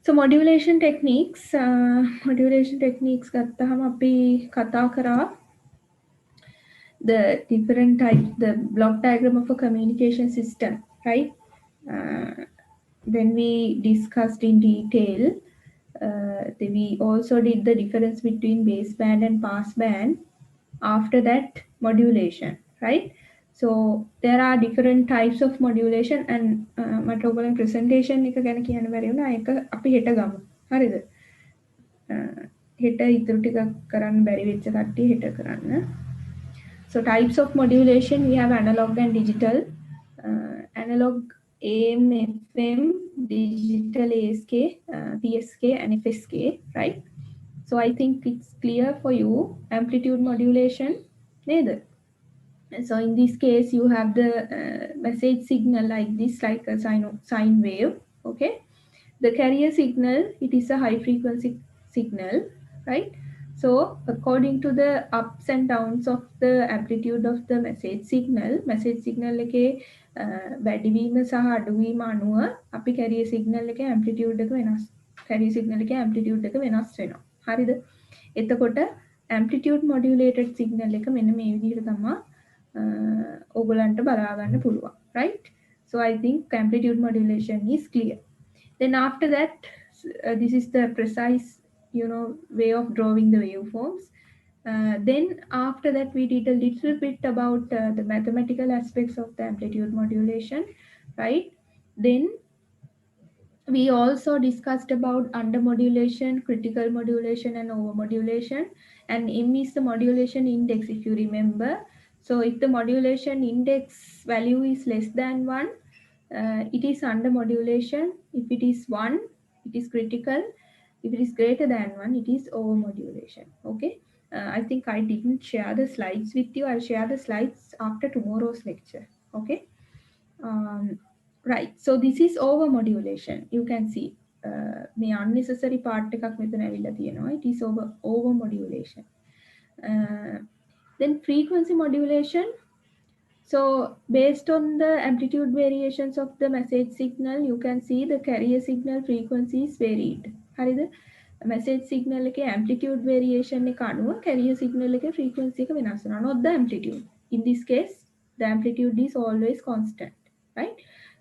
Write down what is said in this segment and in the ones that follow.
So modulation techniques ගත්තහම අපි කතා කරා the different types, the block diagram of a communication system, right? Then we discussed in detail. We also did the difference between baseband and passband. After that, modulation, right? So there are different types of modulation and මට ඔයගොල්ලන් presentation එක ගැන කියන්න බැරි වුණා. ඒක අපි හෙට ගමු. හරිද? හෙට ඉතුරු ටික කරන්න බැරි වෙච්ච කට්ටිය හෙට කරන්න. So types of modulation, we have analog and digital. Analog AM, FM, digital ASK, PSK and FSK, right? So I think it's clear for you. Amplitude modulation, neither. So in this case, you have the message signal like this, like a sine wave, okay? The carrier signal, it is a high frequency signal, right? So according to the ups and downs of the amplitude of the message signal එකේ වැඩිවීම සහ අඩුවීම අනුව අපි carrier signal එකේ amplitude එක වෙනස් carrier signal එකේ amplitude එක වෙනස් වෙනවා. හරිද? එතකොට amplitude modulated signal එක මෙන්න මේ විදිහට තමයි ඔයගලන්ට බලා ගන්න පුළුවන්, right? So I think amplitude modulation is clear. Then after that, this is the precise, way of drawing the waveforms. Then after that, we did a little bit about the mathematical aspects of the amplitude modulation, right? Then we also discussed about undermodulation, critical modulation, and overmodulation. And M is the modulation index, if you remember. So if the modulation index value is less than 1, it is under modulation. If it is 1, it is critical. If it is greater than 1, it is over modulation. Okay. I think I didn't share the slides with you. I'll share the slides after tomorrow's lecture. Okay. Right. So this is over modulation. You can see මේ unnecessary part එකක් මෙතන ඇවිල්ලා තියෙනවා. It is over modulation. Then frequency modulation. So based on the amplitude variations of the message signal, you can see the carrier signal frequency is varied. හරිද? message signal එකේ amplitude variation එක අනුව carrier signal එකේ frequency එක වෙනස් වෙනවා. Not the amplitude. In this case, the amplitude is always constant, right?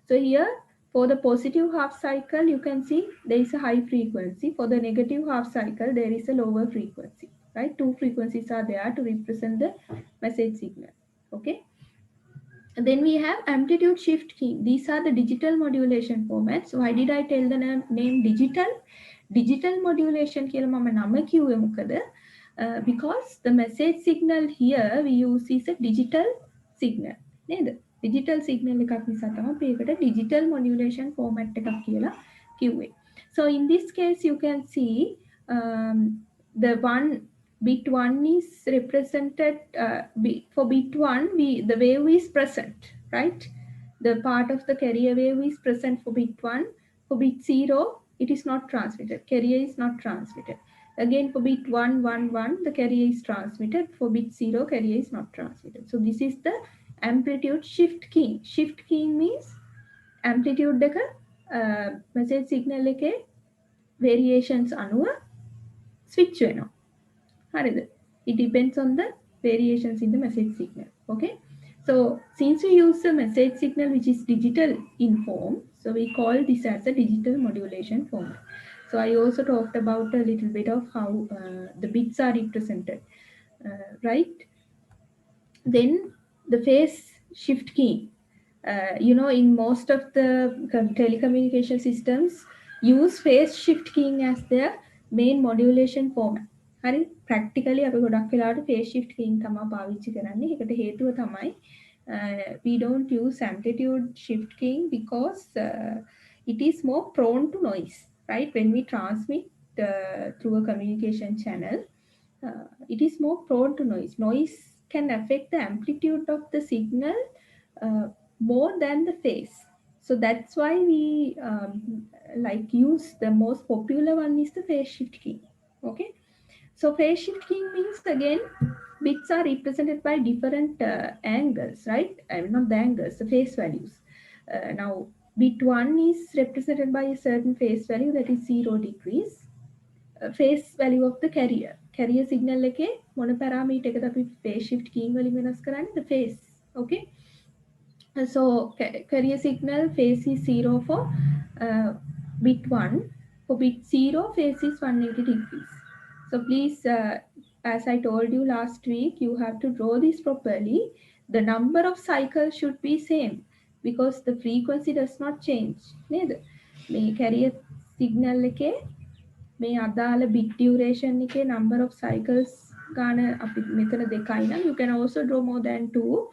So here, for the positive half cycle, you can see there is a high frequency. For the negative half cycle, there is a lower frequency, right? Two frequencies are there to represent the message signal, okay? Then we have amplitude shift key. These are the digital modulation formats. Why did I tell the name digital? Digital modulation කියලා මම නම කිව්වේ මොකද? Because the message signal here we use is a digital signal. නේද? Digital signal එකක් නිසා තමයි අපි ඒකට digital modulation format එකක් කියලා කිව්වේ. So in this case you can see the bit 1 is represented for bit 1 the wave is present, right? The part of the carrier wave is present for bit 1. For bit 0 it is not transmitted, carrier is not transmitted. Again for bit 1 1 1 the carrier is transmitted. For bit 0 carrier is not transmitted. So this is the amplitude shift keying. Shift keying means amplitude එක message signal එකේ variations අනුව switch වෙනවා. හරිද? It depends on the variations in the message signal. Okay. So since we use the message signal which is digital in form, so we call this as a digital modulation format. So I also talked about a little bit of how the bits are represented, right? Then the phase shift key. In most of the telecommunication systems use phase shift keying as their main modulation format. හරි practically අපි ගොඩක් වෙලාවට phase shift keying තමයි පාවිච්චි කරන්නේ. ඒකට හේතුව තමයි we don't use amplitude shift keying because it is more prone to noise, right? When we transmit through a communication channel, it is more prone to noise. Noise can affect the amplitude of the signal more than the phase. So that's why we use the most popular one is the phase shift keying. Okay. So phase shift keying means again bits are represented by different angles, right? Not the angles, the phase values. Now bit 1 is represented by a certain phase value, that is 0 degrees. Phase value of the carrier. Carrier signal එකේ මොන parameter එකද අපි phase shift keying වලින් වෙනස් කරන්නේ? The phase. Okay. So carrier signal phase is 0 for bit 1. For bit 0, phase is 180 degrees. So please, as I told you last week, you have to draw this properly. The number of cycles should be same because the frequency does not change. නේද? මේ carrier signal එකේ මේ අදාළ bit duration එකේ number of cycles ගාන අපි මෙතන දෙකයි නම් you can also draw more than 2.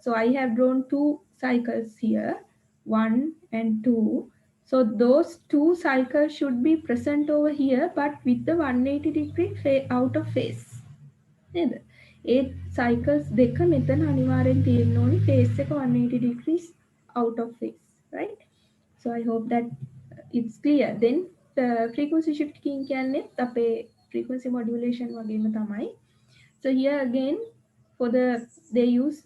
So I have drawn 2 cycles here, 1 and 2. So those 2 cycles should be present over here but with the 180 degree out of phase. නේද? ඒ cycles දෙක මෙතන අනිවාර්යෙන් තියෙන්න ඕනි phase එක 180 degrees out of phase, right? So I hope that it's clear. Then frequency shift keying කියන්නේත් අපේ frequency modulation වගේම තමයි. So here again for the they use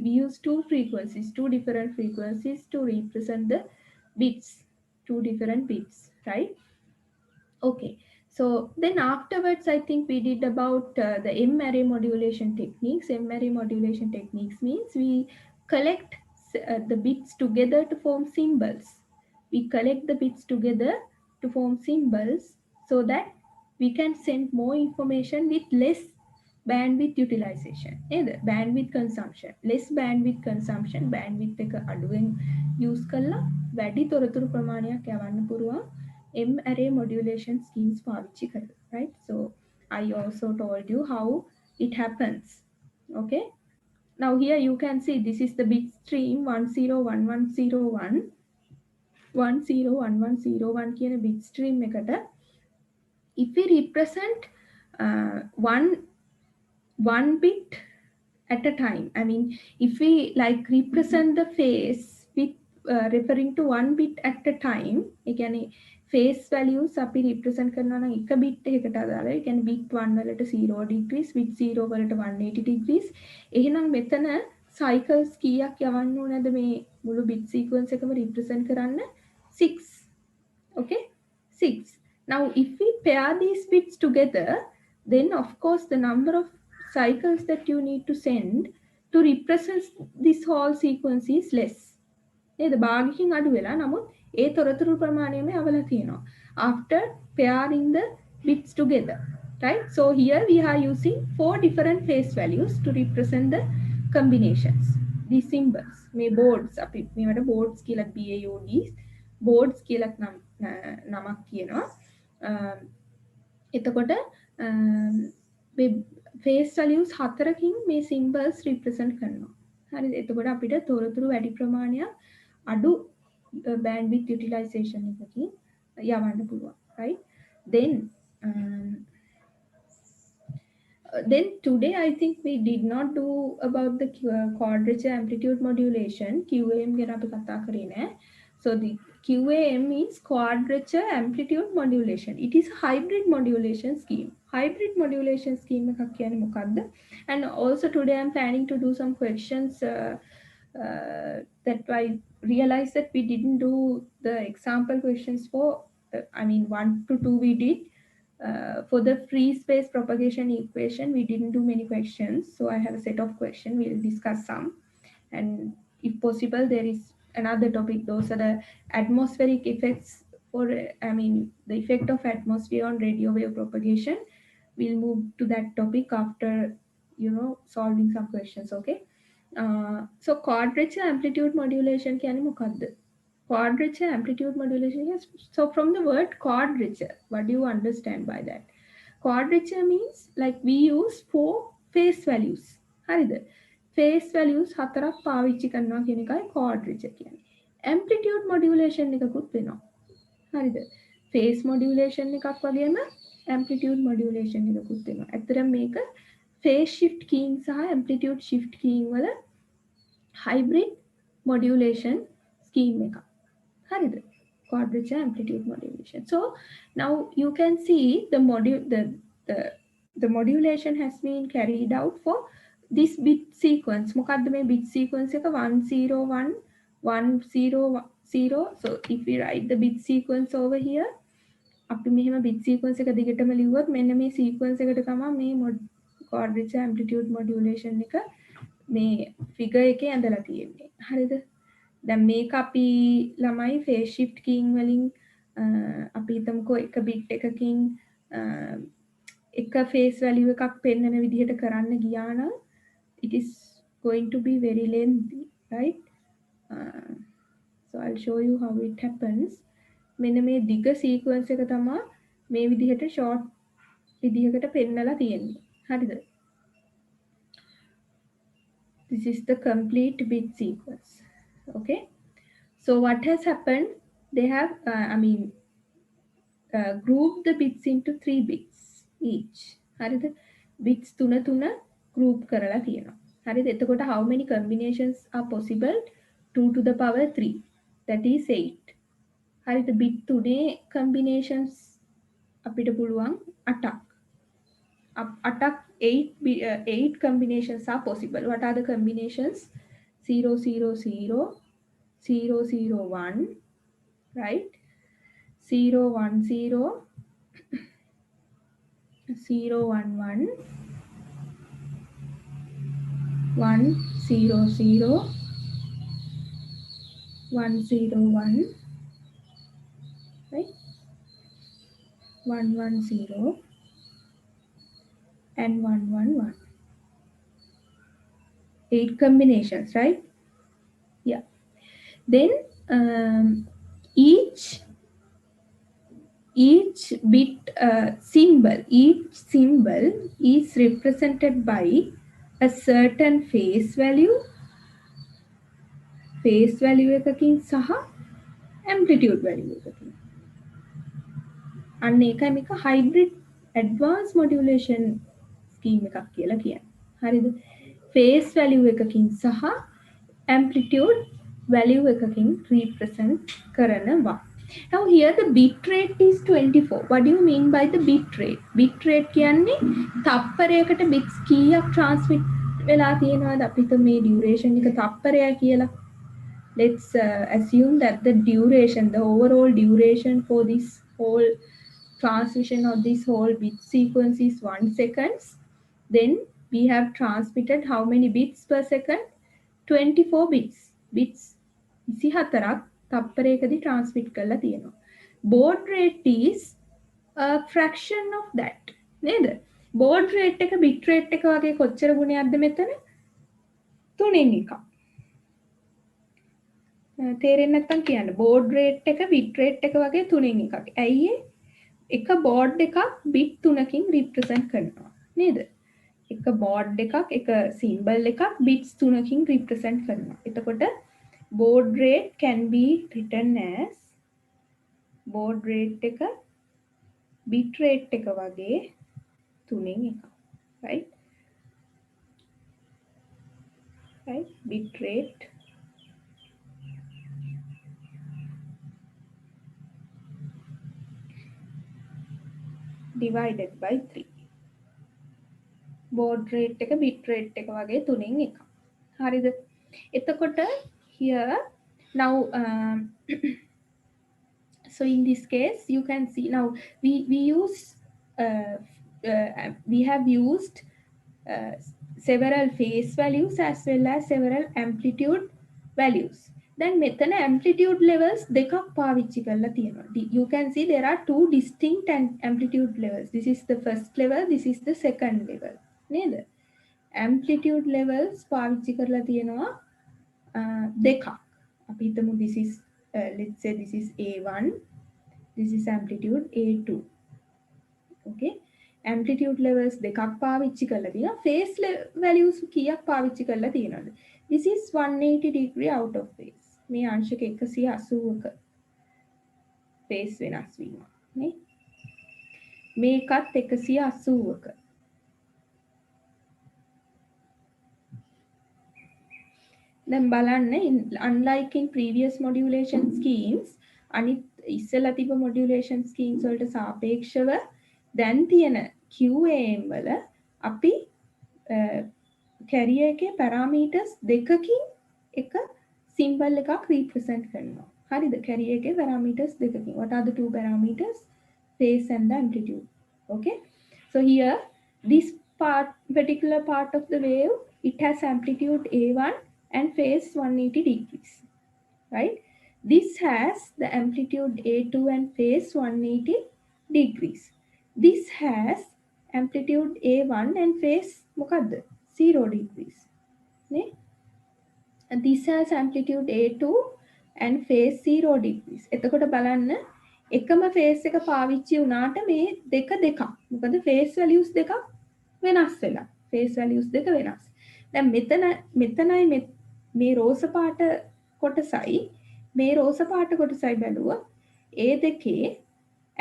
we use two frequencies, two different frequencies to represent the bits, two different bits, right? Okay, so then afterwards I think we did about the M array modulation techniques. M array modulation techniques means we collect the bits together to form symbols. We collect the bits together to form symbols so that we can send more information with less bandwidth utilization. Either bandwidth consumption, less bandwidth consumption, bandwidth එක අඩුවෙන් use කළා වැඩි තොරතුරු ප්‍රමාණයක් යවන්න පුළුවන් M array modulation schemes පාවිච්චි කරලා, right? So I also told you how it happens. Okay, now here you can see this is the bit stream 101101 101101 කියන bit stream එකට if we represent one bit at a time, I mean if we like represent the phase with referring to one bit at a time, ඒ කියන්නේ phase values අපි represent කරනවා නම් එක bit එකකට අදාළව, ඒ කියන්නේ bit 1 වලට 0 degrees, bit 0 වලට 180 degrees. එහෙනම් මෙතන cycles කීයක් යවන්න ඕනද මේ මුළු bit sequence එකම represent කරන්න? 6. Okay, 6. Now if we pair these bits together, then of course the number of cycles that you need to send to represent this whole sequence is less. නේද? භාගිකින් අඩු වෙලා නමුත් ඒ තොරතුරු ප්‍රමාණයම අවල තියෙනවා after pairing the bits together, right? So here we are using 4 different phase values to represent the combinations, these symbols. මේ boards අපි මේවට boards කියලා BAODs boards කියලා නමක් කියනවා. එතකොට phase values 4කින් මේ symbols represent කරනවා. හරිද? එතකොට අපිට තොරතුරු වැඩි ප්‍රමාණයක් අඩු bandwidth utilization එකකින් යවන්න පුළුවන්, right? Then today I think we did not do about the quadrature amplitude modulation. QAM ගැන අපි කතා කරේ නෑ. So the QAM means quadrature amplitude modulation. It is a hybrid modulation scheme. Hybrid modulation scheme එකක් කියන්නේ මොකක්ද? And also today I'm planning to do some questions that I realized that we didn't do the example questions for 1 to 2 we did. For the free space propagation equation, we didn't do many questions. So I have a set of questions. We'll discuss some. And if possible, there is another topic. Those are the atmospheric effects or, the effect of atmosphere on radio wave propagation. We'll move to that topic after, solving some questions, okay? So quadrature amplitude modulation කියන්නේ මොකක්ද? Quadrature amplitude modulation, yes. So from the word quadrature, what do you understand by that? Quadrature means like we use 4 phase values. හරිද? Phase values 4ක් පාවිච්චි කරනවා කියන එකයි quadrature කියන්නේ. Amplitude modulation එකකුත් වෙනවා. හරිද? Phase modulation එකක් වගේම amplitude modulation එකකුත් වෙනවා. ඇත්තටම මේක phase shift keying සහ amplitude shift keying වල hybrid modulation scheme එකක්. හරිද? Quadrature amplitude modulation. So now you can see the modulation has been carried out for this bit sequence. මොකද්ද මේ bit sequence එක 101 1 0 0. So if we write the bit sequence over here, අපි මෙහෙම bit sequence එක දිගටම ලිව්වොත් මෙන්න මේ sequence එකට තමයි මේ quadrature amplitude modulation එක මේ figure එකේ ඇඳලා තියෙන්නේ. හරිද? දැන් මේක අපි ළමයි phase shift keying වලින් අපි හිතමුකෝ එක bit එකකින් එක phase value එකක් පෙන්වන විදිහට කරන්න ගියා නම් it is going to be very lengthy, right? So I'll show you how it happens. මෙන්න මේ දිග sequence එක තමයි මේ විදිහට short විදිහකට පෙන්නලා තියෙන්නේ. හරිද? This is the complete bit sequence. Okay. So what has happened? They have, grouped the bits into 3 bits each. හරිද? Bits තුන group කරලා තියෙනවා. හරිද? එතකොට how many combinations are possible? 2 to the power 3. That is 8. හරිද? bit තුනේ combinations අපිට පුළුවන් 8ක්. 8 combinations are possible. What are the combinations? 0 0 0, 0 0 1, right? 0 1 0, 0 1 1, 1 0 0, 1 0 1, right? 1 1 0 and 1 1 1. 8 combinations, right? Yeah. Then each bit each symbol is represented by a certain phase value එකකින් සහ amplitude value එකකින්. අන්න ඒකයි මේක hybrid advanced modulation scheme එකක් කියලා කියන්නේ. හරිද? phase value එකකින් සහ amplitude value එකකින් represent කරනවා. Now here the bit rate is 24. What do you mean by the bit rate? Bit rate කියන්නේ තප්පරයකට bits කීයක් transmit වෙලා තියෙනවද? අපිට මේ duration එක තප්පරයයි කියලා. Let's assume that the overall duration for this whole transmission of this whole bit sequence is 1 second. Then we have transmitted how many bits per second? 24 bits. Bits 24ක් තප්පරයකදී transmit කරලා තියෙනවා. Baud rate is a fraction of that. නේද? baud rate එක bit rate එක වගේ කොච්චර ගුණයක්ද මෙතන? 3න් එකක්. තේරෙන්නේ නැත්තම් කියන්න. baud rate එක bit rate එක වගේ 3න් එකක්. ඇයි ඒ? එක baud එකක් bit 3කින් represent කරනවා. නේද? එක baud එකක් එක symbol එකක් bits 3කින් represent කරනවා. එතකොට baud rate can be written as baud rate එක bit rate එක වගේ 3න් එකක්. Right? Bit rate divided by 3. baud rate එක bit rate එක වගේ 3න් එකක්. හරිද? එතකොට here now so in this case you can see now we have used several phase values as well as several amplitude values. Then මෙතන amplitude levels දෙකක් පාවිච්චි කරලා තියෙනවා. You can see there are two distinct amplitude levels. This is the first level, this is the second level. නේද? amplitude levels පාවිච්චි කරලා තියෙනවා දෙකක්. අපි හිතමු this is let's say this is A1, this is amplitude A2. Okay, amplitude levels දෙකක් පාවිච්චි කරලා තියෙනවා. phase values කීයක් පාවිච්චි කරලා තියෙනවද? This is 180 degree out of phase. මේ අංශක 180ක phase වෙනස් වීම නේ. මේකත් 180ක. දැන් බලන්න unlike in previous modulation schemes අනිත් ඉස්සෙල්ලා තිබ්බ modulation schemes වලට සාපේක්ෂව දැන් තියෙන QAM වල අපි carrier එකේ parameters දෙකකින් එක symbol එකක් represent කරනවා. හරිද? carry එකේ parameters දෙකකින්. What are the two parameters? Phase and the amplitude. Okay? So here this particular part of the wave, it has amplitude A1 and phase 180 degrees. Right? This has the amplitude A2 and phase 180 degrees. This has amplitude A1 and phase මොකද්ද? 0 degrees. නේ? And this has amplitude A2 and phase 0 degrees. එතකොට බලන්න එකම phase එක පාවිච්චි වුණාට මේ දෙක දෙකක්. මොකද phase values දෙකක් වෙනස් වෙලා. phase values දෙක වෙනස්. දැන් මෙතනයි මේ රෝස පාට කොටසයි මේ රෝස පාට කොටසයි බැලුවා. ඒ දෙකේ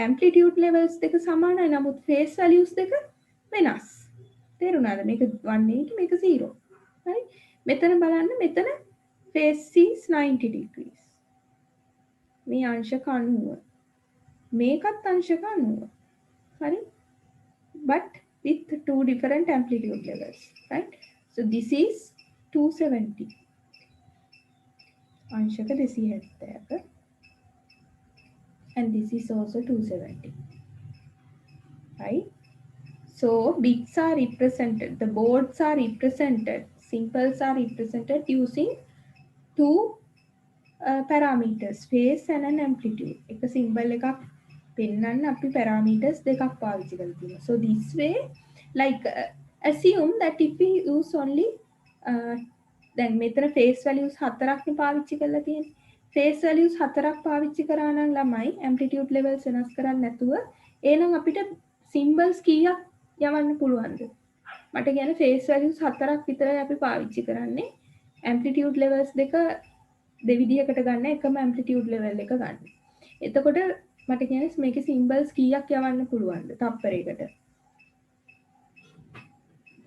amplitude levels දෙක සමානයි. නමුත් phase values දෙක වෙනස්. තේරුණාද? මේක 180 මේක 0. හරි? මෙතන බලන්න මෙතන phase is 90 degrees. මේ අංශක 90. මේකත් අංශක 90. හරි? But with two different amplitude levels, right? So this is 270. අංශක 270ක. And this is also 270. Right? So bits are represented, the boards are represented, symbols are represented using two parameters, phase and an amplitude. එක symbol එකක් පෙන්වන්න අපි parameters දෙකක් පාවිච්චි කරලා තියෙනවා. So this way, like assume that if we use only දැන් මෙතන phase values 4ක්නේ පාවිච්චි කරලා තියෙන්නේ. phase values 4ක් පාවිච්චි කරා නම් ළමයි amplitude levels වෙනස් කරන්නේ නැතුව එහෙනම් අපිට symbols කීයක් යවන්න පුළුවන්ද? මට කියන්නේ phase values 4ක් විතරයි අපි පාවිච්චි කරන්නේ. amplitude levels දෙක දෙවිදියකට ගන්න එකම amplitude level එක ගන්න. එතකොට මට කියන්නේ මේකේ symbols කීයක් යවන්න පුළුවන්ද තප්පරයකට?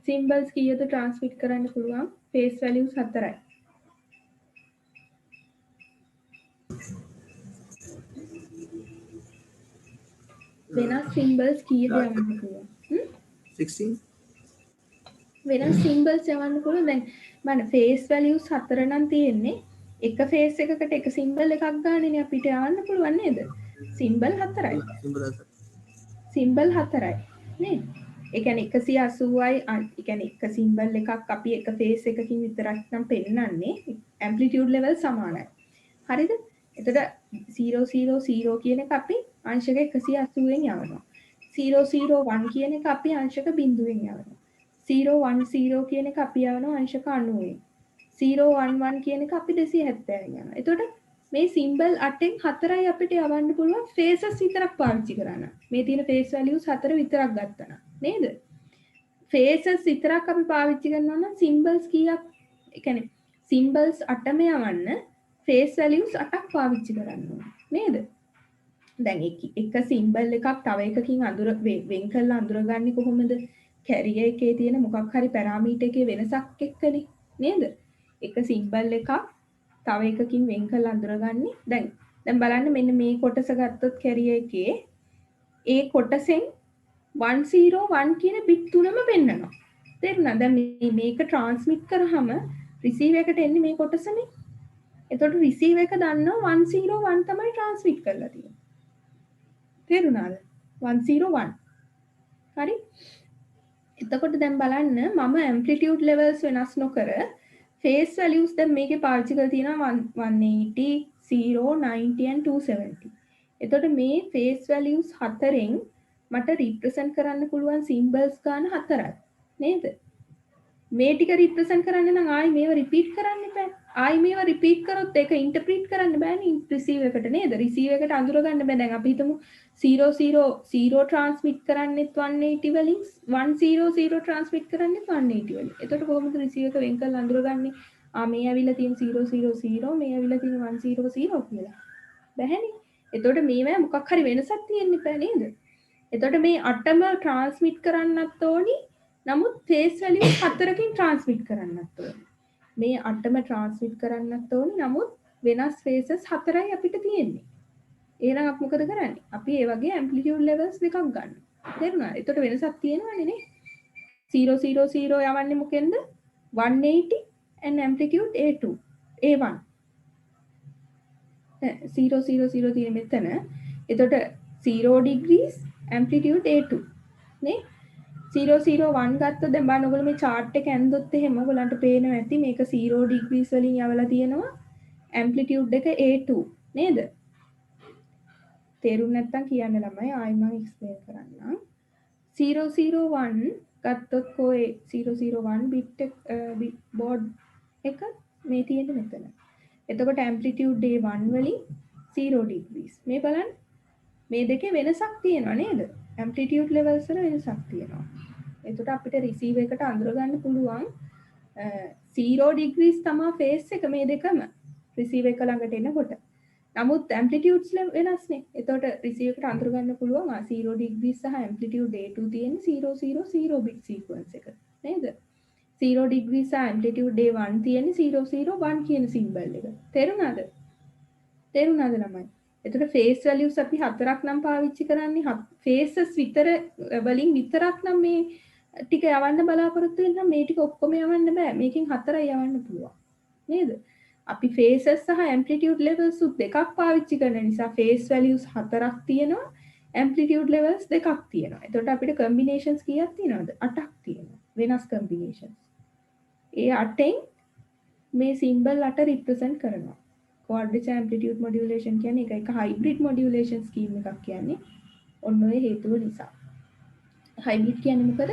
symbols කීයද transmit කරන්න පුළුවන්? phase values 4යි. වෙනස් symbols කීයද යවන්න පුළුවන්? 16 වෙනස් symbols යවන්න පුළුවන්. දැන් මම phase values 4 නම් තියෙන්නේ. එක phase එකකට එක symbol එකක් ගන්නනේ අපිට යවන්න පුළුවන් නේද? symbol 4යි. symbol 4යි නේද? ඒ කියන්නේ 180යි ඒ කියන්නේ එක symbol එකක් අපි එක phase එකකින් විතරක් නම් පෙන්නන්නේ amplitude level සමානයි. හරිද? එතකොට 000 කියන එක අපි අංශක 180 ෙන් යවනවා. 001 කියන එක අපි අංශක බිඳුවෙන් යවනවා. 010 කියන එක අපි යවනවා අංශක 90ෙන්. 011 කියන එක අපි 270ෙන් යනවා. එතකොට මේ symbol 8න් 4යි අපිට යවන්න පුළුවන් phases විතරක් පාවිච්චි කරා නම්. මේ තියෙන phase values 4 විතරක් ගත්තා නම් නේද? phases විතරක් අපි පාවිච්චි කරනවා නම් symbols කීයක්? ඒ කියන්නේ symbols 8ම යවන්න phase values 8ක් පාවිච්චි කරන්න ඕනේ නේද? දැන් එක symbol එකක් තව එකකින් අඳුර වෙන් කරලා අඳුරගන්නේ කොහොමද? carrier එකේ තියෙන මොකක් හරි parameter එකේ වෙනසක් එක්කනේ නේද? එක symbol එකක් තව එකකින් වෙන් කරලා අඳුරගන්නේ. දැන් බලන්න මෙන්න මේ කොටස ගත්තොත් carrier එකේ ඒ කොටසෙන් 101 කියන bit තුනම පෙන්නනවා. තේරුණාද? දැන් මේක transmit කරාම receive එකට එන්නේ මේ කොටසනේ. එතකොට receive එක දන්නවා 101 තමයි transmit කරලා තියෙන්නේ. තේරුණාද? 101. හරි? එතකොට දැන් බලන්න මම amplitude levels වෙනස් නොකර phase values දැන් මේකේ පාවිච්චි කරලා තියෙනවා 180, 0, 90 and 270. එතකොට මේ phase values 4ෙන් මට represent කරන්න පුළුවන් symbols ගන්න 4යි. නේද? මේ ටික represent කරන්න නම් ආයි මේව repeat කරන්න බෑ. ආයි මේව repeat කරොත් ඒක interpret කරන්න බෑනේ receive එකට නේද? receive එකට අඳුර ගන්න බෑ. දැන් අපි හිතමු 000 transmit කරන්නෙත් 180 වලින් 100 transmit කරන්නෙත් 180 වලින්. එතකොට කොහොමද receive එක වෙන් කරලා අඳුරගන්නේ? මේ ඇවිල්ලා තියෙන 000 මේ ඇවිල්ලා තියෙන 100 කියලා. බැහැනේ. එතකොට මේවා මොකක් හරි වෙනසක් තියෙන්න බෑ නේද? එතකොට මේ 8ම transmit කරන්නත් ඕනි. නමුත් phase value 4කින් transmit කරන්නත් ඕනි. මේ 8ම transmit කරන්නත් ඕනි. නමුත් වෙනස් phases 4යි අපිට තියෙන්නේ. එහෙනම් අපි මොකද කරන්නේ? අපි ඒ වගේ amplitude levels දෙකක් ගන්නවා. තේරුණාද? එතකොට වෙනසක් තියෙනවනේ නේ. 000 යවන්නේ මොකෙන්ද? 180 and amplitude A2 A1. 0 0 0 තියෙන මෙතන. එතකොට 0 degrees amplitude A2 නේ 001 ගත්තොත් දැන් බලන්න ඔයගොල්ලෝ මේ chart එක ඇන්දොත් එහෙම ඔයගලන්ට පේනවා ඇති මේක 0 degrees වලින් යවලා තියෙනවා amplitude එක A2 නේද? තේරුම් නැත්තම් කියන්න ළමයි ආයෙ මම explain කරන්නම්. 001 ගත්තොත් කොහේ 001 bit board එක මේ තියෙන්නේ මෙතන. එතකොට amplitude A1 වලින් 0 degrees. මේ බලන්න මේ දෙකේ වෙනසක් තියෙනවා නේද? amplitude levels වල වෙනසක් තියෙනවා. එතකොට අපිට receive එකට අඳුර ගන්න පුළුවන් 0 degrees තමයි phase එක මේ දෙකම receive එක ළඟට එනකොට. නමුත් amplitudes වෙනස්නේ. එතකොට receive එකට අඳුර ගන්න පුළුවන් 0 degrees සහ amplitude A2 තියෙන 000 bit sequence එක. නේද? 0 degrees සහ amplitude A1 තියෙන 001 කියන symbol එක. තේරුණාද? තේරුණාද ළමයි? එතකොට phase values අපි හතරක් නම් පාවිච්චි කරන්නේ phases විතර වලින් විතරක් නම් මේ ටික යවන්න බලාපොරොත්තු වෙන්න මේ ටික ඔක්කොම යවන්න බෑ. මේකෙන් හතරයි යවන්න පුළුවන්. නේද? අපි phases සහ amplitude levels දෙකක් පාවිච්චි කරන නිසා phase values හතරක් තියෙනවා. amplitude levels දෙකක් තියෙනවා. එතකොට අපිට combinations කීයක් තියෙනවද? 8ක් තියෙනවා. වෙනස් combinations. ඒ 8ෙන් මේ symbol 8 represent කරනවා. Quadrature amplitude modulation කියන්නේ ඒක hybrid modulation scheme එකක් කියන්නේ. ඔන්න ඔය හේතුව නිසා. hybrid කියන්නේ මොකද?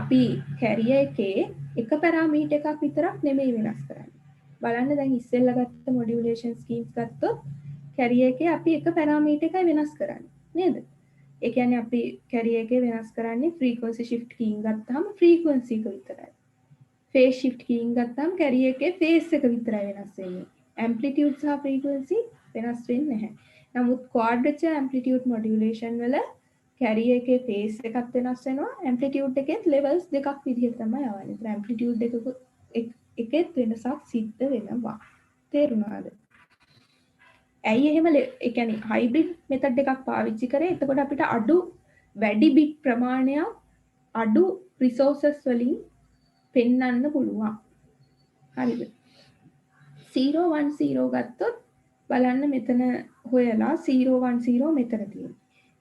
අපි carrier එකේ එක parameter එකක් විතරක් නෙමෙයි වෙනස් කරන්නේ. බලන්න දැන් ඉස්සෙල්ලා ගත්ත modulation schemes ගත්තොත් carrier එකේ අපි එක parameter එකයි වෙනස් කරන්නේ. නේද? ඒ කියන්නේ අපි carrier එකේ වෙනස් කරන්නේ frequency shift keying ගත්තාම frequency එක විතරයි. phase shift keying ගත්තාම carrier එකේ phase එක විතරයි වෙනස් වෙන්නේ. amplitude සහ frequency වෙනස් වෙන්නේ නැහැ. නමුත් quadrature amplitude modulation වල carrier එකේ phase එකක් වෙනස් වෙනවා. amplitude එකෙත් levels දෙකක් විදිහට තමයි යවන්නේ. ඒතර amplitude එකෙත් වෙනසක් සිද්ධ වෙනවා. තේරුණාද? ඇයි එහෙම ඒ කියන්නේ hybrid method එකක් පාවිච්චි කරේ? එතකොට අපිට වැඩි bit ප්‍රමාණයක් අඩු resources වලින් පෙන්වන්න පුළුවන්. හරිද? 010 ගත්තොත් බලන්න මෙතන හොයලා 010 මෙතන තියෙනවා.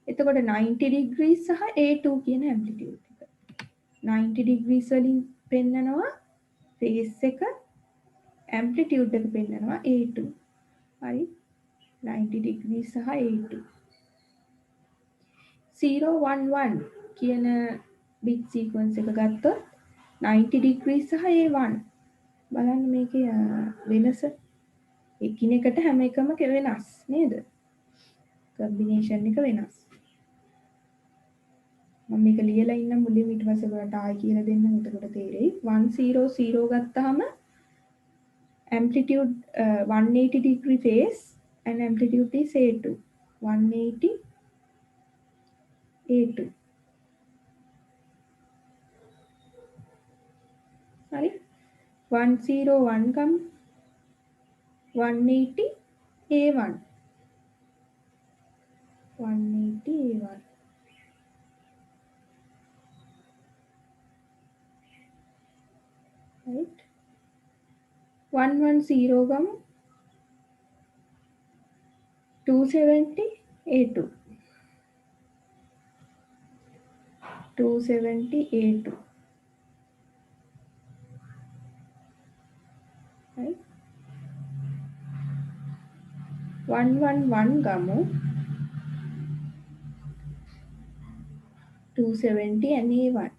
එතකොට 90 degrees සහ A2 කියන amplitude එක. 90 degrees වලින් පෙන්නනවා phase එක amplitude එක පෙන්නනවා A2. හරි? 90 degrees සහ A2. 011 කියන bit sequence එක ගත්තොත් 90 degrees සහ A1 බලන්න මේකේ වෙනස එකිනෙකට හැම එකම වෙනස් නේද? combination එක වෙනස්. මම මේක ලියලා ඉන්නම් මුලින්ම ඊට පස්සේ ඔයාලට ආයි කියලා දෙන්නම් එතකොට තේරෙයි. 100 ගත්තාම amplitude 180 degree phase and amplitude is A2. 180 A2. හරි? 101 ගමු 180 A1 180 A1 right 110 ගමු 270 A2 270 A2 right 111 ගමු 270 and A1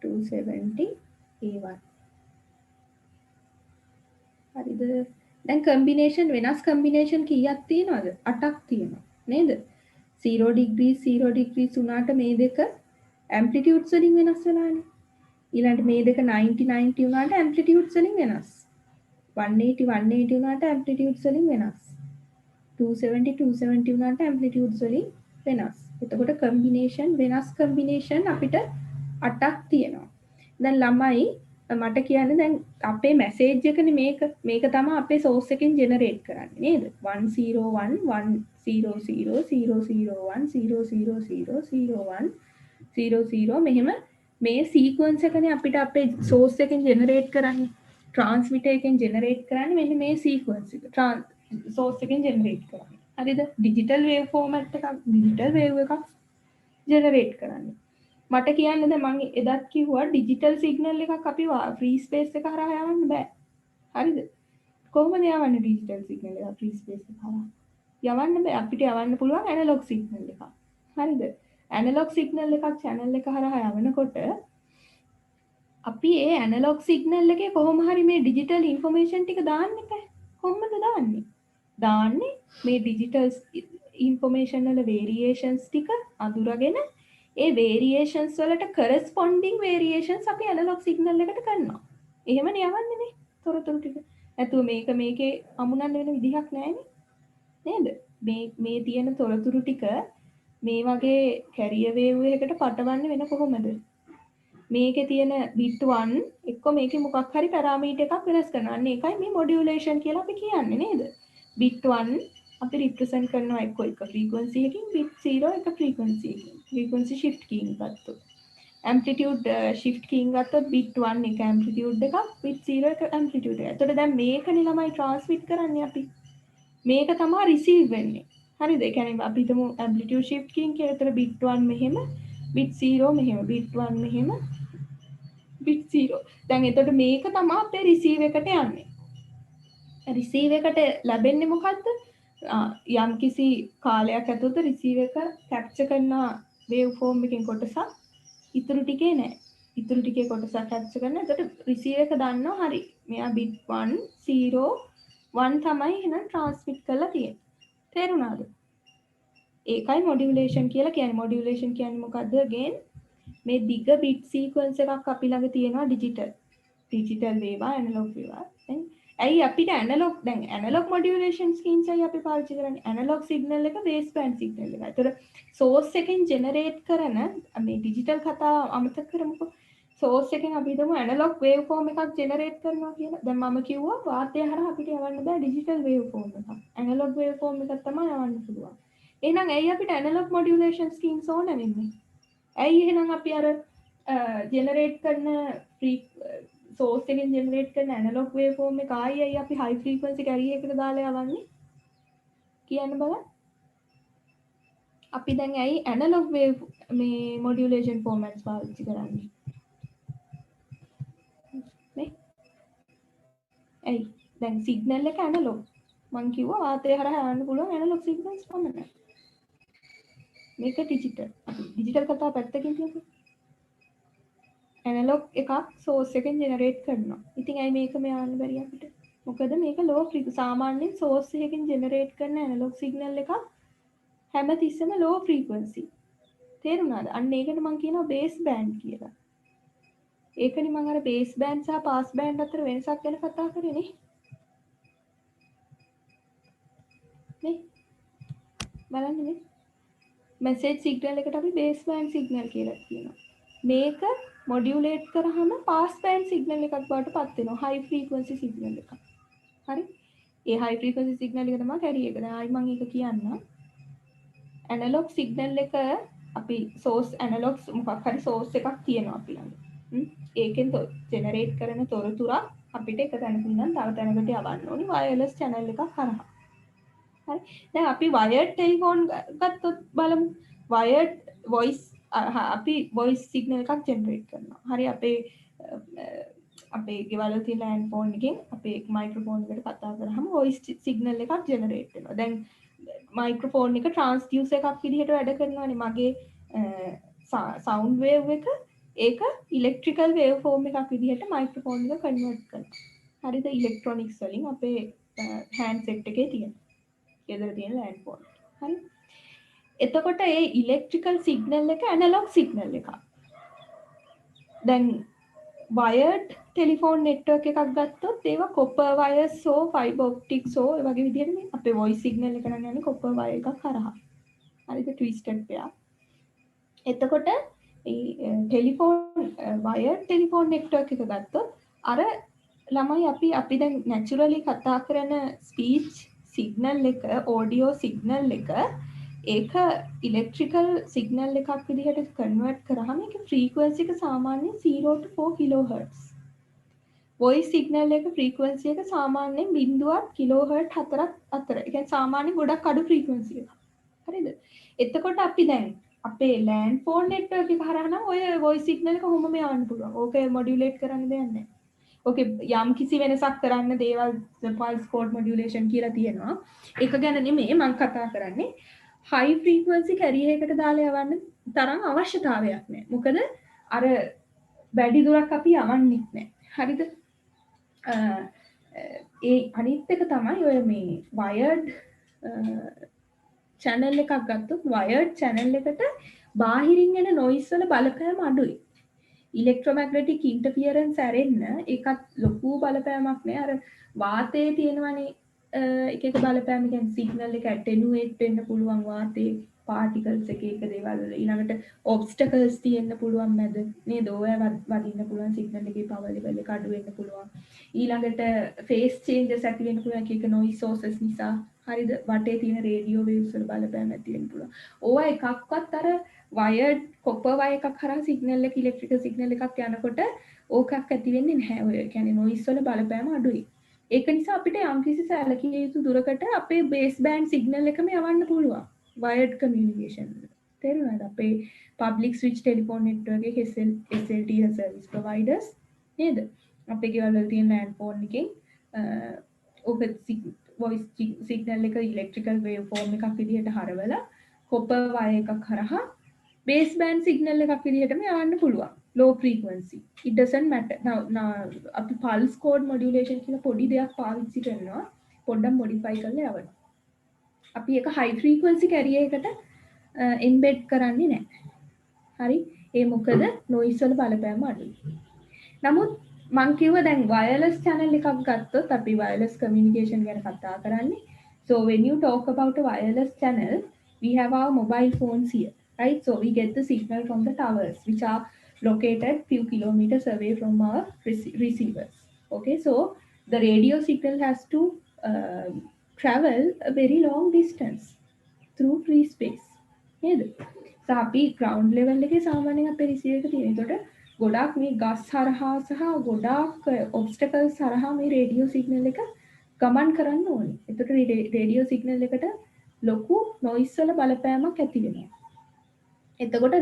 270 A1 හරිද දැන් combination වෙනස් combination කීයක් තියෙනවද 8ක් තියෙනවා නේද 0 degrees 0 degrees උනාට මේ දෙක amplitudes වලින් වෙනස් වෙලානේ ඊළඟට මේ දෙක 90 90 උනාට amplitudes වලින් වෙනස් 180 180 උනාට amplitudes වලින් වෙනස් 270 270 උනාට amplitudes වලින් වෙනස් එතකොට combination වෙනස් combination අපිට 8ක් තියෙනවා දැන් ළමයි මට කියන්න දැන් අපේ මැසේජ් එකනේ මේක තමයි අපේ source එකෙන් generate කරන්නේ නේද 101 100 001 000 01 00 මෙහෙම මේ sequence එකනේ අපිට අපේ source එකෙන් generate කරන්නේ transmitter එකෙන් generate කරන්නේ මෙන්න මේ sequence එක. source එකෙන් generate කරන්නේ. හරිද? digital wave format එකක් digital wave එකක් generate කරන්නේ. මට කියන්න දැන් මම එදත් කිව්වා digital signal එකක් අපි free space එක හරහා යවන්න බෑ. හරිද? කොහොමද යවන්නේ digital signal එක free space එක හරහා? යවන්න බෑ. අපිට යවන්න පුළුවන් analog signal එකක්. හරිද? analog signal එකක් channel එක හරහා යවනකොට අපි ඒ ඇනලොග් සිග්නල් එකේ කොහොම හරි මේ ඩිජිටල් ඉන්ෆර්මේෂන් ටික දාන්න එපා. කොහොමද දාන්නේ? දාන්නේ මේ ඩිජිටල් ඉන්ෆර්මේෂන් වල වේරියේෂන්ස් ටික අඳුරගෙන ඒ වේරියේෂන්ස් වලට කරස්පොන්ඩින් වේරියේෂන්ස් අපි ඇනලොග් සිග්නල් එකට කරනවා. එහෙමනේ යවන්නේ නේ තොරතුරු ටික. නැතුව මේක මේකේ අමුණන්න වෙන විදිහක් නැහැනේ. නේද? මේ තියෙන තොරතුරු ටික මේ වගේ කැරියර් වේව් එකකට පටවන්නේ වෙන කොහොමද? මේකේ තියෙන bit 1 එක්ක මේකේ මොකක් හරි පැරාමීටර් එකක් වෙනස් කරනවා. අන්න ඒකයි මේ modulation කියලා අපි කියන්නේ නේද? bit 1 අපි represent කරනවා එක්ක එක frequency එකකින් bit 0 එක frequency එකකින්. frequency shift keying ගත්තොත්. amplitude shift keying ගත්තොත් bit 1 එක amplitude එකක් bit 0 එක amplitude එකක්. එතකොට දැන් මේකනේ ළමයි transmit කරන්නේ අපි. මේක තමයි receive වෙන්නේ. හරිද? ඒ කියන්නේ අපි හිතමු amplitude shift keying කියලා. එතකොට bit 1 මෙහෙම bit 0 මෙහෙම bit 1 මෙහෙම bit 0. දැන් එතකොට මේක තමයි අපේ receive එකට යන්නේ. receive එකට ලැබෙන්නේ මොකද්ද? යම් කිසි කාලයක් ඇතුළත receive එක capture කරන wave form එකකින් කොටසක් ඉතුරු ටිකේ නෑ. ඉතුරු ටිකේ කොටසක් capture කරන. එතකොට receive එක දන්නවා හරි. මෙයා bit 1 0 1 තමයි එහෙනම් transmit කරලා තියෙන්නේ. තේරුණාද? ඒකයි modulation කියලා කියන්නේ. modulation කියන්නේ මොකද්ද? again මේ දිග bit sequence එකක් අපි ළඟ තියෙනවා digital වේවා analog වේවා. දැන් ඇයි අපිට analog modulation schemes අයි අපි පාවිච්චි කරන්නේ analog signal එක base band signal එක. ඒතර source එකෙන් generate කරන මේ digital කතාව අමතක කරමුකෝ. source එකෙන් අපි හිතමු analog wave form එකක් generate කරනවා කියලා. දැන් මම කිව්වා වාතය හරහා අපිට යවන්න බෑ digital wave form එකක්. analog wave form එකක් තමයි යවන්න පුළුවන්. එහෙනම් ඇයි අපිට analog modulation schemes ඕන වෙන්නේ? ඇයි එහෙනම් අපි අර ජෙනරේට් කරන සෝස් එකෙන් ජෙනරේට් කරන ඇනලොග් වේව් ෆෝම් එක ආයි අපි හයි ෆ්‍රීකවන්සි කැරියර් එකකට දාලා යවන්නේ කියන්න බලන්න. අපි දැන් ඇයි ඇනලොග් වේව් මේ මොඩියුලේෂන් ෆෝමැට්ස් පාවිච්චි කරන්නේ? නේ? ඇයි? දැන් සිග්නල් එක ඇනලොග්. මං කිව්වා වාතය හරහා යවන්න පුළුවන් ඇනලොග් සිග්නල්ස් පමණයි. මේක ඩිජිටල්. ඩිජිටල් කතාව පැත්තකින් තියමු. ඇනලොග් එකක් සෝස් එකෙන් ජෙනරේට් කරනවා. ඉතින් ඇයි මේක මෙයාන්න බැරි අපිට? මොකද මේක ලෝ ෆ්‍රීකවන්සි. සාමාන්‍යයෙන් සෝස් එකකින් ජෙනරේට් කරන ඇනලොග් සිග්නල් එකක් හැමතිස්සෙම ලෝ ෆ්‍රීකවන්සි. තේරුණාද? අන්න ඒකට මම කියනවා බේස් බෑන්ඩ් කියලා. ඒකනේ මම අර බේස් බෑන්ඩ් සහ පාස් බෑන්ඩ් අතර වෙනසක් ගැන කතා කරේ නේ. නේ? බලන්න මේ මැසේජ් සිග්නල් එකට අපි බේස් බෑන්ඩ් සිග්නල් කියලා කියනවා. මේක මොඩියුලේට් කරාම පාස් බෑන්ඩ් සිග්නල් එකක් බවට පත් වෙනවා. හයි ෆ්‍රීකවන්සි සිග්නල් එකක්. හරි? ඒ හයි ෆ්‍රීකවන්සි සිග්නල් එක තමයි කැරියර් එක. දැන් ආයි මම ඒක කියන්නම්. ඇනලොග් සිග්නල් එක අපි සෝස් ඇනලොග් මොකක් හරි සෝස් එකක් තියෙනවා අපි ළඟ. ඒකෙන් ජෙනරේට් කරන තොරතුරක් අපිට එක තැනකින් ඉඳන් තව තැනකට යවන්න ඕනි වයර්ලස් channel එකක් හරහා. හරි. දැන් අපි wired telephone ගත්තොත් බලමු. wired voice අපි voice signal එකක් generate කරනවා. හරි අපේ ගෙවල් වල තියෙන land phone එකෙන් අපේ microphone එකට කතා කරාම voice signal එකක් generate වෙනවා. දැන් microphone එක transducer එකක් විදිහට වැඩ කරනවානේ. මගේ sound wave එක ඒක electrical wave form එකක් විදිහට microphone එක convert කරනවා. හරිද? electronics වලින් අපේ handset එකේ තියෙන. ගෙදර තියෙන land phone. හරි? එතකොට ඒ ඉලෙක්ට්‍රිකල් සිග්නල් එක ඇනලොග් සිග්නල් එකක්. දැන් wired ටෙලිෆෝන් නෙට්වර්ක් එකක් ගත්තොත් ඒවා copper wires හෝ fiber optics හෝ ඒ වගේ විදිහට මේ අපේ voice signal එක නම් යන්නේ copper wire එකක් හරහා. හරිද? twisted pair. එතකොට මේ ටෙලිෆෝන් wired ටෙලිෆෝන් නෙට්වර්ක් එක ගත්තොත් අර ළමයි අපි දැන් naturally කතා කරන speech signal එක audio signal එක ඒක ඉලෙක්ට්‍රිකල් සිග්නල් එකක් විදිහට කන්වර්ට් කරාම ඒක ෆ්‍රීකවන්සි එක සාමාන්‍යයෙන් 0 to 4 kHz. voice signal එක frequency එක සාමාන්‍යයෙන් 0.4 kHz අතර. ඒ කියන්නේ සාමාන්‍යයෙන් ගොඩක් අඩු frequency එකක්. හරිද? එතකොට අපි දැන් අපේ land phone network එක හරහා නම් ඔය voice signal එක කොහොමම යවන්න පුළුවන්. ඕක modulate කරන්න දෙයක් නැහැ. ඕකේ යම් කිසි වෙනසක් කරන්න දේවල් pulse code modulation කියලා තියෙනවා. ඒක ගැන නෙමෙයි මම කතා කරන්නේ. high frequency carrier එකට දාලා යවන්න තරම් අවශ්‍යතාවයක් නැහැ. මොකද අර වැඩි දුරක් අපි යවන්නෙත් නැහැ. හරිද? ඒ අනිත් එක තමයි ඔය මේ wired channel එකක් ගත්තොත් wired channel එකට බාහිරින් එන noise වල බලපෑම අඩුයි. ඉලෙක්ට්‍රොමැග්නටික් ඉන්ටර්ෆියරන්ස් ඇරෙන්න ඒකත් ලොකු බලපෑමක් නෑ. අර වාතයේ තියෙනවනේ එක එක බලපෑම. කියන්නේ සිග්නල් එක ඇටෙනුවේට් වෙන්න පුළුවන් වාතයේ පාටිකල්ස් එක එක දේවල් වල. ඊළඟට ඔබ්ස්ටකල්ස් තියෙන්න පුළුවන් මැද නේද? ඔය වදින්න පුළුවන් සිග්නල් එකේ පවර් ලෙවල් එක අඩු වෙන්න පුළුවන්. ඊළඟට ෆේස් චේන්ජස් ඇති වෙන්න පුළුවන් එක එක නොයිස් සෝසස් නිසා. හරිද? වටේ තියෙන රේඩියෝ වේව්ස් වල බලපෑම ඇති වෙන්න පුළුවන්. ඕවා එකක්වත් අර වයර්ඩ් කොපර් වයර් එකක් හරහා සිග්නල් එක ඉලෙක්ට්‍රිකල් සිග්නල් එකක් යනකොට ඕකක් ඇති වෙන්නේ නැහැ. ඔය කියන්නේ නොයිස් වල බලපෑම අඩුයි. ඒක නිසා අපිට යම්කිසි සැලකිය යුතු දුරකට අපේ බේස් බෑන්ඩ් සිග්නල් එකම යවන්න පුළුවන්. වයර්ඩ් කමියුනිකේෂන් වල. තේරුණාද? අපේ පබ්ලික් ස්විච් ටෙලිෆෝන් නෙට්වර්ක් එකේ SLT සර්විස් ප්‍රොවයිඩර්ස් නේද? අපේ ගෙවල් වල තියෙන ලෑන්ඩ් ෆෝන් එකෙන් ඕක වොයිස් සිග්නල් එක ඉලෙක්ට්‍රිකල් වේව් ෆෝම් එකක් විදිහට හරවලා කොපර් වයර් එකක් හරහා බේස් බෑන්ඩ් සිග්නල් එකක් විදිහටම යවන්න පුළුවන්. low frequency. It doesn't matter. Now අපි pulse code modulation කියලා පොඩි දෙයක් පාවිච්චි කරනවා. පොඩ්ඩක් modify කරලා යවනවා. අපි ඒක high frequency carrier එකට embed කරන්නේ නැහැ. හරි? ඒ මොකද noise වල බලපෑම අඩුයි. නමුත් මං කිව්ව දැන් wireless channel එකක් ගත්තොත් අපි wireless communication ගැන කතා කරන්නේ. So when you talk about a wireless channel, we have our mobile phones here, right? So we get the signal from the towers, which are located few kilometers away from our receivers. Okay, so the radio signal has to travel a very long distance through free space. නේද? So අපි ground level එකේ සාමාන්‍යයෙන් අපේ receiver එක තියෙන. ඒතකොට ගොඩාක් මේ ගස් හරහා සහ ගොඩාක් obstacles හරහා මේ radio signal එක ගමන් කරන්න ඕනේ. එතකොට radio signal එකට ලොකු noise වල බලපෑමක් ඇති වෙනවා. එතකොට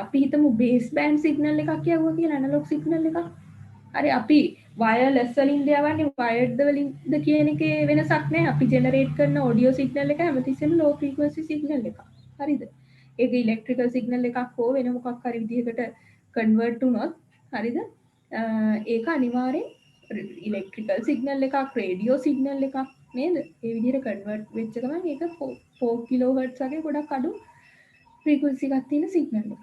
අපි හිතමු base band signal එකක් යවුවා කියලා analog signal එකක්. හරි අපි wireless වලින් යවන්නේ wired වලින්ද කියන එකේ වෙනසක් නැහැ. අපි generate කරන audio signal එක හැමතිස්සෙම low frequency signal එකක්. හරිද? ඒක electrical signal එකක් හෝ වෙන මොකක් හරි විදිහකට convert වුණොත් හරිද? ඒක අනිවාර්යෙන් electrical signal එකක් radio signal එකක් නේද? ඒ විදිහට convert වෙච්ච ගමන් ඒක 4 kHz වගේ ගොඩක් අඩු frequency එකක් තියෙන signal එකක්.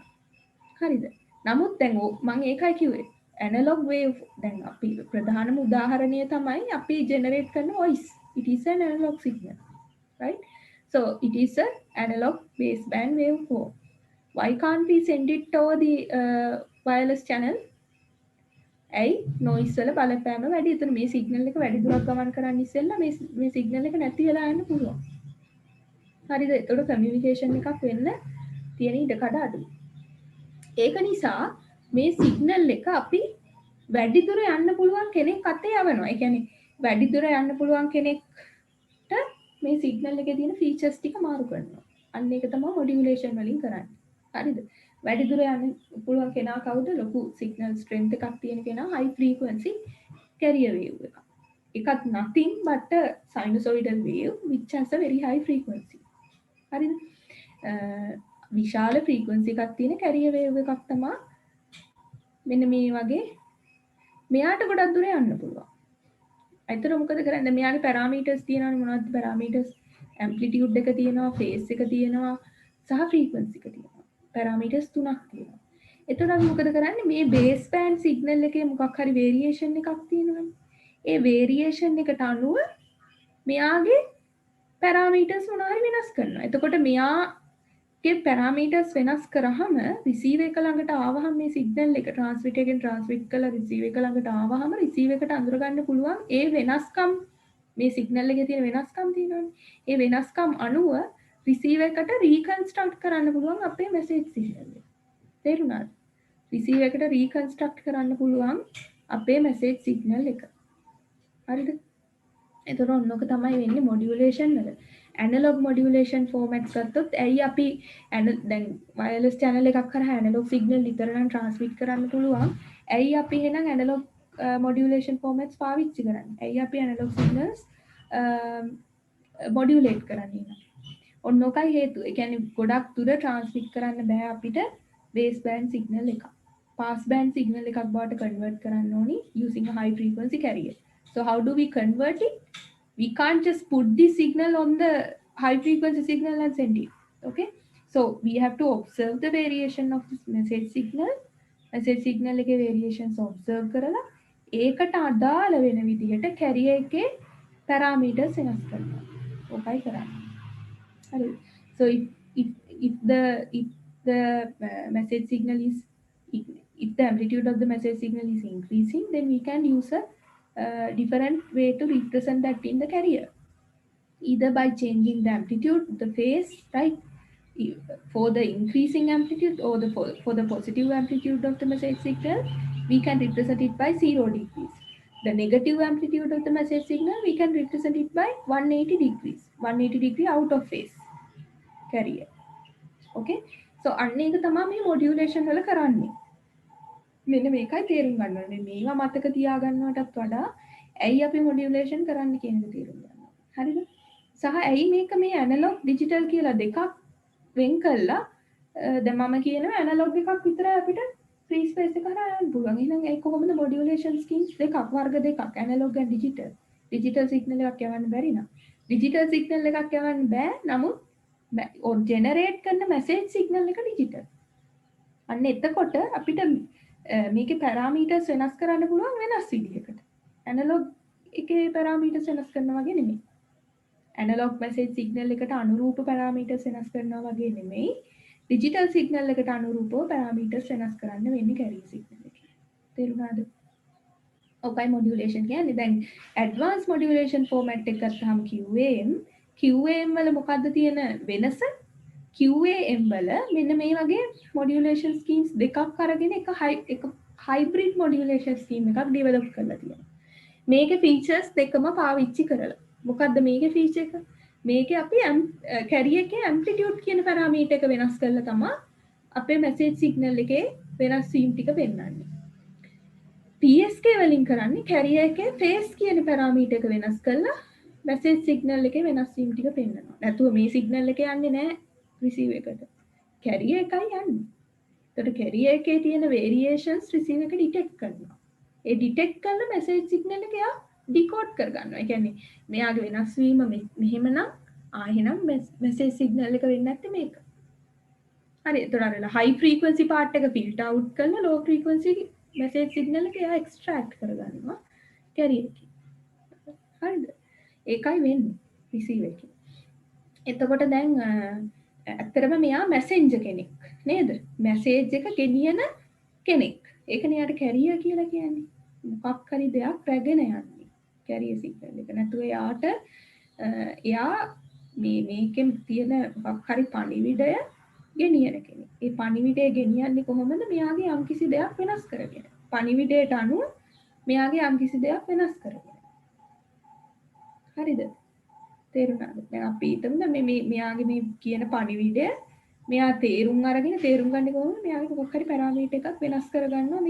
හරිද? නමුත් දැන් මම ඒකයි කිව්වේ analog wave දැන් අපි ප්‍රධානම උදාහරණය තමයි අපි generate කරන voice. It is an analog signal, right? So it is an analog baseband waveform. Why can't we send it over the wireless channel? ඇයි noise වල බලපෑම වැඩි. එතන මේ signal එක වැඩි දුරක් ගමන් කරන්න ඉස්සෙල්ලා මේ signal එක නැති වෙලා යන්න පුළුවන්. හරිද? ඒතකොට communication එකක් වෙන්න තියෙන ඉඩකඩ අඩුයි. ඒක නිසා මේ සිග්නල් එක අපි වැඩි දුර යන්න පුළුවන් කෙනෙක් අතේ යවනවා. ඒ කියන්නේ වැඩි දුර යන්න පුළුවන් කෙනෙක්ට මේ සිග්නල් එකේ තියෙන ෆීචර්ස් ටික මාරු කරනවා. අන්න ඒක තමයි මොඩියුලේෂන් වලින් කරන්නේ. හරිද? වැඩි දුර යන්න පුළුවන් කෙනා කවුද? ලොකු සිග්නල් ස්ට්‍රෙන්ත් එකක් තියෙන කෙනා high frequency carrier wave එකක්. ඒකත් nothing but a sinusoidal wave which has a very high frequency. හරිද? විශාල frequency එකක් තියෙන carrier wave එකක් තමයි මෙන්න මේ වගේ මෙයාට ගොඩක් දුර යන්න පුළුවන්. ඒතර මොකද කරන්නේ? මෙයාගේ parameters තියෙනවනේ. මොනවද parameters? amplitude එක තියෙනවා, phase එක තියෙනවා, සහ frequency එක තියෙනවා. parameters තුනක් තියෙනවා. එතකොට අපි මොකද කරන්නේ? මේ base band signal එකේ මොකක් හරි variation එකක් තියෙනවනේ. ඒ variation එකට අනුව මෙයාගේ parameters මොනවා හරි වෙනස් කරනවා. එතකොට මෙයාගේ parameters වෙනස් කරාම receiver එක ළඟට ආවහම මේ signal එක transmitter එකෙන් transmit කරලා receiver එක ළඟට ආවහම receiver එකට අඳුර ගන්න පුළුවන් ඒ වෙනස්කම් මේ signal එකේ තියෙන වෙනස්කම් තියෙනවනේ. ඒ වෙනස්කම් අනුව receiver එකට reconstruct කරන්න පුළුවන් අපේ message signal එක. තේරුණාද? receiver එකට reconstruct කරන්න පුළුවන් අපේ message signal එක. හරිද? එතකොට ඔන්නෝක තමයි වෙන්නේ modulation වල. analog modulation formats ගත්තොත් ඇයි අපි දැන් wireless channel එකක් කරා analog signal විතර නම් transmit කරන්න පුළුවන්. ඇයි අපි එහෙනම් analog modulation formats පාවිච්චි කරන්නේ? ඇයි අපි analog signals modulate කරන්නේ? ඔන්නෝකයි හේතුව. ඒ කියන්නේ ගොඩක් දුර transmit කරන්න බෑ අපිට base band signal එකක්. pass band signal එකක් බවට convert කරන්න ඕනි using a high frequency carrier. So how do we convert it? We can't just put the signal on the high frequency signal and send it. Okay, so we have to observe the variation of this message signal. Message signal එකේ variations observe කරලා ඒකට අදාළ වෙන විදිහට carrier එකේ parameters වෙනස් කරනවා. ඔකයි කරන්නේ. හරි. So if the message signal is if the amplitude of the message signal is increasing, then we can use a different way to represent that in the carrier, either by changing the amplitude, the phase, right? For the increasing amplitude or for the positive amplitude of the message signal, we can represent it by 0 degrees. The negative amplitude of the message signal, we can represent it by 180 degrees, 180 degree out of phase carrier. Okay, so අන්න ඒක තමයි මේ modulation වල කරන්නේ. මෙන්න මේකයි තේරුම් ගන්න ඕනේ. මේවා මතක තියාගන්නවටත් වඩා ඇයි අපි modulation කරන්න කියන එක තේරුම් ගන්න ඕනේ. හරිද? සහ ඇයි මේක මේ analog digital කියලා දෙකක් වෙන් කළා දැන් මම කියනවා analog එකක් විතරයි අපිට free space එක හරහා යන්න පුළුවන්. එහෙනම් ඒ කොහොමද modulation schemes දෙකක් වර්ග දෙකක් analog and digital. digital signal එකක් යවන්න බැරි නම් digital signal එකක් යවන්න බෑ. නමුත් or generate කරන message signal එක digital. අන්න එතකොට අපිට මේකේ parameters වෙනස් කරන්න පුළුවන් වෙනස් විදිහකට. analog එකේ parameters වෙනස් කරනවා වගේ නෙමෙයි. analog message signal එකට අනුරූප parameters වෙනස් කරනවා වගේ නෙමෙයි. digital signal එකට අනුරූපව parameters වෙනස් කරන්න වෙන්නේ carrier signal එකේ. තේරුණාද? ඔකයි modulation කියන්නේ. දැන් advanced modulation format එක ගත්තාම QAM වල මොකද්ද තියෙන වෙනස? QAM වල මෙන්න මේ වගේ modulation schemes දෙකක් අරගෙන එක hybrid modulation scheme එකක් develop කරලා තියෙනවා. මේකේ features දෙකම පාවිච්චි කරලා. මොකද්ද මේකේ feature එක? මේකේ අපි carrier එකේ amplitude කියන parameter එක වෙනස් කරලා තමයි අපේ message signal එකේ වෙනස් වීම ටික පෙන්වන්නේ. PSK වලින් කරන්නේ carrier එකේ phase කියන parameter එක වෙනස් කරලා message signal එකේ වෙනස් වීම ටික පෙන්වනවා. නැතුව මේ signal එක යන්නේ නැහැ receive එකට. carrier එකයි යන්නේ. ඒකට carrier එකේ තියෙන variations receive එක detect කරනවා. ඒ detect කරන message signal එක යා decode කරගන්නවා. ඒ කියන්නේ මෙයාගේ වෙනස් වීම මෙහෙමනම් එහෙනම් message signal එක වෙන්නේ නැත්තේ මේක. හරි. ඒතකොට අර high frequency part එක filter out කරලා low frequency message signal එක යා extract කරගන්නවා carrier එකේ. හරිද? ඒකයි වෙන්නේ receive එකේ. එතකොට දැන් ඇත්තටම මෙයා messenger කෙනෙක් නේද? message එක ගෙනියන කෙනෙක්. ඒකනේ යාට carrier කියලා කියන්නේ. මොකක් හරි දෙයක් රැගෙන යන්නේ. carrier signal එක. නැතුව එයා මේකෙන් තියෙන මොකක් හරි පණිවිඩය ගෙනියන කෙනෙක්. ඒ පණිවිඩය ගෙනියන්නේ කොහොමද? මෙයාගේ යම්කිසි දෙයක් වෙනස් කරගෙන. පණිවිඩයට අනුව මෙයාගේ යම්කිසි දෙයක් වෙනස් කරගෙන. හරිද? තේරුණාද? දැන් අපි හිතමු මෙයාගේ මේ කියන පණිවිඩය මෙයා තේරුම් අරගෙන තේරුම් ගන්නේ කොහොමද? මෙයාගේ මොකක් හරි පැරාමීටර් එකක් වෙනස් කරගන්නවා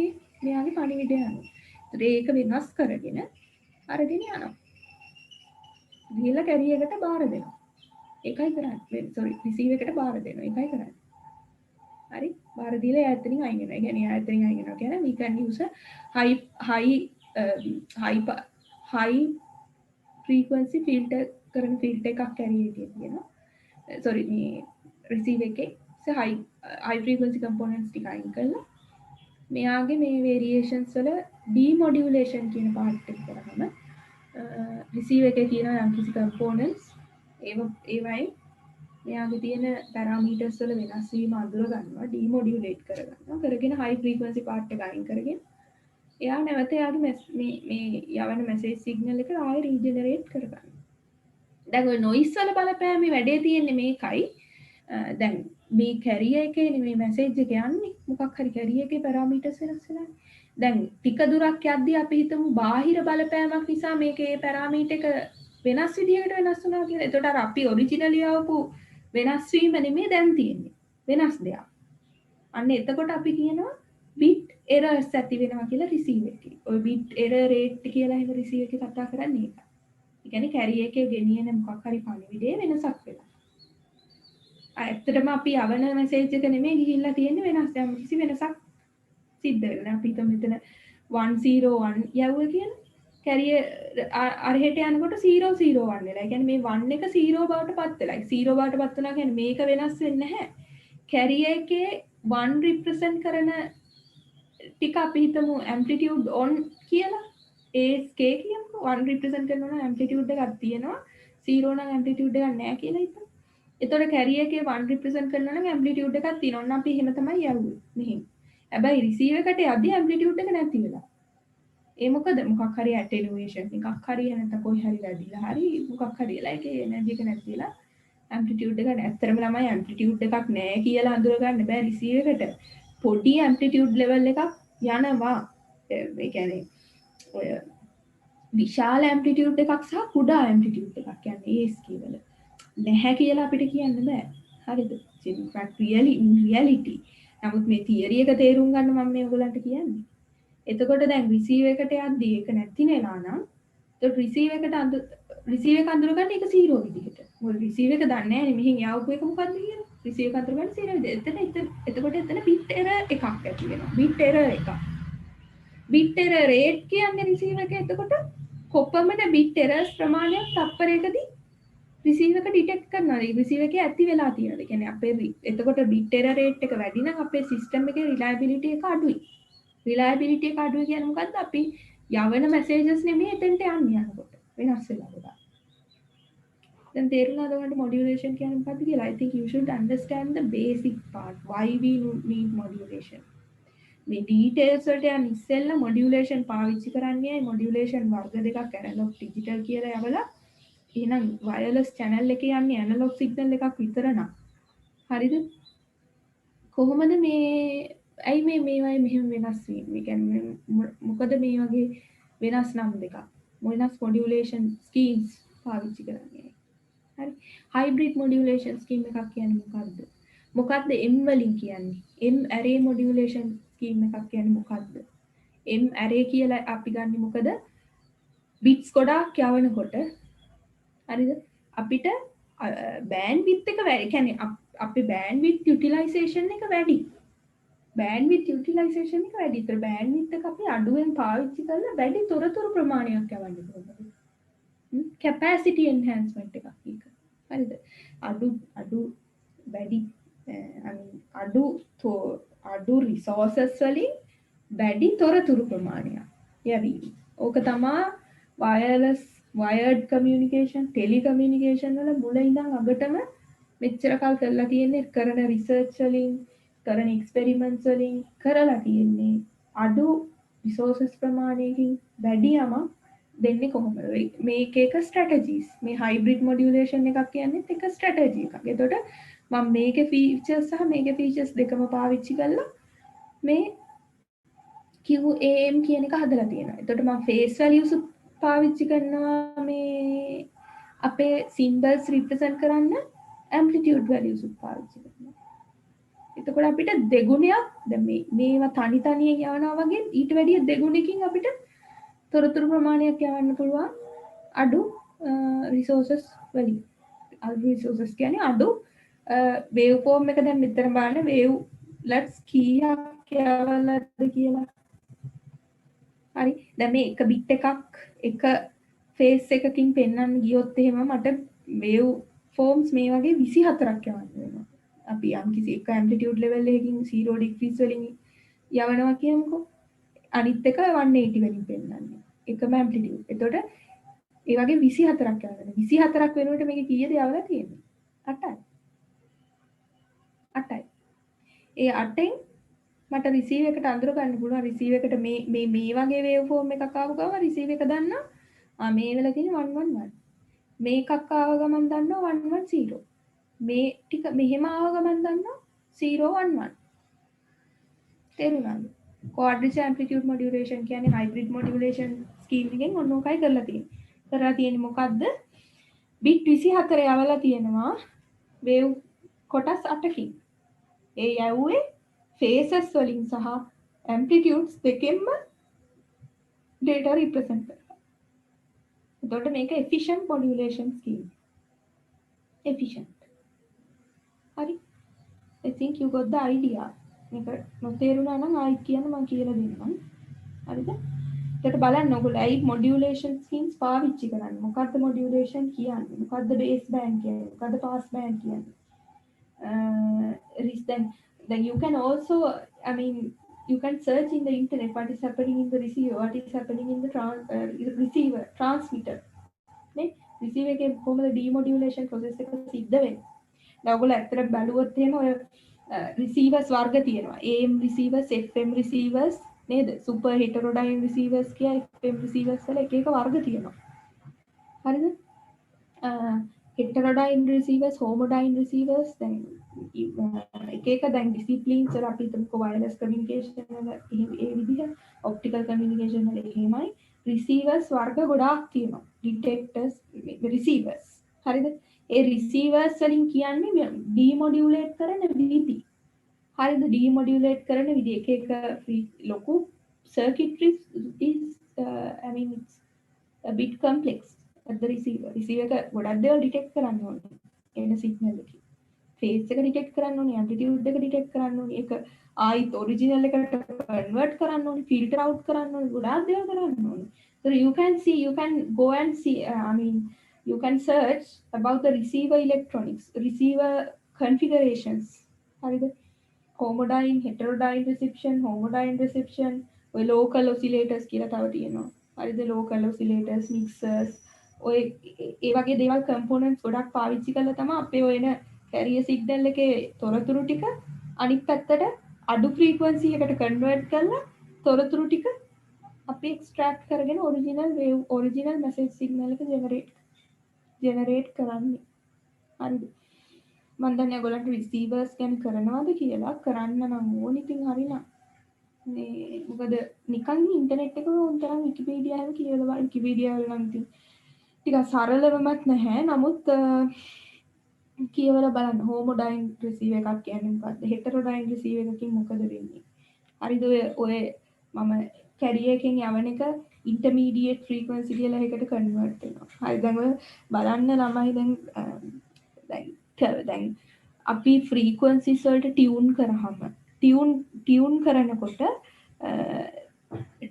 මෙයාගේ පණිවිඩය අනුව. ඒක වෙනස් කරගෙන අරගෙන යනවා. ගිහලා carrier එකට බාර දෙනවා. ඒකයි කරන්නේ. sorry receive එකට බාර දෙනවා. ඒකයි කරන්නේ. හරි? බාර දීලා එයා එතනින් අයින් වෙනවා. ඒ කියන්නේ එයා එතනින් අයින් වෙනවා කියන්නේ we can use a high frequency filter කරන filter එකක් carrier එකේ තියෙනවා. sorry මේ receive එකේ high frequency components ටික අයින් කරලා මෙයාගේ මේ variations වල demodulation කියන part එක කරාම receive එකේ තියෙන යම්කිසි components ඒවයි මෙයාගේ තියෙන parameters වල වෙනස් වීම අඳුර ගන්නවා demodulate කරගන්නවා කරගෙන high frequency part එක අයින් කරගෙන එයා නැවත එයාගේ මේ යවන message signal එක ආයෙ regenerate කරගන්නවා. දැන් ඔය noise වල බලපෑමේ වැඩේ තියෙන්නේ මේකයි. දැන් මේ carrier එකේ මේ message එක යන්නේ මොකක් හරි carrier එකේ parameters වෙනස් වෙනවා. දැන් ටික දුරක් යද්දී අපි හිතමු බාහිර බලපෑමක් නිසා මේකේ පැරාමීටර් එක වෙනස් විදිහකට වෙනස් වුණා කියලා. එතකොට අර අපි ඔරිජිනලි ආවපු වෙනස් වීම නෙමෙයි දැන් තියෙන්නේ. වෙනස් දෙයක්. අන්න එතකොට අපි කියනවා bit errors ඇති වෙනවා කියලා receiver එකේ. ඔය bit error rate කියලා එහෙම receiver එකේ කතා කරන්නේ ඒක. ඒ කියන්නේ carrier එකේ ගෙනියන මොකක් හරි පණිවිඩයේ වෙනසක් වෙලා. ඇත්තටම අපි යවන මැසේජ් එක නෙමෙයි ගිහිල්ලා තියෙන්නේ වෙනස්. දැන් කිසි වෙනසක් සිද්ධ වෙලා. අපි හිතමු මෙතන 101 යවුවා කියන්නේ carrier අරහෙට යනකොට 001 වෙලා. ඒ කියන්නේ මේ 1 එක 0 බවට පත් වෙලා. 0 බවට පත් වුණා කියන්නේ මේක වෙනස් වෙන්නේ නැහැ. carrier එකේ 1 represent කරන ටික අපි හිතමු amplitude on කියලා. ASK කියමුකෝ 1 represent කරනවා නම් amplitude එකක් තියෙනවා. 0 නම් amplitude එකක් නැහැ කියලා හිතමු. එතකොට carrier එකේ 1 represent කරනවා නම් amplitude එකක් තියෙනවා. ඔන්න අපි එහෙම තමයි යවුවේ. මෙහෙම. හැබැයි receiver එකට යද්දී amplitude එක නැති වෙලා. ඒ මොකද මොකක් හරි attenuation එකක් හරි නැත්නම් කොයි හරි වැඩිලා හරි මොකක් හරි වෙලා ඒකේ එනර්ජි එක නැති වෙලා amplitude එක ඇත්තටම ළමයි amplitude එකක් නැහැ කියලා අඳුර ගන්න බෑ receiver එකට. පොඩි amplitude level එකක් යනවා. ඒ කියන්නේ ඔය විශාල amplitude එකක් සහ කුඩා amplitude එකක් කියන්නේ ASK වල නැහැ කියලා අපිට කියන්න බෑ. හරිද? in fact really in reality. නමුත් මේ theory එක තේරුම් ගන්න මම මේ ඔයගලන්ට කියන්නේ. එතකොට දැන් receive එකට යද්දී ඒක නැති වෙලා නම් එතකොට receive එක අඳුරගන්න ඒක 0 විදිහට. මොකද receive එක දන්නේ නැහැ මෙහින් යවපු එක මොකද්ද කියලා. receive එක අඳුරගන්න 0 විදිහට. එතකොට එතන bit error එකක් ඇති වෙනවා. bit error එකක්. bit error rate කියන්නේ receive එක එතකොට කොපමණ bit errors ප්‍රමාණයක් තප්පරයකදී receive එක detect කරනවා. receive එකේ ඇති වෙලා තියෙනවා. ඒ කියන්නේ අපේ එතකොට bit error rate එක වැඩි නම් අපේ system එකේ reliability එක අඩුයි. රිලයබිලිටි එක අඩුයි කියන්නේ මොකද්ද? අපි යවන මැසේජස් නෙමෙයි එතෙන්ට යන්නේ යනකොට. වෙනස් වෙලා ගොඩක්. දැන් තේරුණාද ඔයාලට modulation කියන්නේ මොකද්ද කියලා? I think you should understand the basic part. Why we need modulation. මේ details වලට යන්න ඉස්සෙල්ලා modulation පාවිච්චි කරන්නේ modulation වර්ග දෙකක් analog digital කියලා යවලා එහෙනම් wireless channel එකේ යන්නේ analog signal එකක් විතර නම්. හරිද? කොහොමද මේ ඇයි මේවයි මෙහෙම වෙනස් වෙන්නේ? කියන්නේ මොකද මේ වගේ වෙනස් නම් දෙකක් වෙනස් modulation schemes පාවිච්චි කරන්නේ? හරි. hybrid modulation scheme එකක් කියන්නේ මොකද්ද? මොකද්ද M වලින් කියන්නේ? M array modulation scheme එකක් කියන්නේ මොකද්ද? M array කියලා අපි ගන්නෙ මොකද? bits ගොඩාක් යවනකොට හරිද? අපිට bandwidth එක වැඩි. කියන්නේ අපේ bandwidth utilization එක වැඩි. bandwidth utilization එක වැඩි. ඒතර bandwidth එක අපි අඩුවෙන් පාවිච්චි කරලා වැඩි තොරතුරු ප්‍රමාණයක් යවන්න පුළුවන්. capacity enhancement එකක් ඒක. හරිද? අඩු වැඩි අඩු resources වලින් වැඩි තොරතුරු ප්‍රමාණයක් යවීම. ඕක තමයි wireless wired communication telecommunication වල මුල ඉඳන් අගටම මෙච්චර කල් කරලා තියෙන්නේ කරන research වලින් කරන experiments වලින් කරලා තියෙන්නේ අඩු resources ප්‍රමාණයකින් වැඩි යමක් දෙන්නේ කොහොමද? මේක එක strategies. මේ hybrid modulation එකක් කියන්නේ එක strategy එකක්. එතකොට මම මේකේ features සහ මේකේ features දෙකම පාවිච්චි කරලා මේ QAM කියන එක හදලා තියෙනවා. එතකොට මම face values පාවිච්චි කරනවා මේ අපේ symbols represent කරන්න amplitude values පාවිච්චි කරනවා. එතකොට අපිට දෙගුණයක් දැන් මේවා තනි තනියෙන් යවනවා වගේ ඊට වැඩිය දෙගුණයකින් අපිට තොරතුරු ප්‍රමාණයක් යවන්න පුළුවන් අඩු resources වලින්. අඩු resources කියන්නේ අඩු wave form එක දැන් මෙතන බලන්න wavelets කීයක් යවලාද කියලා. හරි. දැන් මේ එක bit එකක් එක phase එකකින් පෙන්වන්න ගියොත් එහෙම මට wave forms මේ වගේ 24ක් යවන්න වෙනවා. අපි යම් කිසි එක amplitude level එකකින් 0 degrees වලින් යවනවා කියමුකෝ. අනිත් එක 180 වලින් පෙන්වන්නේ. එකම amplitude. එතකොට ඒ වගේ 24ක් යවන්න. 24ක් වෙනුවට මේක කීයද යවලා තියෙන්නේ? 8යි. 8යි. ඒ 8ෙන් මට receive එකට අඳුර ගන්න පුළුවන් receive එකට මේ වගේ wave form එකක් ආව ගමන් receive එක දන්නවා මේ වෙලා තියෙන 111. මේකක් ආව ගමන් දන්නවා 110. මේ ටික මෙහෙම ආව ගමන් දන්නවා 011. තේරුණාද? quadrature amplitude modulation කියන්නේ hybrid modulation scheme එකෙන් ඔන්න ඔකයි කරලා තියෙන්නේ. කරලා තියෙන්නේ මොකද්ද? bit 24 යවලා තියෙනවා wave කොටස් 8කින්. ඒ යවුවේ phases වලින් සහ amplitudes දෙකෙන්ම data represent කරලා. එතකොට මේක efficient modulation scheme. efficient. හරි. I think you got the idea. මේක නොතේරුණා නම් ආයෙත් කියන්න මම කියලා දෙන්නම්. හරිද? එතකොට බලන්න ඔයගොල්ලෝ ඇයි modulation schemes පාවිච්චි කරන්නේ? මොකද්ද modulation කියන්නේ? මොකද්ද base band කියන්නේ? මොකද්ද pass band කියන්නේ? Then you can also, I mean, you can search in the internet what is happening in the receiver, what is happening in the receiver, transmitter. නේ? receiver එකේ කොහොමද demodulation process එක සිද්ධ වෙන්නේ? දැන් ඔයගොල්ලෝ ඇත්තට බැලුවොත් එහෙම ඔය receivers වර්ග තියෙනවා. AM receivers, FM receivers නේද? super heterodyne receivers කියලා FM receivers වල එක එක වර්ග තියෙනවා. හරිද? heterodyne receivers, homodyne receivers, දැන් එක එක දැන් disciplines වල අපි හිතමුකෝ wireless communication වල ඒ විදිහ optical communication වල එහෙමයි receivers වර්ග ගොඩාක් තියෙනවා. detectors, receivers. හරිද? ඒ receivers වලින් කියන්නේ demodulate කරන විදි. හරිද? demodulate කරන විදි එක එක ලොකු circuitries is I mean it's a bit complex at the receiver. receiver එක ගොඩක් දේවල් detect කරන්න ඕනේ. එන signal එකේ. phase එක detect කරන්න ඕනේ, amplitude එක detect කරන්න ඕනේ. ඒක ආයිත් original එකට convert කරන්න ඕනේ, filter out කරන්න ඕනේ, ගොඩාක් දේවල් කරන්න ඕනේ. So you can go and see I mean you can search about the receiver electronics, receiver configurations. හරිද? homodyne, heterodyne reception, ඔය local oscillators කියලා තව තියෙනවා. හරිද? local oscillators, mixers, ඔය ඒ වගේ දේවල් components ගොඩක් පාවිච්චි කරලා තමයි අපේ ඔය එන carrier signal එකේ තොරතුරු ටික අනිත් පැත්තට අඩු frequency එකට convert කරලා තොරතුරු ටික අපි extract කරගෙන original message signal එක generate කරන්නේ. හරිද? මම දන්නේ ඔයගොල්ලන්ට receivers ගැන කරනවද කියලා. කරන්න නම් ඕනේ ඉතින් හරිනම්. මේ මොකද නිකන් ඉන්ටර්නෙට් එකේ උන්තරම් විකිපීඩියා හැම කියලා බලන්න විකිපීඩියා වල නම් ඉතින් ටිකක් සරලවමත් නැහැ. නමුත් කියවලා බලන්න homodyne receiver එකක් කියන්නේ මොකද්ද? heterodyne receiver එකකින් මොකද වෙන්නේ? හරිද? ඔය මම carrier එකෙන් යවන එක intermediate frequency කියලා එකකට convert වෙනවා. හරි දැන් ඔය බලන්න ළමයි දැන් අපි frequencies වලට tune කරාම tune කරනකොට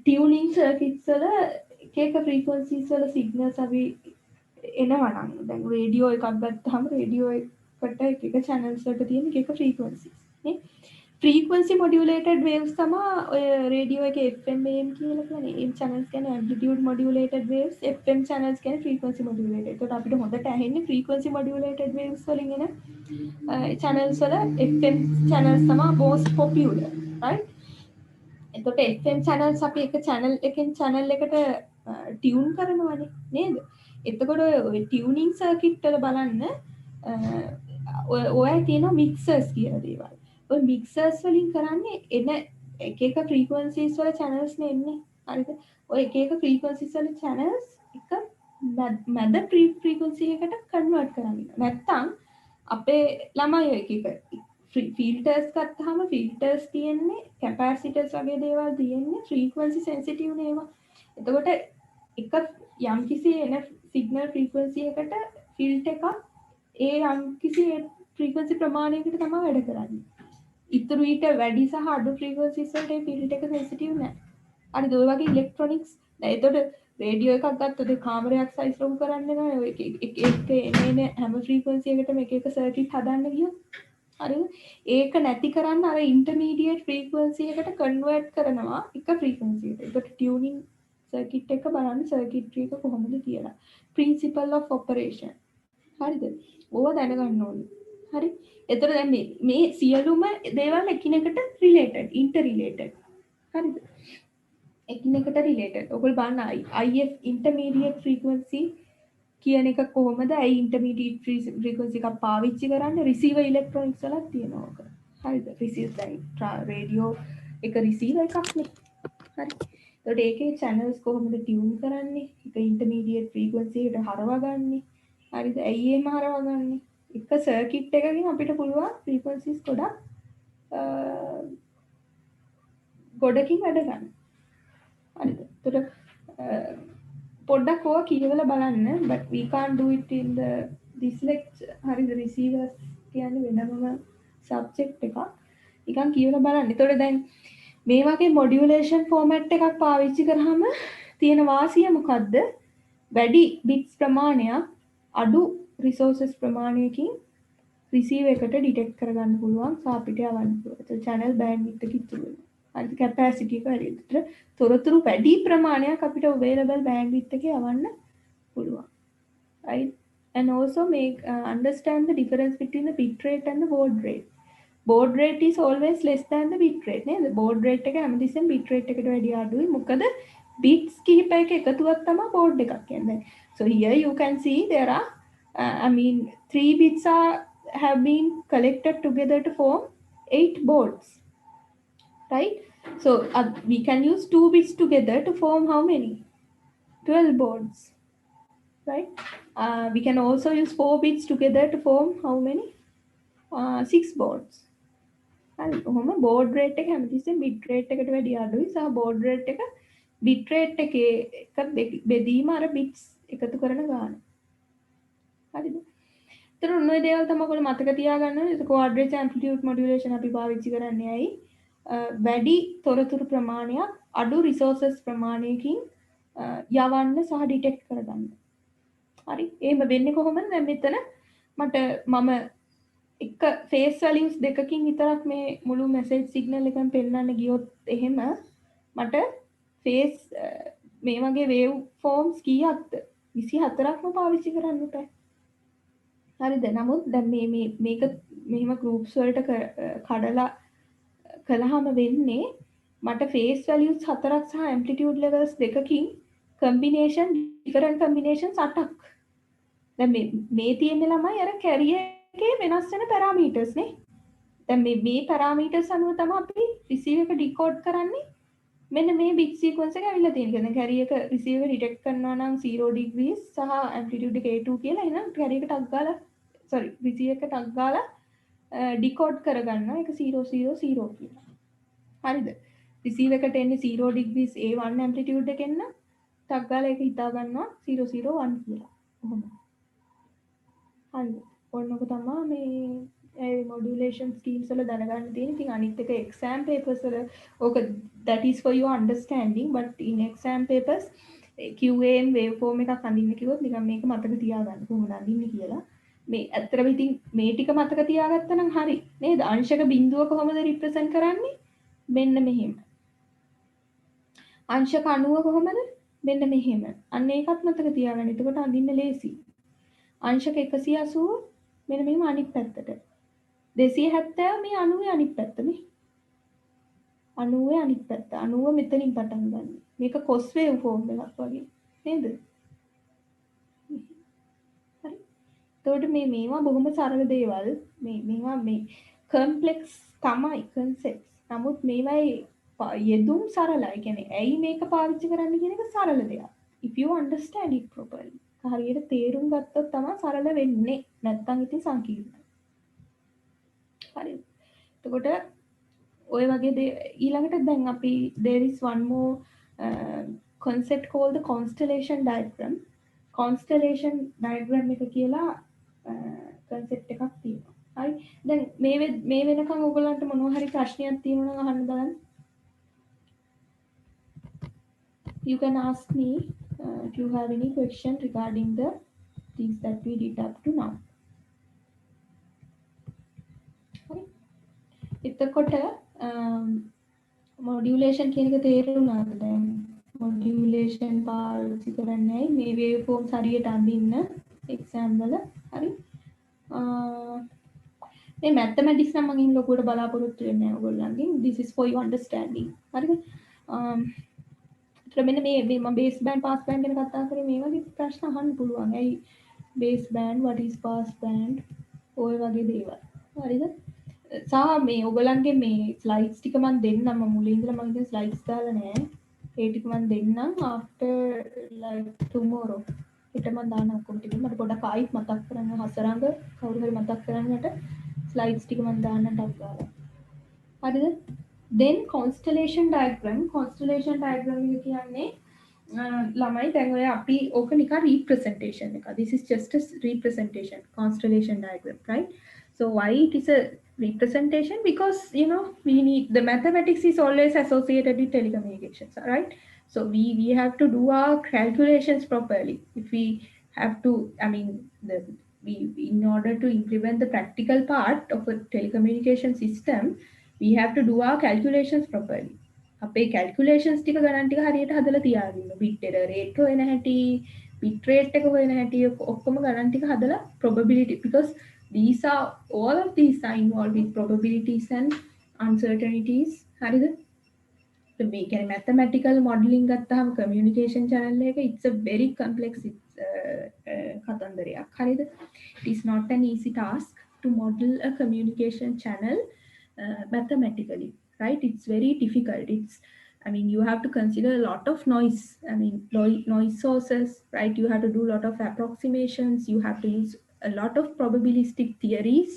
tuning circuits වල එක එක frequencies වල signals අපි එනවා නම් දැන් රේඩියෝ එකක් ගත්තාම රේඩියෝ එකට එක එක channels වලට තියෙන එක එක frequencies නේ frequency modulated waves තමයි ඔය රේඩියෝ එකේ FM AM කියලා කියන්නේ AM channels කියන්නේ amplitude modulated waves FM channels කියන්නේ frequency modulated. ඒකට අපිට හොඳට ඇහෙන්නේ frequency modulated waves වලින් එන channels වල FM channels තමයි most popular right. එතකොට FM channels අපි එක channel එකෙන් channel එකට tune කරනවානේ නේද? එතකොට ඔය tuning circuit වල බලන්න ඔය තියෙනවා mixers කියලා දේවල්. ඔය mixers වලින් කරන්නේ එන එක එක frequencies වල channels නේ එන්නේ. හරිද? ඔය එක එක frequencies වල channels එක මැද frequency එකට convert කරන්න. නැත්තම් අපේ ළමයි එක filters ගත්තාම filters තියෙන්නේ capacitors වගේ දේවල් තියෙන්නේ frequency sensitive නේවා. එතකොට එක යම්කිසි එන signal frequency එකට filter එකක් ඒ යම්කිසි frequency ප්‍රමාණයකට තමයි වැඩ කරන්නේ. ඉතුරු ඊට වැඩි සහ අඩු frequencies වලට ඒ filter එක sensitive නෑ. හරිද? ඔය වගේ electronics දැන් එතකොට රේඩියෝ එකක් ගත්තොත් ඒ කාමරයක් size ලොකු කරන්න නෑ. ඔය එක එන හැම frequency එකටම එක එක circuit හදන්න ගියොත් හරිද? ඒක නැති කරන්න අර intermediate frequency එකට convert කරනවා එක frequency එකට. ඒකට tuning circuit එක බලන්න circuitry එක කොහොමද කියලා. principle of operation. හරිද? ඕව දැනගන්න ඕනේ. හරි? එතකොට දැන් මේ සියලුම දේවල් එකිනෙකට related, interrelated. හරිද? එකිනෙකට related. ඔයගොල්ලෝ බලන්න IF intermediate frequency කියන එක කොහොමද? ඇයි intermediate frequency එකක් පාවිච්චි කරන්නේ? receiver electronics වලක් තියෙනවා ඔක. හරිද? receiver දැන් radio එක රිසීවර් එකක් නේ. හරි. එතකොට ඒකේ channels කොහොමද tune කරන්නේ? එක intermediate frequency එකට හරවගන්නේ. හරිද? ඇයි එහෙම හරවගන්නේ? එක circuit එකකින් අපිට පුළුවන් frequencies ගොඩක් ගොඩකින් වැඩ ගන්න. හරිද? එතකොට පොඩ්ඩක් ඕවා කියවලා බලන්න, but we can't do it in this lecture. හරිද? receivers කියන්නේ වෙනම subject එකක්. නිකන් කියවලා බලන්න. එතකොට දැන් මේ වගේ modulation format එකක් පාවිච්චි කරාම තියෙන වාසිය මොකද්ද? වැඩි bits ප්‍රමාණයක් අඩු resources ප්‍රමාණයකින් receive එකට detect කරගන්න පුළුවන් සහ අපිට යවන්න පුළුවන්. ඒ channel bandwidth එක ඉතුරු වෙනවා. හරිද? capacity එක වැඩි. ඒතර තොරතුරු වැඩි ප්‍රමාණයක් අපිට available bandwidth එකේ යවන්න පුළුවන්. Right? And also make understand the difference between the bit rate and the baud rate. Baud rate is always less than the bit rate නේද? baud rate එක හැමතිස්සෙම bit rate එකට වැඩිය අඩුයි. මොකද bits කිහිපයක එකතුවක් තමයි baud එකක් කියන්නේ. So here you can see there are I mean 3 bits have been collected together to form 8 bauds. Right? So we can use 2 bits together to form how many? 12 bauds. Right? We can also use 4 bits together to form how many? 6 bauds. හරි කොහොම baud rate එක හැමතිස්සෙම bit rate එකට වැඩිය අඩුයි සහ baud rate එක bit rate එකේ එක බෙදීම අර bits එකතු කරන ගාන. හරිද? ඒතර ඔන්න ඔය දේවල් තමයි ඔයගොල්ලෝ මතක තියාගන්න ඕනේ. ඒක quadrature amplitude modulation අපි පාවිච්චි කරන්නේ ඇයි? වැඩි තොරතුරු ප්‍රමාණයක් අඩු resources ප්‍රමාණයකින් යවන්න සහ detect කරගන්න. හරි. එහෙම වෙන්නේ කොහොමද? දැන් මෙතන මම එක ෆේස් වැලියුස් දෙකකින් විතරක් මේ මුළු මැසේජ් සිග්නල් එකම පෙන්නන්න ගියොත් එහෙම මට ෆේස් මේ වගේ වේව් ෆෝම්ස් කීයක්ද 24ක්ම පාවිච්චි කරන්න බෑ. හරිද? නමුත් දැන් මේක මෙහෙම groups වලට කඩලා කළාම වෙන්නේ මට ෆේස් වැලියුස් 4ක් සහ ඇම්ප්ලිටියුඩ් ලෙවල්ස් දෙකකින් කම්බිනේෂන් ඩිෆරන්ට් කම්බිනේෂන්ස් 8ක්. දැන් මේ තියෙන ළමයි අර කැරියර් එකේ වෙනස් වෙන පැරාමීටර්ස් නේ. දැන් මේ පැරාමීටර්ස් අනුව තමයි අපි රිසීවර් එක ඩිකෝඩ් කරන්නේ. මෙන්න මේ bit sequence එක ඇවිල්ලා තියෙනවා. දැන් කැරියර් එක රිසීවර් ඩිටෙක්ට් කරනවා නම් 0 degrees සහ ඇම්ප්ලිටියුඩ් එක A2 කියලා. එහෙනම් කැරියර් එක ටක් ගාලා රිසීවර් එක ටක් ගාලා ඩිකෝඩ් කරගන්නවා. ඒක 000 කියලා. හරිද? රිසීවර් එකට එන්නේ 0 degrees A1 ඇම්ප්ලිටියුඩ් එකෙන් නම් ටක් ගාලා ඒක හිතා ගන්නවා 001 කියලා. කොහොමද? හරිද? ඔන්නක තමයි මේ modulation schemes වල දැනගන්න තියෙන. ඉතින් අනිත් එක exam papers වල ඕක that is for your understanding, but in exam papers QAM waveform එකක් අඳින්න කිව්වොත් නිකන් මේක මතක තියාගන්න කොහොමද අඳින්නේ කියලා. මේ ඇත්තටම ඉතින් මේ ටික මතක තියාගත්තා නම් හරි නේද? අංශක බිඳුව කොහොමද represent කරන්නේ? මෙන්න මෙහෙම. අංශක 90 කොහොමද? මෙන්න මෙහෙම. අන්න ඒකත් මතක තියාගන්න. එතකොට අඳින්න ලේසි. අංශක 180 මෙන්න මෙහෙම අනිත් පැත්තට 270 මේ 90 අනිත් පැත්ත මේ 90 අනිත් පැත්ත 90 මෙතනින් පටන් ගන්න. මේක cos wave form එකක් වගේ නේද? හරි. එතකොට මේවා බොහොම සරල දේවල්. මේවා මේ complex තමයි concepts. නමුත් මේවා යෙදුම් සරලයි. කියන්නේ ඇයි මේක පාවිච්චි කරන්න කියන එක සරල දෙයක්. If you understand it properly. හරියට තේරුම් ගත්තොත් තමයි සරල වෙන්නේ. නැත්තම් ඉතින් සංකීර්ණයි. හරිද? එතකොට ඔය වගේ ඊළඟට දැන් අපි there is one more concept called the constellation diagram. Constellation diagram එක කියලා concept එකක් තියෙනවා. හරි. දැන් මේ වෙනකන් ඔයගොල්ලන්ට මොනවා හරි ප්‍රශ්නයක් තියෙනවා නම් අහන්න බලන්න. You can ask me if you have any question regarding the things that we did up to now. එතකොට modulation කියන එක තේරුණාද දැන්? modulation පාවිච්චි කරන්නේ මේ wave forms හරියට අඳින්න exam වල. හරි. මේ mathematics නම් මම ඉන්න ලොකුවට බලාපොරොත්තු වෙන්නේ නැහැ ඔයගොල්ලන්ගෙන්. This is for your understanding. හරිද? මෙන්න මේ මම බේස් බෑන්ඩ් පාස් බෑන්ඩ් ගැන කතා කරේ මේ වගේ ප්‍රශ්න අහන්න පුළුවන්. ඇයි base band what is pass band ඔය වගේ දේවල්. හරිද? සහ මේ ඔයගලන්ගේ මේ ස්ලයිඩ්ස් ටික මම දෙන්නම් මම මුලින් ඉඳලා මම ඉතින් ස්ලයිඩ්ස් දාලා නැහැ. ඒ ටික මම දෙන්නම් after like tomorrow. ඊට මම දාන්න ඔක්කොම ටික මට පොඩක් ආයිත් මතක් කරන්න හසරංග කවුරු හරි මතක් කරන්නට ස්ලයිඩ්ස් ටික මම දාන්නට අග්ගාලා. හරිද? then constellation diagram එක කියන්නේ ළමයි දැන් ඔය අපි ඕක නිකන් representation එක. This is just a representation constellation diagram, right? So why it is a representation? Because we need the mathematics is always associated with telecommunications, right? So we have to do our calculations properly. If we have to, I mean, we in order to implement the practical part of a telecommunication system, we have to do our calculations properly. අපේ කැල්කියුලේෂන්ස් ටික ගණන් ටික හරියට හදලා තියාගන්න. Bit error rate හොයන හැටි, bit rate එක හොයන හැටි ඔක්කොම ගණන් ටික හදලා probability, because these are all of these are involved with probabilities and uncertainties. හරිද? මේ කියන්නේ mathematical modeling ගත්තාම communication channel එක it's a very complex කතන්දරයක්. හරිද? It is not an easy task to model a communication channel mathematically, right? It's very difficult. You have to consider a lot of noise. Noise sources, right? You have to do a lot of approximations. You have to use a lot of probabilistic theories,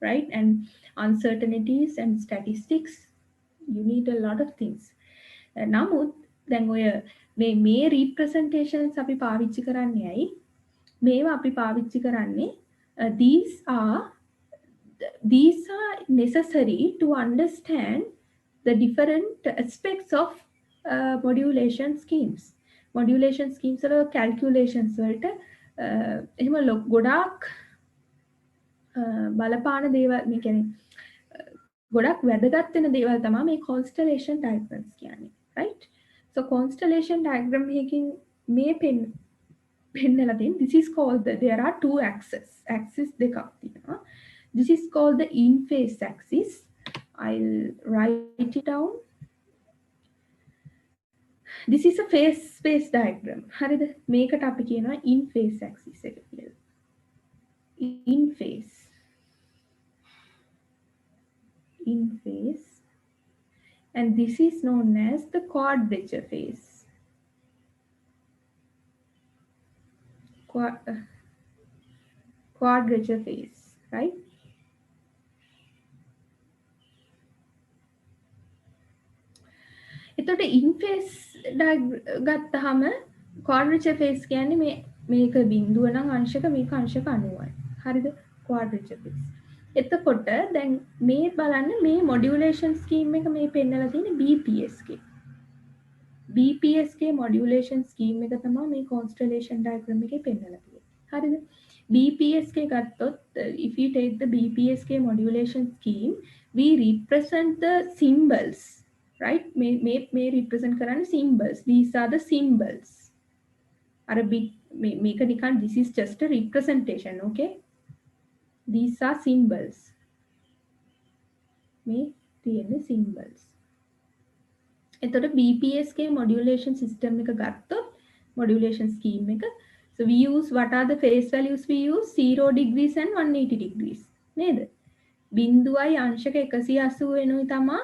right? And uncertainties and statistics. You need a lot of things. නමුත් දැන් ඔය මේ representations අපි පාවිච්චි කරන්නේ ඇයි? මේවා අපි පාවිච්චි කරන්නේ these are necessary to understand the different aspects of modulation schemes. Modulation schemes වල calculations වලට එහෙම ගොඩාක් බලපාන දේවල් මේ කියන්නේ ගොඩක් වැදගත් වෙන දේවල් තමයි මේ constellation diagrams කියන්නේ, right? So constellation diagram එකකින් මේ පෙන්නලා තියෙන this is called there are two axes දෙකක් තියෙනවා. This is called the in-phase axis. I'll write it down. This is a phase diagram. හරිද? මේකට අපි කියනවා in-phase axis එක කියලා. In-phase. And this is known as the quadrature phase. Quadrature phase, right? එතකොට in-phase ගත්තාම quadrature phase කියන්නේ මේක බිඳුව නම් අංශක මේක අංශක 90යි. හරිද? quadrature phase. එතකොට දැන් මේ බලන්න මේ modulation scheme එක මේ පෙන්නලා තියෙන BPSK. BPSK modulation scheme එක තමයි මේ constellation diagram එකේ පෙන්නලා තියෙන්නේ. හරිද? BPSK ගත්තොත් if you take the BPSK modulation scheme, we represent the symbols, right? may represent කරන්නේ symbols. These are the symbols. අර මේක නිකන් this is just a representation, okay? These are symbols. මේ තියෙන්නේ symbols. එතකොට BPSK modulation system එක ගත්තොත් modulation scheme එක, so we use, what are the phase values we use? 0 degrees and 180 degrees. නේද? බිඳුවයි අංශක 180 වෙනුයි තමා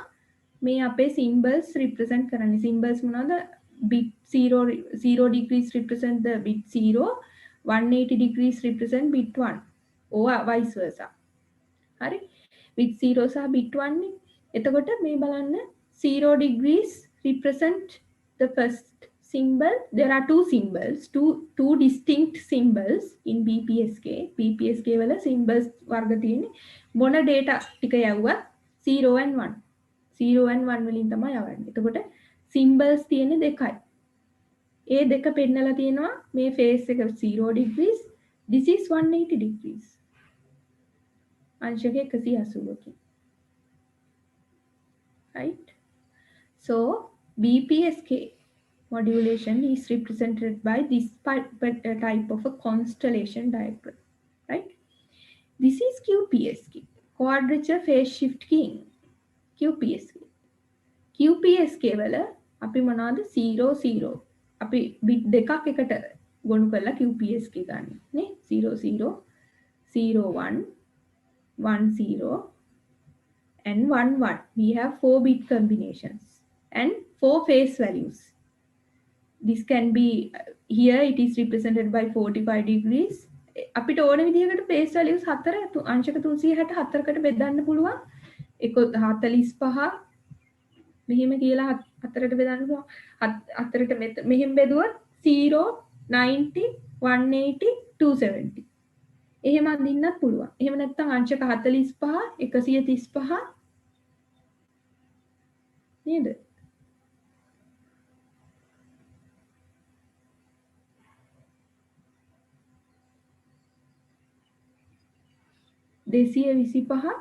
මේ අපේ symbols represent කරන්නේ. Symbols මොනවාද? bit 0 degrees represent the bit 0, 180 degrees represent bit 1. or vice versa. හරි? bit 0 සහ bit 1 නේ. එතකොට මේ බලන්න 0 degrees represent the first symbol. There are two symbols, two distinct symbols in BPSK. BPSK වල symbols වර්ග තියෙන්නේ. මොන data ටික යවුවත් 0 and 1. 0 and 1 වලින් තමයි යවන්නේ. එතකොට symbols තියෙන්නේ දෙකයි. ඒ දෙක පෙන්නලා තියෙනවා මේ phase එක 0 degrees. This is 180 degrees. අංශක 180කින්. Right? So BPSK modulation is represented by this type of a constellation diagram, right? This is QPSK, quadrature phase shift keying. QPSK වල අපි මොනවද 0 0 අපි bit දෙකක් එකට ගොනු කරලා QPSK ගන්න නේ 0 0 0 1 1 0 and 1 1. We have 4 bit combinations and 4 phase values. This can be here it is represented by 45 degrees. අපිට ඕන විදිහකට phase values 4 අංශක 364කට බෙදන්න පුළුවන්. එක 45 මෙහෙම කියලා හතරට බෙදන්න පුළුවන්. හතරට මෙහෙම බෙදුවොත් 0 90 180 270 එහෙම අඳින්නත් පුළුවන්. එහෙම නැත්නම් අංශක 45 135 නේද? දෙසිය 25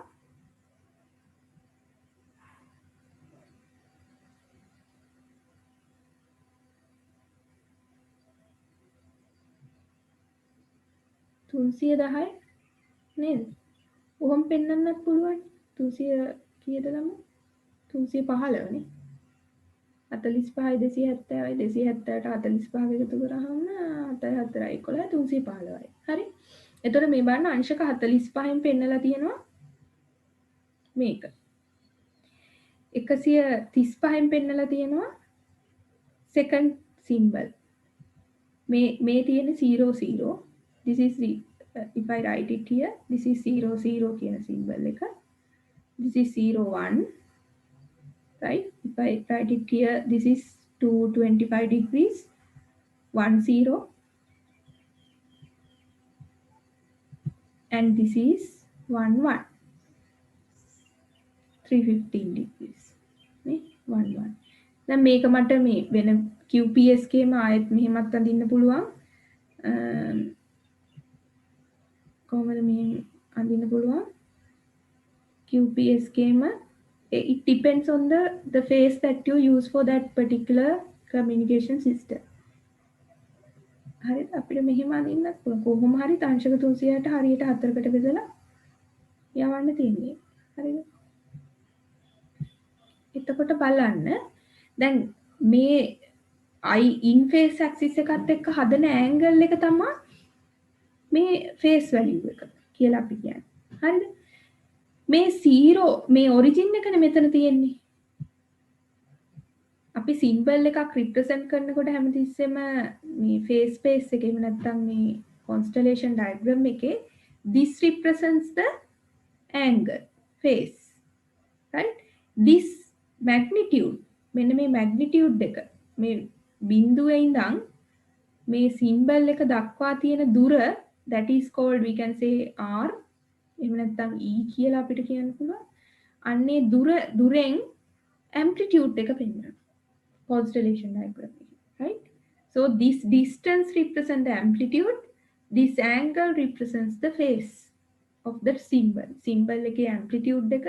310 නේද? ඔහොම පෙන්වන්නත් පුළුවන්. 300 කීයද ළම? 315 නේ. 45යි 270යි 270ට 45 එකතු කරාම 7 4 11 315යි. හරි. එතකොට මේ බලන්න අංශක 45න් පෙන්නලා තියෙනවා මේක. 135න් පෙන්නලා තියෙනවා second symbol. මේ තියෙන 00. This is the if I write it here, this is 00 කියන symbol එක. This is 01. Right? If I write it here, this is 225 degrees, 10, and this is 11, 315 degrees. 11. දැන් මේක මට මේ වෙන QPSK ම ආයෙත් මෙහෙමත් අඳින්න පුළුවන්. කොහොමද මේ අඳින්න පුළුවන්? QPSK ම it depends on the phase that you use for that particular communication system. හරිද? අපිට මෙහෙම අඳින්නත් පුළුවන්. කොහොම හරි අංශක 300ට හරියට 4කට බෙදලා යවන්න තියෙන්නේ. හරිද? එතකොට බලන්න දැන් මේ I in phase axis එකත් එක්ක හදන angle එක තමයි මේ phase value එක කියලා අපි කියන්නේ. හරිද? මේ 0 මේ origin එකනේ මෙතන තියෙන්නේ. අපි symbol එකක් represent කරනකොට හැමතිස්සෙම මේ phase space එකේ එහෙම නැත්නම් මේ constellation diagram එකේ this represents the angle phase, right? This magnitude මෙන්න මේ magnitude එක මේ බිඳුවේ ඉඳන් මේ symbol එක දක්වා තියෙන දුර that is called we can say r එහෙම නැත්නම් e කියලා අපිට කියන්න පුළුවන්. අන්නේ දුරෙන් amplitude එක පෙන්වනවා. Constellation diagram, right? So this distance represents the amplitude, this angle represents the phase of the symbol. Symbol එකේ amplitude එක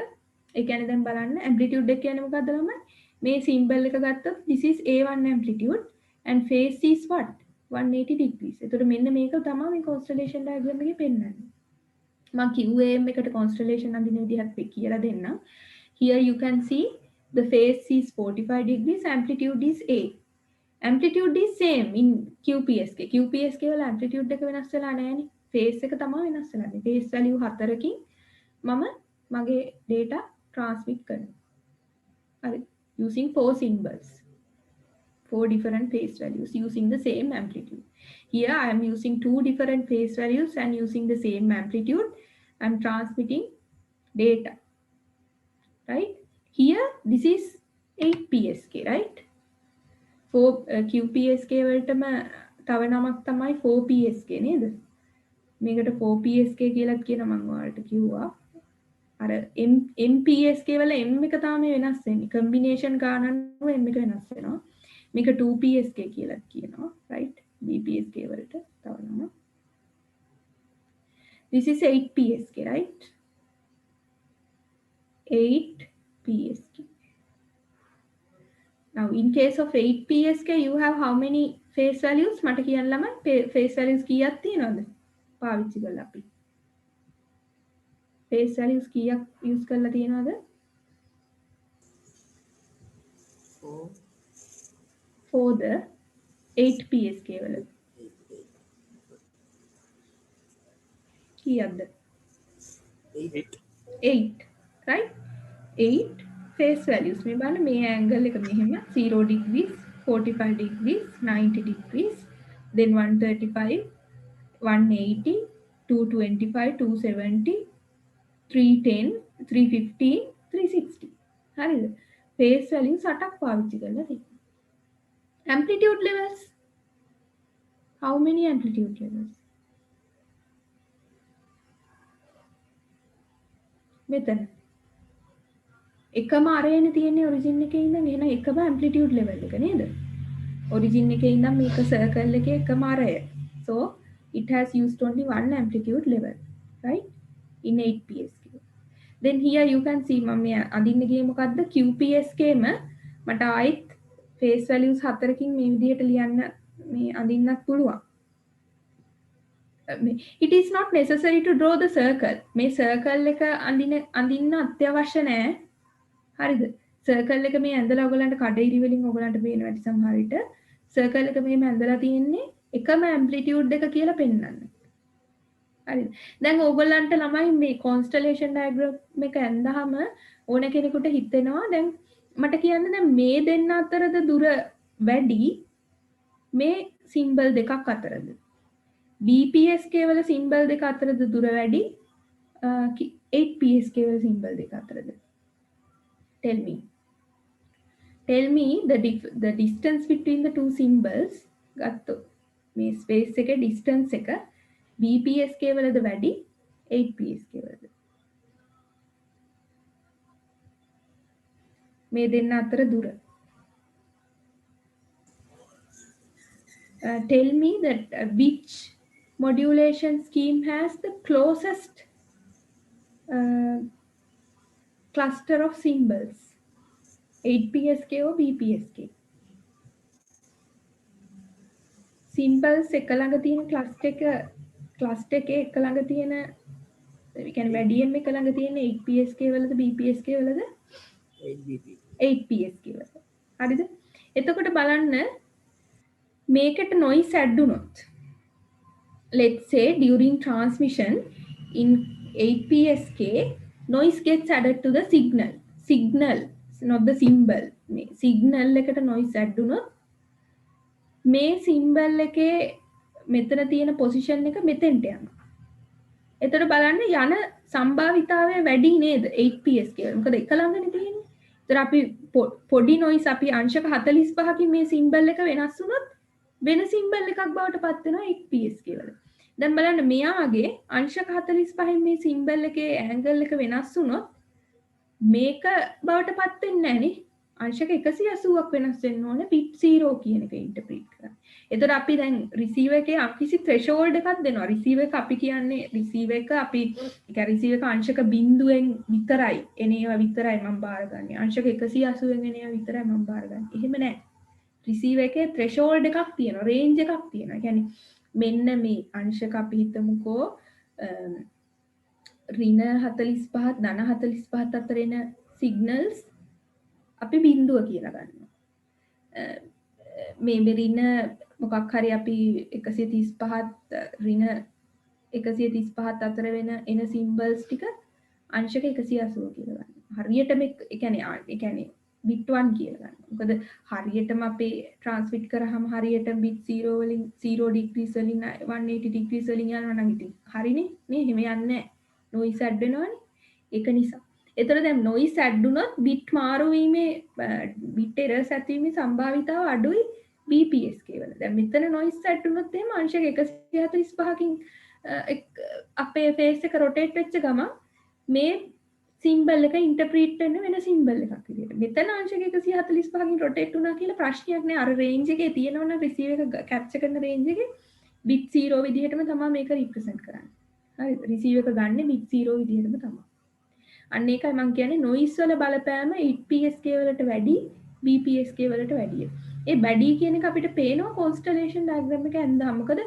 ඒ කියන්නේ දැන් බලන්න amplitude එක කියන්නේ මොකක්ද ළමයි? මේ symbol එක ගත්තොත් this is A1 amplitude and phase is what? 180 degrees. එතකොට මෙන්න මේක තමයි මේ constellation diagram එකේ පෙන්වන්නේ. මම QAM එකට constellation අඳින විදිහත් කියලා දෙන්නම්. Here you can see the phase is 45 degrees, amplitude is A. Amplitude is same in QPSK. QPSK වල amplitude එක වෙනස් වෙලා නැහැනේ. phase එක තමයි වෙනස් වෙලා තියෙන්නේ. phase value 4කින් මම මගේ data transmit කරනවා. හරි. Using 4 symbols. 4 different phase values using the same amplitude. Here I am using 2 different phase values and using the same amplitude. I am transmitting data. Right? Here this is 8 PSK, right? 4 QPSK වලටම තව නමක් තමයි 4 PSK නේද? මේකට 4 PSK කියලාත් කියන මම ඔයාලට කිව්වා. අර MPSK වල M එක තමයි වෙනස් වෙන්නේ. combination ගාන අනුව M එක වෙනස් වෙනවා. මේක 2 PSK කියලාත් කියනවා, right? BPSK වලට තව නම. This is 8 PSK, right? 8 PSK. Now, in case of 8 PSK, you have how many phase values? මට කියන්න ළමයි phase values කීයක් තියෙනවද? පාවිච්චි කරලා අපි. phase values කීයක් use කරලා තියෙනවද? 4. For the 8 PSK වල. කීයක්ද? 8. 8, right? 8 face values. මේ බලන්න මේ angle එක මෙහෙම 0 degrees, 45 degrees, 90 degrees, then 135, 180, 225, 270, 310, 315, 360. හරිද? face values 8ක් පාවිච්චි කරලා තියෙනවා. Amplitude levels. How many amplitude levels? මෙතන එකම අරේනේ තියෙන්නේ ඔරිජින් එකේ ඉඳන් එහෙනම් එකම ඇම්ප්ලිටියුඩ් ලෙවල් එක නේද? ඔරිජින් එකේ ඉඳන් මේක සර්කල් එකේ එකම අරය. So it has used only one amplitude level, right? In 8 PSK. Then here you can see මම මේ අඳින්න ගියේ මොකද්ද? QPSK ම මට ආයිත් face values 4කින් මේ විදිහට ලියන්න මේ අඳින්නත් පුළුවන්. It is not necessary to draw the circle. මේ circle එක අඳින්න අත්‍යවශ්‍ය නැහැ. හරිද? සර්කල් එක මේ ඇඳලා ඔයගලන්ට කඩිරි වලින් ඔයගලන්ට පේනවා ඇති සමහර විට. සර්කල් එක මෙහෙම ඇඳලා තියෙන්නේ එකම ඇම්ප්ලිටියුඩ් එක කියලා පෙන්වන්න. හරිද? දැන් ඔයගලන්ට ළමයි මේ කොන්ස්ටලේෂන් ඩයග්‍රෑම් එක ඇඳහම ඕන කෙනෙකුට හිතෙනවා දැන් මට කියන්න දැන් මේ දෙන්න අතරද දුර වැඩි මේ සිම්බල් දෙකක් අතරද? BPSK වල සිම්බල් දෙක අතරද දුර වැඩි 8PSK වල සිම්බල් දෙක අතරද? Tell me the distance between the two symbols ගත්තොත් මේ ස්පේස් එකේ distance එක BPSK වලද වැඩි 8PSK වලද? මේ දෙන්න අතර දුර. Tell me that which modulation scheme has the closest cluster of symbols? 8PSK or BPSK? Symbols එක ළඟ තියෙන cluster එකේ එක ළඟ තියෙන ඒ කියන්නේ වැඩියෙන් එක ළඟ තියෙන 8PSK වලද BPSK වලද? 8PSK වලද. හරිද? එතකොට බලන්න මේකට noise add වුණොත් let's say during transmission in 8PSK noise gets added to the signal not the symbol. මේ signal එකට noise add වුණොත් මේ symbol එකේ මෙතන තියෙන position එක මෙතෙන්ට යනවා. එතකොට බලන්න යන සම්භාවිතාවය වැඩි නේද 8PSK වල. මොකද එක ළඟනේ තියෙන්නේ. ඒතර අපි පොඩි noise අපි අංශක 45කින් මේ symbol එක වෙනස් වුණොත් වෙන symbol එකක් බවට පත් වෙනවා 8PSK වල. දැන් බලන්න මෙයාගේ අංශක 45න් මේ symbol එකේ angle එක වෙනස් වුණොත් මේක බවට පත් වෙන්නේ නැහැ නේ. අංශක 180ක් වෙනස් වෙන්න ඕනේ bit 0 කියන එක ඉන්ටර්ප්‍රීට් කරන්න. එතකොට අපි දැන් receiver එකේ කිසි threshold එකක් දෙනවා. receiver එක අපි කියන්නේ receiver එක අපි ඒ receiver එක අංශක බිඳුවෙන් විතරයි එන ඒවා විතරයි මම බාරගන්නේ. අංශක 180න් එන ඒවා විතරයි මම බාරගන්නේ. එහෙම නැහැ. receiver එකේ threshold එකක් තියෙනවා. range එකක් තියෙනවා. ඒ කියන්නේ මෙන්න මේ අංශක අපි හිතමුකෝ ඍණ 45 ධන 45 අතර එන signals අපි බිඳුව කියලා ගන්නවා. මේ ඍණ මොකක් හරි අපි 135 ඍණ 135 අතර වෙන එන symbols ටික අංශක 180 කියලා ගන්නවා. හරියට මේ ඒ කියන්නේ bit 1 කියලා ගන්නවා. මොකද හරියටම අපේ transmit කරාම හරියට bit 0 වලින් 0 degrees වලින් 180 degrees වලින් යනවා නම් ඉතින් හරිනේ නේ එහෙම යන්නේ නැහැ. noise add වෙනවනේ. ඒක නිසා. එතකොට දැන් noise add වුණොත් bit මාරු වීමේ bit errors ඇතිවීමේ සම්භාවිතාව අඩුයි BPSK වල. දැන් මෙතන noise add වුණොත් එහෙම අංශක 145කින් අපේ face එක rotate වෙච්ච ගමන් මේ symbol එක interpret වෙන වෙන symbol එකක් විදියට. මෙතන අංශක 145කින් rotate වුණා කියලා ප්‍රශ්නයක් නෑ. අර range එකේ තියෙනවනම් receiver එක capture කරන range එකේ bit 0 විදිහටම තමයි මේක represent කරන්නේ. හරිද? receiver එක ගන්න bit 0 විදිහටම තමයි. අන්න ඒකයි මම කියන්නේ noise වල බලපෑම 8PSK වලට වැඩි BPSK වලට වැඩිය. ඒ වැඩි කියන එක අපිට පේනවා constellation diagram එක ඇඳලා. මොකද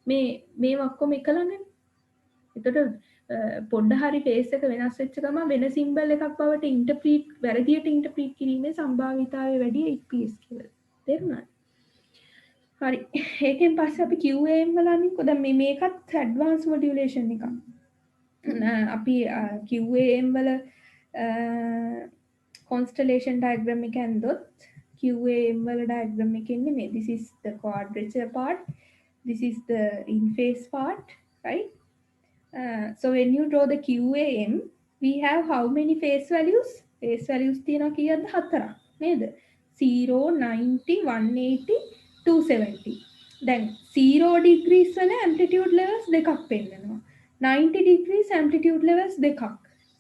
මේ ඔක්කොම එක ළඟනේ. එතකොට පොඩ්ඩ හරි phase එක වෙනස් වෙච්ච ගමන් වෙන symbol එකක් බවට interpret වැරදියට interpret කිරීමේ සම්භාවිතාවය වැඩි 8PSK වල. තේරුණාද? හරි. ඒකෙන් පස්සේ අපි QAM වල අනිත් දැන් මේකත් advanced modulation එකක්. අපි QAM වල constellation diagram එක ඇන්දොත් QAM වල diagram එක ඉන්නේ මේ. This is the quadrature part. This is the in-phase part, right? So when you draw the QAM, we have how many phase values? Phase values තියෙනවා කීයද? 4ක් නේද? 0, 90, 180, 270. දැන් 0 degrees වල amplitude levels දෙකක් පෙන්නනවා. 90 degrees amplitude levels දෙකක්.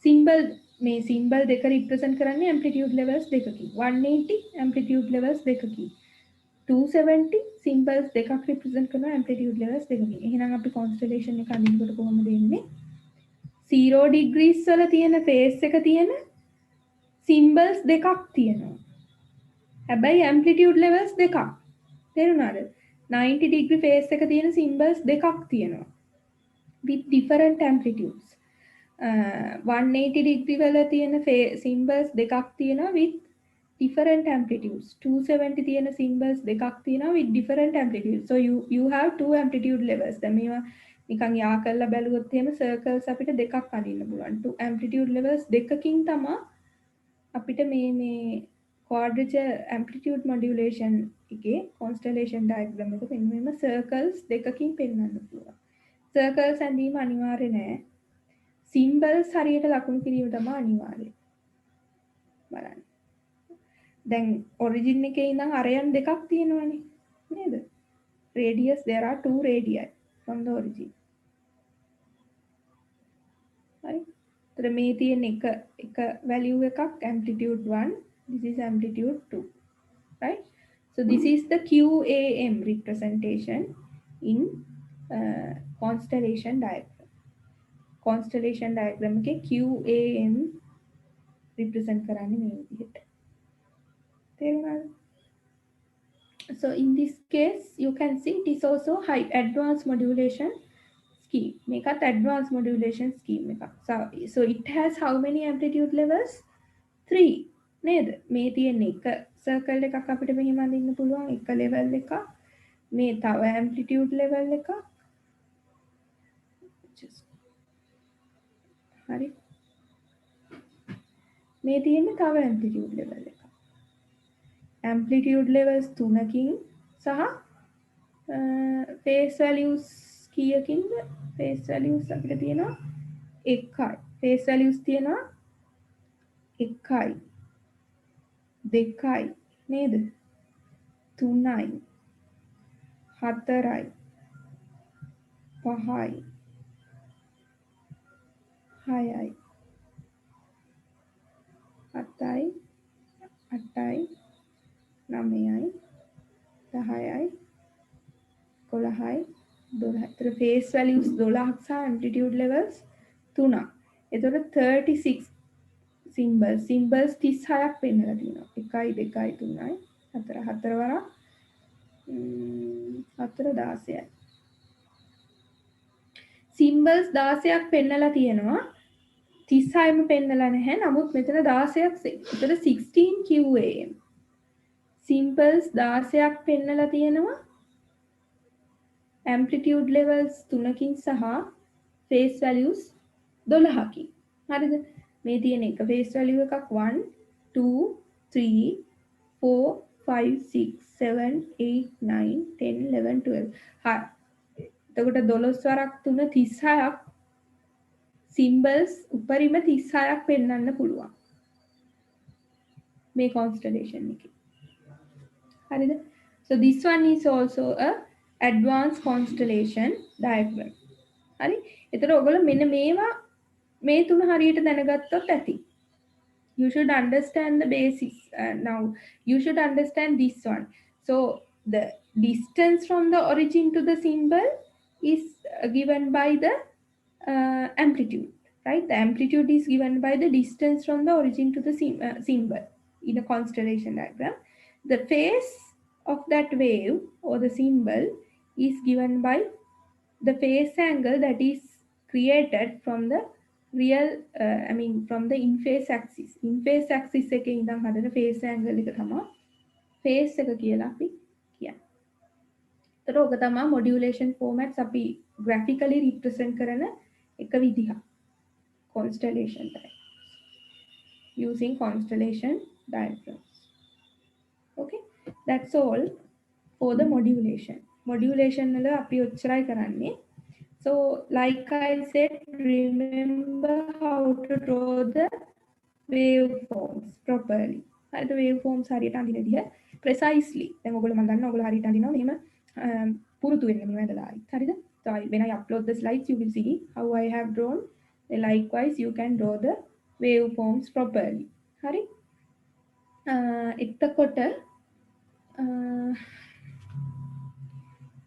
Symbol මේ symbol දෙක represent කරන්නේ amplitude levels දෙකකින්. 180 amplitude levels දෙකකින්. 270 symbols දෙකක් represent කරන amplitude levels දෙකකින්. එහෙනම් අපි constellation එක අඳිනකොට කොහොමද එන්නේ? 0 degrees වල තියෙන phase එක තියෙන symbols දෙකක් තියෙනවා. හැබැයි amplitude levels දෙකක්. තේරුණාද? 90 degree phase එක තියෙන symbols දෙකක් තියෙනවා. with different amplitudes. 180 degree වල තියෙන symbols දෙකක් තියෙනවා with different amplitudes. 270 තියෙන symbols දෙකක් තියෙනවා with different amplitudes. So you have two amplitude levels. දැන් මේවා නිකන් යා කරලා බැලුවොත් එහෙම circles අපිට දෙකක් අඳින්න පුළුවන්. two amplitude levels දෙකකින් තමයි අපිට මේ quadrature amplitude modulation එකේ constellation diagram එක පෙන්වීම circles දෙකකින් පෙන්වන්න පුළුවන්. circles ඇඳීම අනිවාර්ය නෑ. symbols හරියට ලකුණු කිරීම තමයි අනිවාර්යයි. බලන්න. දැන් origin එකේ ඉඳන් අරයන් දෙකක් තියෙනවනේ නේද? radius, there are two radii from the origin. right? तर මේ තියෙන එක value එකක් amplitude 1, this is amplitude 2, right? So this is the QAM representation in constellation diagram. Constellation diagram එකේ QAM represent කරන්නේ මේ විදිහට. තේරුණාද? So in this case, you can see it is also high advanced modulation scheme. මේකත් advanced modulation scheme එකක්. So it has how many amplitude levels? 3. නේද? මේ තියෙන එක circle එකක් අපිට මෙහෙම අඳින්න පුළුවන් එක level එකක්. මේ තව amplitude level එකක්. හරි. මේ තියෙන තව amplitude level එකක්. amplitude levels 3කින් සහ phase values කීයකින්ද? phase values අපිට තියෙනවා 1යි. phase values තියෙනවා 1යි 2යි නේද? 3යි 4යි 5යි 6යි 7යි 8යි 9යි 10යි 11යි 12යි. ඒතර phase values 12ක් සහ amplitude levels 3ක්. එතකොට 36 symbols 36ක් පෙන්නලා තියෙනවා. 1යි 2යි 3යි 4 වරක් 4 16යි. symbols 16ක් පෙන්නලා තියෙනවා. 36යිම පෙන්නලා නැහැ. නමුත් මෙතන 16ක් ඒතර 16 QAM. symbols 16ක් පෙන්නලා තියෙනවා. amplitude levels 3කින් සහ phase values 12කින්. හරිද? මේ තියෙන එක phase value එකක් 1 2 3 4 5 6 7 8 9 10 11 12. හරි. එතකොට 12 වරක් 3 36ක් symbols උපරිම 36ක් පෙන්වන්න පුළුවන්. මේ constellation එකේ. හරිද? So this one is also a advanced constellation diagram. හරි? එතකොට ඔයගොල්ලෝ මෙන්න මේවා මේ තුන හරියට දැනගත්තොත් ඇති. You should understand the basics. Now you should understand this one. So the distance from the origin to the symbol is given by the amplitude, right? The amplitude is given by the distance from the origin to the symbol in a constellation diagram. The phase of that wave or the symbol is given by the phase angle that is created from the from the in-phase axis. In-phase axis එකේ ඉඳන් හදන phase angle එක තමයි phase එක කියලා අපි කියන්නේ. ඒතර ඔක තමයි modulation formats අපි graphically represent කරන එක විදිහක්. constellation type. using constellation diagrams. Okay, that's all for the modulation. Modulation වල අපි ඔච්චරයි කරන්නේ. So like I said, remember how to draw the waveforms properly. හරිද waveforms හරියට අඳින විදිහ precisely. දැන් ඔයගොල්ලෝ මම දන්නවා ඔයගොල්ලෝ හරියට අඳිනවා මෙහෙම පුරුදු වෙන්න මේව ඇඳලා ආයි. හරිද? So when I upload the slides you will see how I have drawn. Likewise you can draw the waveforms properly. හරි? එතකොට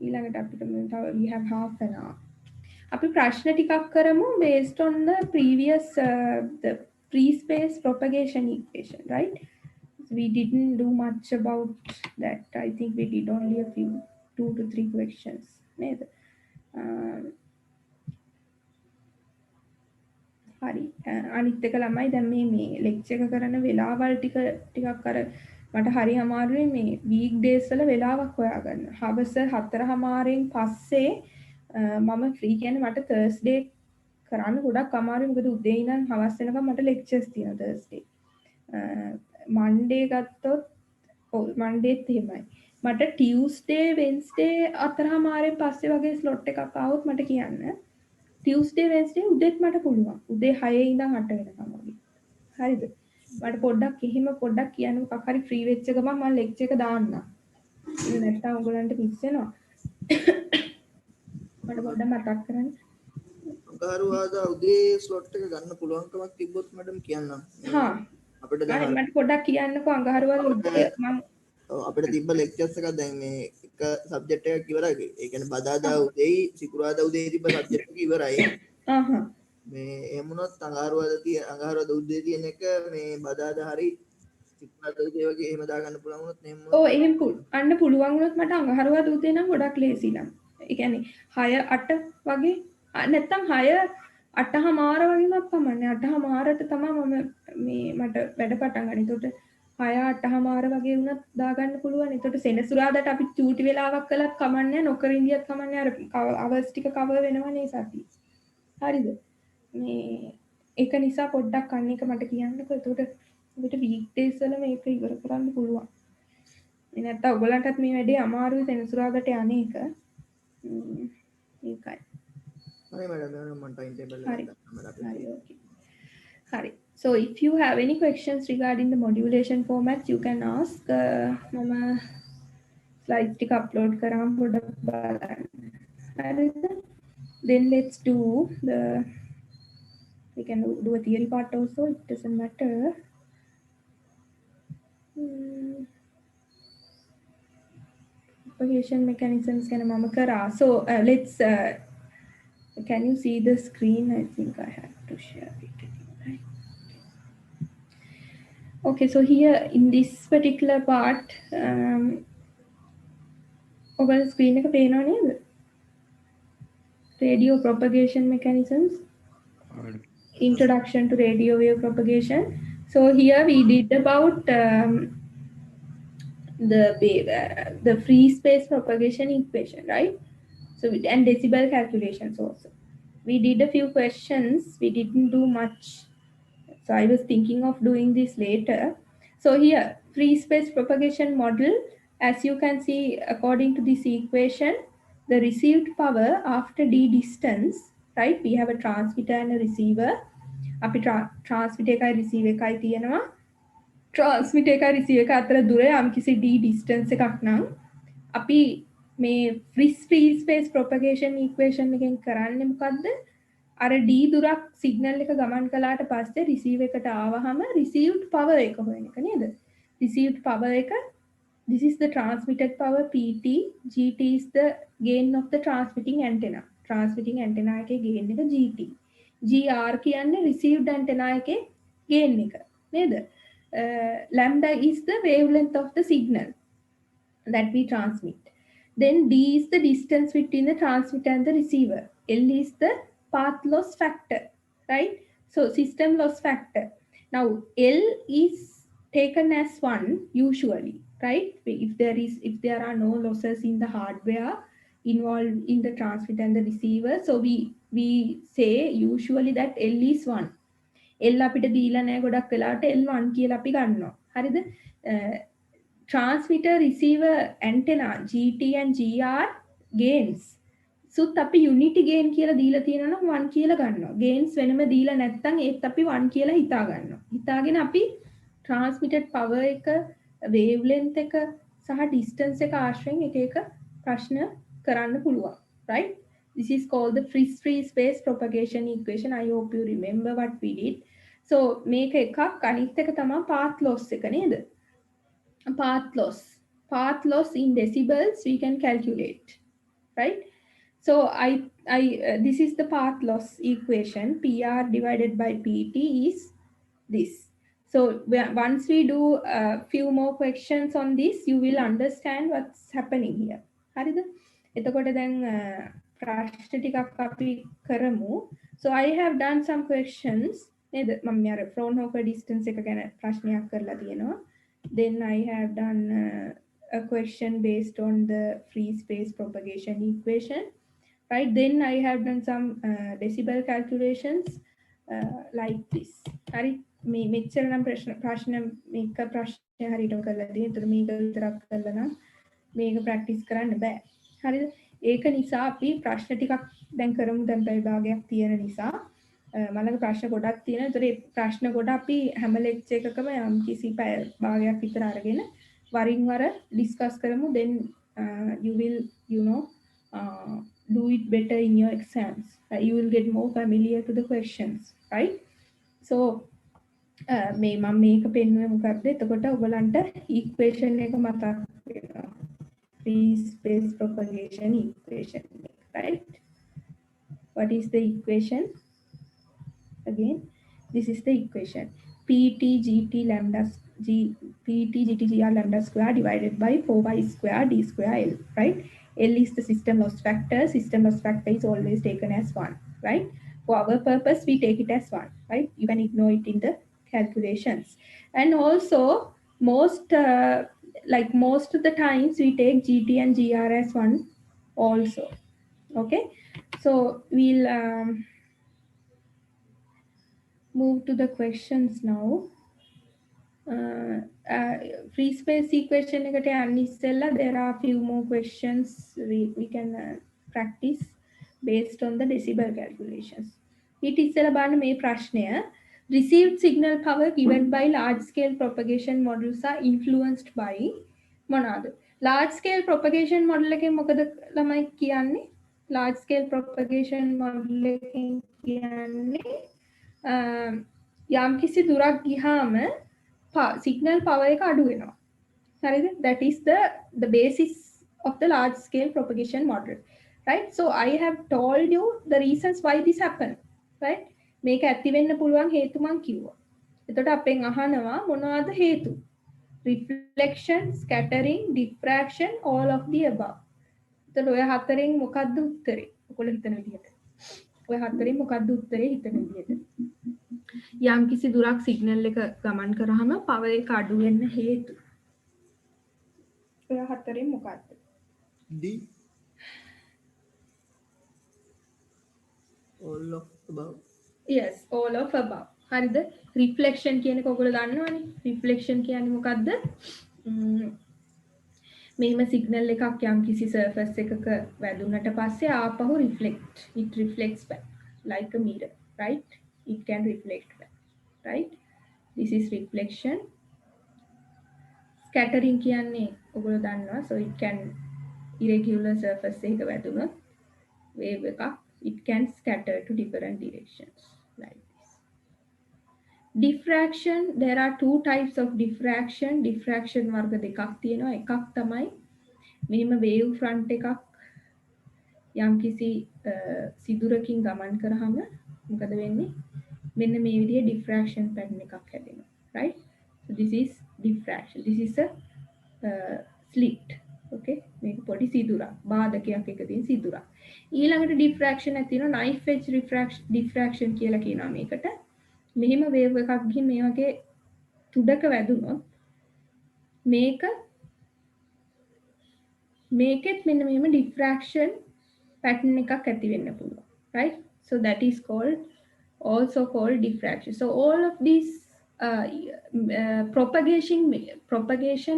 ඊළඟට අපිට තව we have half an hour. අපි ප්‍රශ්න ටිකක් කරමු based on the previous the free space propagation equation, right? So we didn't do much about that. I think we did only a few 2 to 3 questions. නේද? හරි. අනිත් එක ළමයි දැන් මේ ලෙක්චර් එක කරන වෙලාවල් ටිකක් අර මට හරි අමාරුයි මේ වීක් ඩේස් වල වෙලාවක් හොයාගන්න. හවස 4:00න් පස්සේ මම ෆ්‍රී කියන්නේ මට තර්ස්ඩේ කරන්න ගොඩක් අමාරුයි මොකද උදේ ඉඳන් හවස වෙනකම් මට ලෙක්චර්ස් තියෙනවා තර්ස්ඩේ. මන්ඩේ ගත්තොත් ඔව් මන්ඩේත් එහෙමයි. මට ටියුස්ඩේ වෙන්ස්ඩේ 4:00න් පස්සේ වගේ ස්ලොට් එකක් ආවොත් මට කියන්න. ටියුස්ඩේ වෙන්ස්ඩේ උදේත් මට පුළුවන්. උදේ 6 ඉඳන් 8 වෙනකම් වගේ. හරිද? මට පොඩ්ඩක් එහෙම පොඩ්ඩක් කියන්න මොකක් හරි ෆ්‍රී වෙච්ච ගමන් මම ලෙක්චර් එක දාන්නම්. ඒක නැත්තම් ඔයගලන්ට මිස් වෙනවා. මට පොඩ්ඩක් මතක් කරන්න. අඟහරුවාදා උදේ ස්ලොට් එක ගන්න පුළුවන්කමක් තිබ්බොත් මඩම් කියන්නම්. හා අපිට දැන් මට පොඩ්ඩක් කියන්නකෝ අඟහරුවාදා උදේ මම අපිට තිබ්බ ලෙක්චර්ස් එකක් දැන් මේ එක සබ්ජෙක්ට් එකක් ඉවරයි. ඒ කියන්නේ බදාදා උදේයි සිකුරාදා උදේ තිබ්බ සබ්ජෙක්ට් එක ඉවරයි. මේ එහෙම වුණොත් අඟහරුවාදා උදේ තියෙන එක මේ බදාදා හරි සිකුරාදා උදේ වගේ එහෙම දාගන්න පුළුවන් වුණොත් එහෙම ඔව් එහෙම අන්න පුළුවන් වුණොත් මට අඟහරුවාදා උදේ නම් ගොඩක් ලේසි නම්. ඒ කියන්නේ 6 8 වගේ නැත්තම් 6 8:00 වගේමත් කමන්නේ 8:00ට තමයි මම මේ මට වැඩ පටන් ගන්න. ඒකට 6 8:00 වගේ වුණත් දාගන්න පුළුවන්. ඒකට සෙනසුරාදාට අපි චූටි වෙලාවක් කළත් කමන්නේ නොකර ඉඳියත් කමන්නේ අර අවර්ස් ටික කවර් වෙනවනේ සතිය. හරිද? මේ ඒක නිසා පොඩ්ඩක් අන්න එක මට කියන්නකෝ. ඒකට අපිට වීක් ඩේස් වල මේක ඉවර කරන්න පුළුවන්. මේ නැත්තම් ඔයගලන්ටත් මේ වැඩේ අමාරුයි සෙනසුරාදාට යන්නේ එක. ඒකයි. හරි මැඩම් මම ටයිම් ටේබල් එක ගන්නවා හරි okay. Hari. So if you have any questions regarding the modulation formats, you can ask. Mama slides tika upload karam podak balan. Then let's do the. We can do a theory part also. It doesn't matter. Propagation mechanisms can mama kara. So let's. Can you see the screen? I think I have to share it. Okay, so here in this particular part, over the screen එක පේනව නේද? Radio propagation mechanisms. Introduction to radio wave propagation. So here we did about the free space propagation equation, right? So and decibel calculations also. We did a few questions. We didn't do much. So I was thinking of doing this later. So here, free space propagation model, as you can see, according to this equation, the received power after d distance, right? We have a transmitter and a receiver. අපි transmitter එකයි receiver එකයි තියෙනවා. transmitter එකයි receiver එක අතර දුර යම්කිසි d distance එකක් නම් අපි මේ free space propagation equation එකෙන් කරන්නේ මොකද්ද? අර d දුරක් සිග්නල් එක ගමන් කළාට පස්සේ රිසීවර් එකට ආවහම received power එක හොයන එක නේද? received power එක, this is the transmitted power pt, gt is the gain of the transmitting antenna. transmitting antenna එකේ gain එක gt. gr කියන්නේ received antenna එකේ gain එක නේද? lambda is the wavelength of the signal that we transmit. Then d is the distance between the transmitter and the receiver. L is the path loss factor, right? So system loss factor. Now L is taken as 1 usually, right? If there are no losses in the hardware involved in the transmitter and the receiver, so we say usually that L is 1. L අපිට දීලා නැහැ ගොඩක් වෙලාවට L1 කියලා අපි ගන්නවා. හරිද? Transmitter receiver antenna GT and GR gains සුත් අපි යුනිටි ගේන් කියලා දීලා තියෙනවා නම් 1 කියලා ගන්නවා. ගේන්ස් වෙනම දීලා නැත්නම් ඒත් අපි 1 කියලා හිතා ගන්නවා. හිතාගෙන අපි transmitted power එක, wavelength එක සහ distance එක ආශ්‍රයෙන් එක එක ප්‍රශ්න කරන්න පුළුවන්. Right? This is called the free space propagation equation. I hope you remember what we did. So මේක එකක් අනිත් එක තමයි path loss එක නේද? Path loss in decibels we can calculate. Right? So this is the path loss equation. PR divided by PT is this. So once we do a few more questions on this, you will understand what's happening here. හරිද? එතකොට දැන් ප්‍රශ්න ටිකක් අපි කරමු. So I have done some questions. නේද? මම යාර Fraunhofer distance එක ගැන ප්‍රශ්නයක් කරලා තියෙනවා. Then I have done a question based on the free space propagation equation. Right, then I have done some decibel calculations like this. Hari මෙච්චර නම් ප්‍රශ්න මේක ප්‍රශ්න හරියටම කරලා තියෙන. ඒතර මේක විතරක් කරලා නම් මේක ප්‍රැක්ටිස් කරන්න බෑ. හරිද? ඒක නිසා අපි ප්‍රශ්න ටිකක් දැන් කරමු. දැන් පැය භාගයක් තියෙන නිසා මලක ප්‍රශ්න ගොඩක් තියෙනවා. ඒතර ඒ ප්‍රශ්න ගොඩ අපි හැම ලෙක්චර් එකකම යම් කිසි පැය භාගයක් විතර අරගෙන වරින් වර ඩිස්කස් කරමු. then you will do it better in your exams. You will get more familiar to the questions, right? So මේ මම මේක පෙන්වුවේ මොකක්ද? එතකොට ඔයගලන්ට equation එක මතක් වෙනවා. Free space propagation equation, right? What is the equation? Again, this is the equation. PT GT lambda PT GT GR lambda square divided by 4y square d square L, right? L is the system loss factor. System loss factor is always taken as 1, right? For our purpose, we take it as 1, right? You can ignore it in the calculations. And also, most of the times, we take GT and GR as 1 also, okay? So, we'll move to the questions now. Free space equation එකට යන්න ඉස්සෙල්ලා there are few more questions we can practice based on the decibel calculations. ඊට ඉස්සෙල්ලා බලන්න මේ ප්‍රශ්නය received signal power given by large scale propagation models are influenced by මොනවාද? large scale propagation model එකෙන් මොකද ළමයි කියන්නේ? large scale propagation model එකෙන් කියන්නේ යම් කිසි දුරක් ගියාම signal power එක අඩු වෙනවා. හරිද? That is the basis of the large scale propagation model, right? So I have told you the reasons why this happen, right? මේක ඇති වෙන්න පුළුවන් හේතු මං කිව්වා. එතකොට අපෙන් අහනවා මොනවාද හේතු? Reflection, scattering, diffraction, all of the above. එතකොට ඔය හතරෙන් මොකද්ද උත්තරේ? ඔයගොල්ලෝ හිතන විදිහට. ඔය හතරෙන් මොකද්ද උත්තරේ හිතන විදිහට? යම් කිසි දුරක් සිග්නල් එක ගමන් කරාම පවර් එක අඩු වෙන්න හේතු. ඔය හතරෙන් මොකක්ද? D. All of above. Yes, all of above. හරිද? reflection කියන එක ඔයගොල්ලෝ දන්නවනේ. reflection කියන්නේ මොකද්ද? මෙහෙම සිග්නල් එකක් යම් කිසි surface එකක වැදුනට පස්සේ ආපහු it reflects back like a mirror, right? It can reflect back, right? This is reflection. Scattering කියන්නේ ඔයගොල්ලෝ දන්නවා. So it can irregular surface එකක වැදුනොත් wave එකක් it can scatter to different directions like this. Diffraction, there are two types of diffraction. Diffraction වර්ග දෙකක් තියෙනවා. එකක් තමයි මෙහෙම wave front එකක් යම් කිසි සිදුරකින් ගමන් කරාම මොකද වෙන්නේ? මෙන්න මේ විදිහේ diffraction pattern එකක් හැදෙනවා, right? So this is diffraction. This is a slit, okay? මේක පොඩි සිදුරක්, බාධකයක් එක තියෙන සිදුරක්. ඊළඟට diffraction එක තියෙනවා knife edge diffraction කියලා කියනවා මේකට. මෙහෙම wave එකක් ගිහින් මේ වගේ තුඩක වැදුනොත් මේකෙත් මෙන්න මෙහෙම diffraction pattern එකක් ඇති වෙන්න පුළුවන්, right? So that is called also called diffraction. So all of these propagation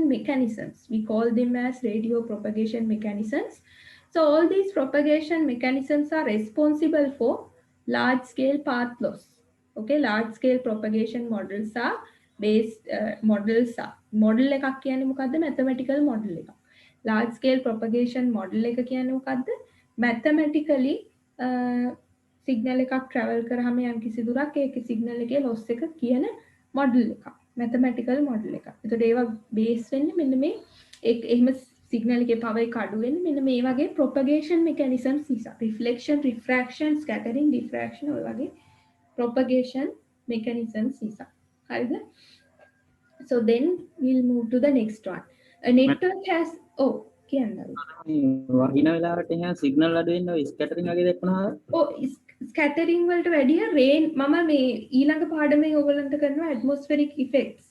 mechanisms, we call them as radio propagation mechanisms. So all these propagation mechanisms are responsible for large scale path loss. Okay, large scale propagation models are based models are model එකක් කියන්නේ මොකද්ද? mathematical model එකක්. large scale propagation model එක කියන්නේ මොකද්ද? mathematically signal එකක් travel කරාම යම් කිසි දුරක් ඒක සිග්නල් එකේ ලොස් එක කියන මොඩල් එකක්. මැතමැටිකල් මොඩල් එකක්. එතකොට ඒවා බේස් වෙන්නේ මෙන්න මේ එහෙම සිග්නල් එකේ පවර් එක අඩු වෙන්නේ මෙන්න මේ වගේ ප්‍රොපගේෂන් මෙකැනිසම්ස් නිසා. රිෆ්ලෙක්ෂන්, රිෆ්‍රැක්ෂන්, ස්කැටරින්, ඩිෆ්‍රැක්ෂන් ඔය වගේ propagation mechanisms නිසා. හරිද? So then we'll move to the next one. A network has කියන්න. වහින වෙලාවට එහෙනම් සිග්නල් අඩු වෙනවා ස්කැටරින් වගේ දැක්කනවා. ස්කැටරින් වලට වැඩිය රේන් මම මේ ඊළඟ පාඩමේ ඔයගලන්ට කරනවා ඇට්මොස්ෆෙරික් ඉෆෙක්ට්ස්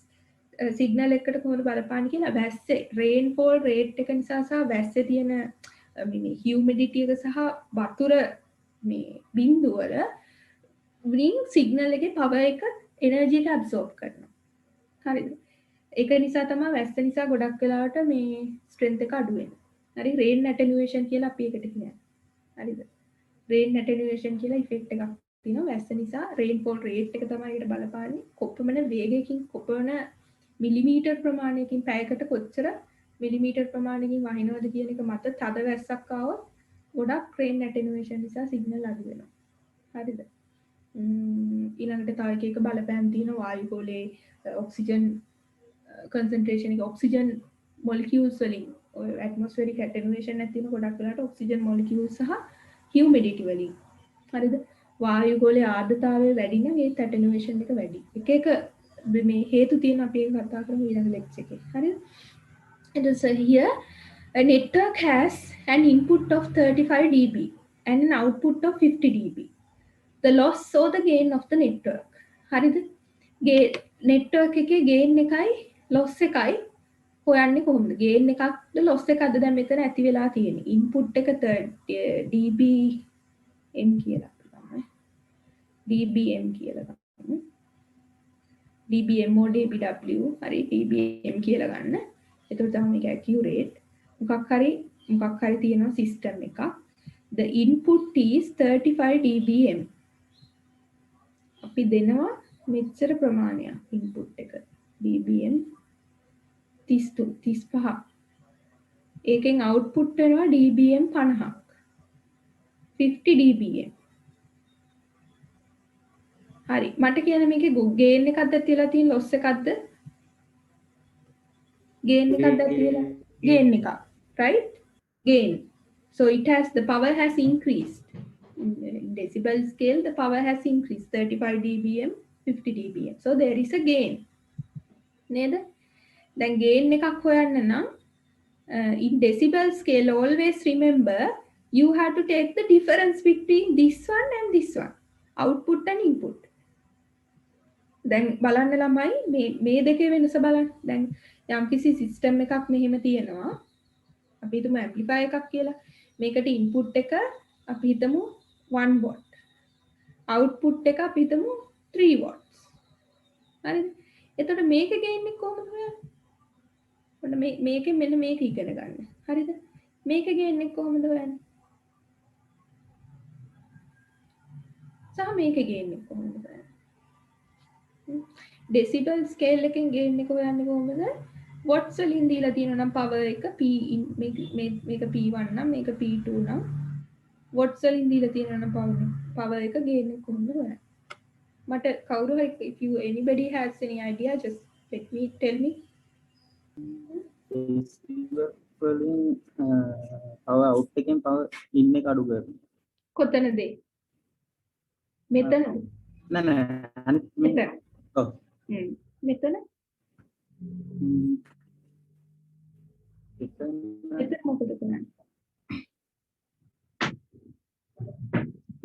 සිග්නල් එකකට කොහොමද බලපාන්නේ කියලා වැස්සේ රේන්ෆෝල් රේට් එක නිසා සහ වැස්සේ තියෙන මේ හියුමිඩිටි එක සහ වතුර මේ බිඳුව වල වින් සිග්නල් එකේ පවර් එක එනර්ජි එක ඇබ්සෝබ් කරනවා. හරිද? ඒක නිසා තමයි වැස්ස නිසා ගොඩක් වෙලාවට මේ ස්ට්‍රෙන්ත් එක අඩු වෙන්නේ. හරි රේන් ඇටෙනුවේෂන් කියලා අපි ඒකට කියන්නේ. හරිද? රේන් ඇටෙනුවේෂන් කියලා ඉෆෙක්ට් එකක් තියෙනවා වැස්ස නිසා රේන්ෆෝල් රේට් එක තමයි ඒකට බලපාන්නේ. කොපමණ වේගයකින් කොපමණ මිලිමීටර් ප්‍රමාණයකින් පැයකට කොච්චර මිලිමීටර් ප්‍රමාණයකින් වහිනවද කියන එක මත තද වැස්සක් ආවොත් ගොඩක් රේන් ඇටෙනුවේෂන් නිසා සිග්නල් අඩු වෙනවා. හරිද? ඊළඟට තව එක බලපෑම් තියෙනවා වායු ගෝලයේ ඔක්සිජන් concentration එක ඔක්සිජන් molecules වලින් ඔය atmospheric attenuation එකක් තියෙන ගොඩක් වෙලාවට ඔක්සිජන් molecules සහ humidity වලින් හරිද වායු ගෝලයේ ආර්ද්‍රතාවය වැඩි නම් ඒ attenuation එක වැඩි එක එක මේ හේතු තියෙන අපි ඒක කතා කරමු ඊළඟ ලෙක්චර් එකේ හරිද and so here a network has an input of 35 dB and an output of 50 dB the loss or the gain of the network හරිද network එකේ gain එකයි loss එකයි හොයන්නේ කොහොමද gain එකක්ද loss එකක්ද දැන් මෙතන ඇති වෙලා තියෙන්නේ input එක dBm කියලා ගන්න dBm කියලා ගන්න dBm or dBW හරි dBm කියලා ගන්න එතකොට තමයි මේක accurate මොකක් හරි තියෙනවා system එකක් the input is 35 dBm අපි දෙනවා මෙච්චර ප්‍රමාණයක් input එක dBm 35 ඒකෙන් output වෙනවා dBm 50ක් 50 dBm හරි මට කියන මේකේ gain එකක්ද තියලා තියෙන loss එකක්ද gain එකක්ද තියලා gain එකක් right gain so it has the power has increased in decibel scale the power has increased 35 dBm 50 dBm so there is a gain නේද දැන් gain එකක් හොයන්න නම් in decibel scale always remember you have to take the difference between this one and this one output and input දැන් බලන්න ළමයි මේ දෙකේ වෙනස බලන්න දැන් යම්කිසි සිස්ටම් එකක් මෙහෙම තියෙනවා අපි හිතමු ඇම්ප්ලිෆයර් එකක් කියලා මේකට ඉන්පුට් එක අපි හිතමු 1 watt output එක අපි හිතමු 3 watts හරිද එතකොට මේකේ gain එක කොහොමද හොයන්නේ ඔන්න මේකෙන් මෙන්න මේක ඉගෙන ගන්න. හරිද? මේකේ gain එක කොහොමද හොයන්නේ? සහ මේකේ gain එක කොහොමද හොයන්නේ? decibel scale එකෙන් gain එක හොයන්නේ කොහොමද? watts වලින් දීලා තියෙනවා නම් power එක P මේක P1 නම් මේක P2 නම් watts වලින් දීලා තියෙනවා නම් power එක gain එක කොහොමද හොයන්නේ? මට කවුරු හරි if you anybody has any idea just let me tell me වලින් power out එකෙන් power in එක අඩු කරනවා. කොතනද? මෙතන. නෑ අනිත් මෙතන. ඔව්. මෙතන. මෙතන මොකද කරන්නේ?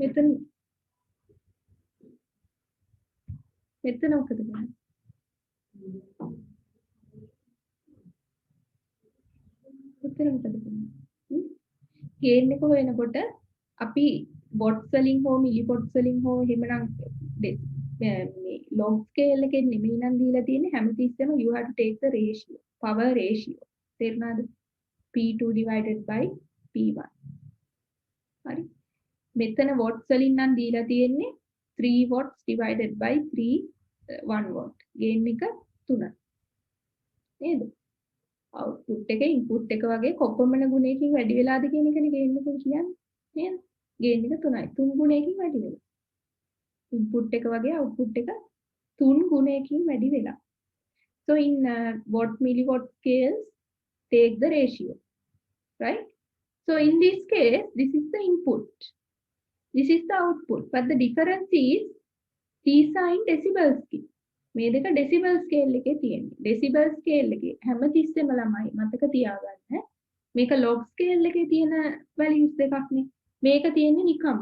මෙතන මොකද කරන්නේ? gain එක හොයනකොට අපි watts වලින් හෝ milli watts වලින් හෝ එහෙමනම් log scale එකෙන් නෙමෙයි නම් දීලා තියෙන්නේ හැමතිස්සෙම you have to take the ratio power ratio තේරුණාද P2 divided by P1 හරි මෙතන watts වලින් නම් දීලා තියෙන්නේ 3 watts divided by 3 1 watt gain එක 3 නේද output එක input එක වගේ කොපමණ ගුණයකින් වැඩි වෙලාද කියන එකනේ gain එකෙන් කියන්නේ නේද gain එක 3යි 3 ගුණයකින් වැඩි වෙලා input එක වගේ output එක 3 ගුණයකින් වැඩි වෙලා so in watt milliwatt scales take the ratio right so in this case this is the input this is the output but the difference is these are in decibel scale මේ දෙක decibel scale එකේ තියෙන්නේ decibel scale එකේ හැමතිස්සෙම ළමයි මතක තියාගන්න මේක log scale එකේ තියෙන values දෙකක් නේ මේක තියෙන්නේ නිකම්ම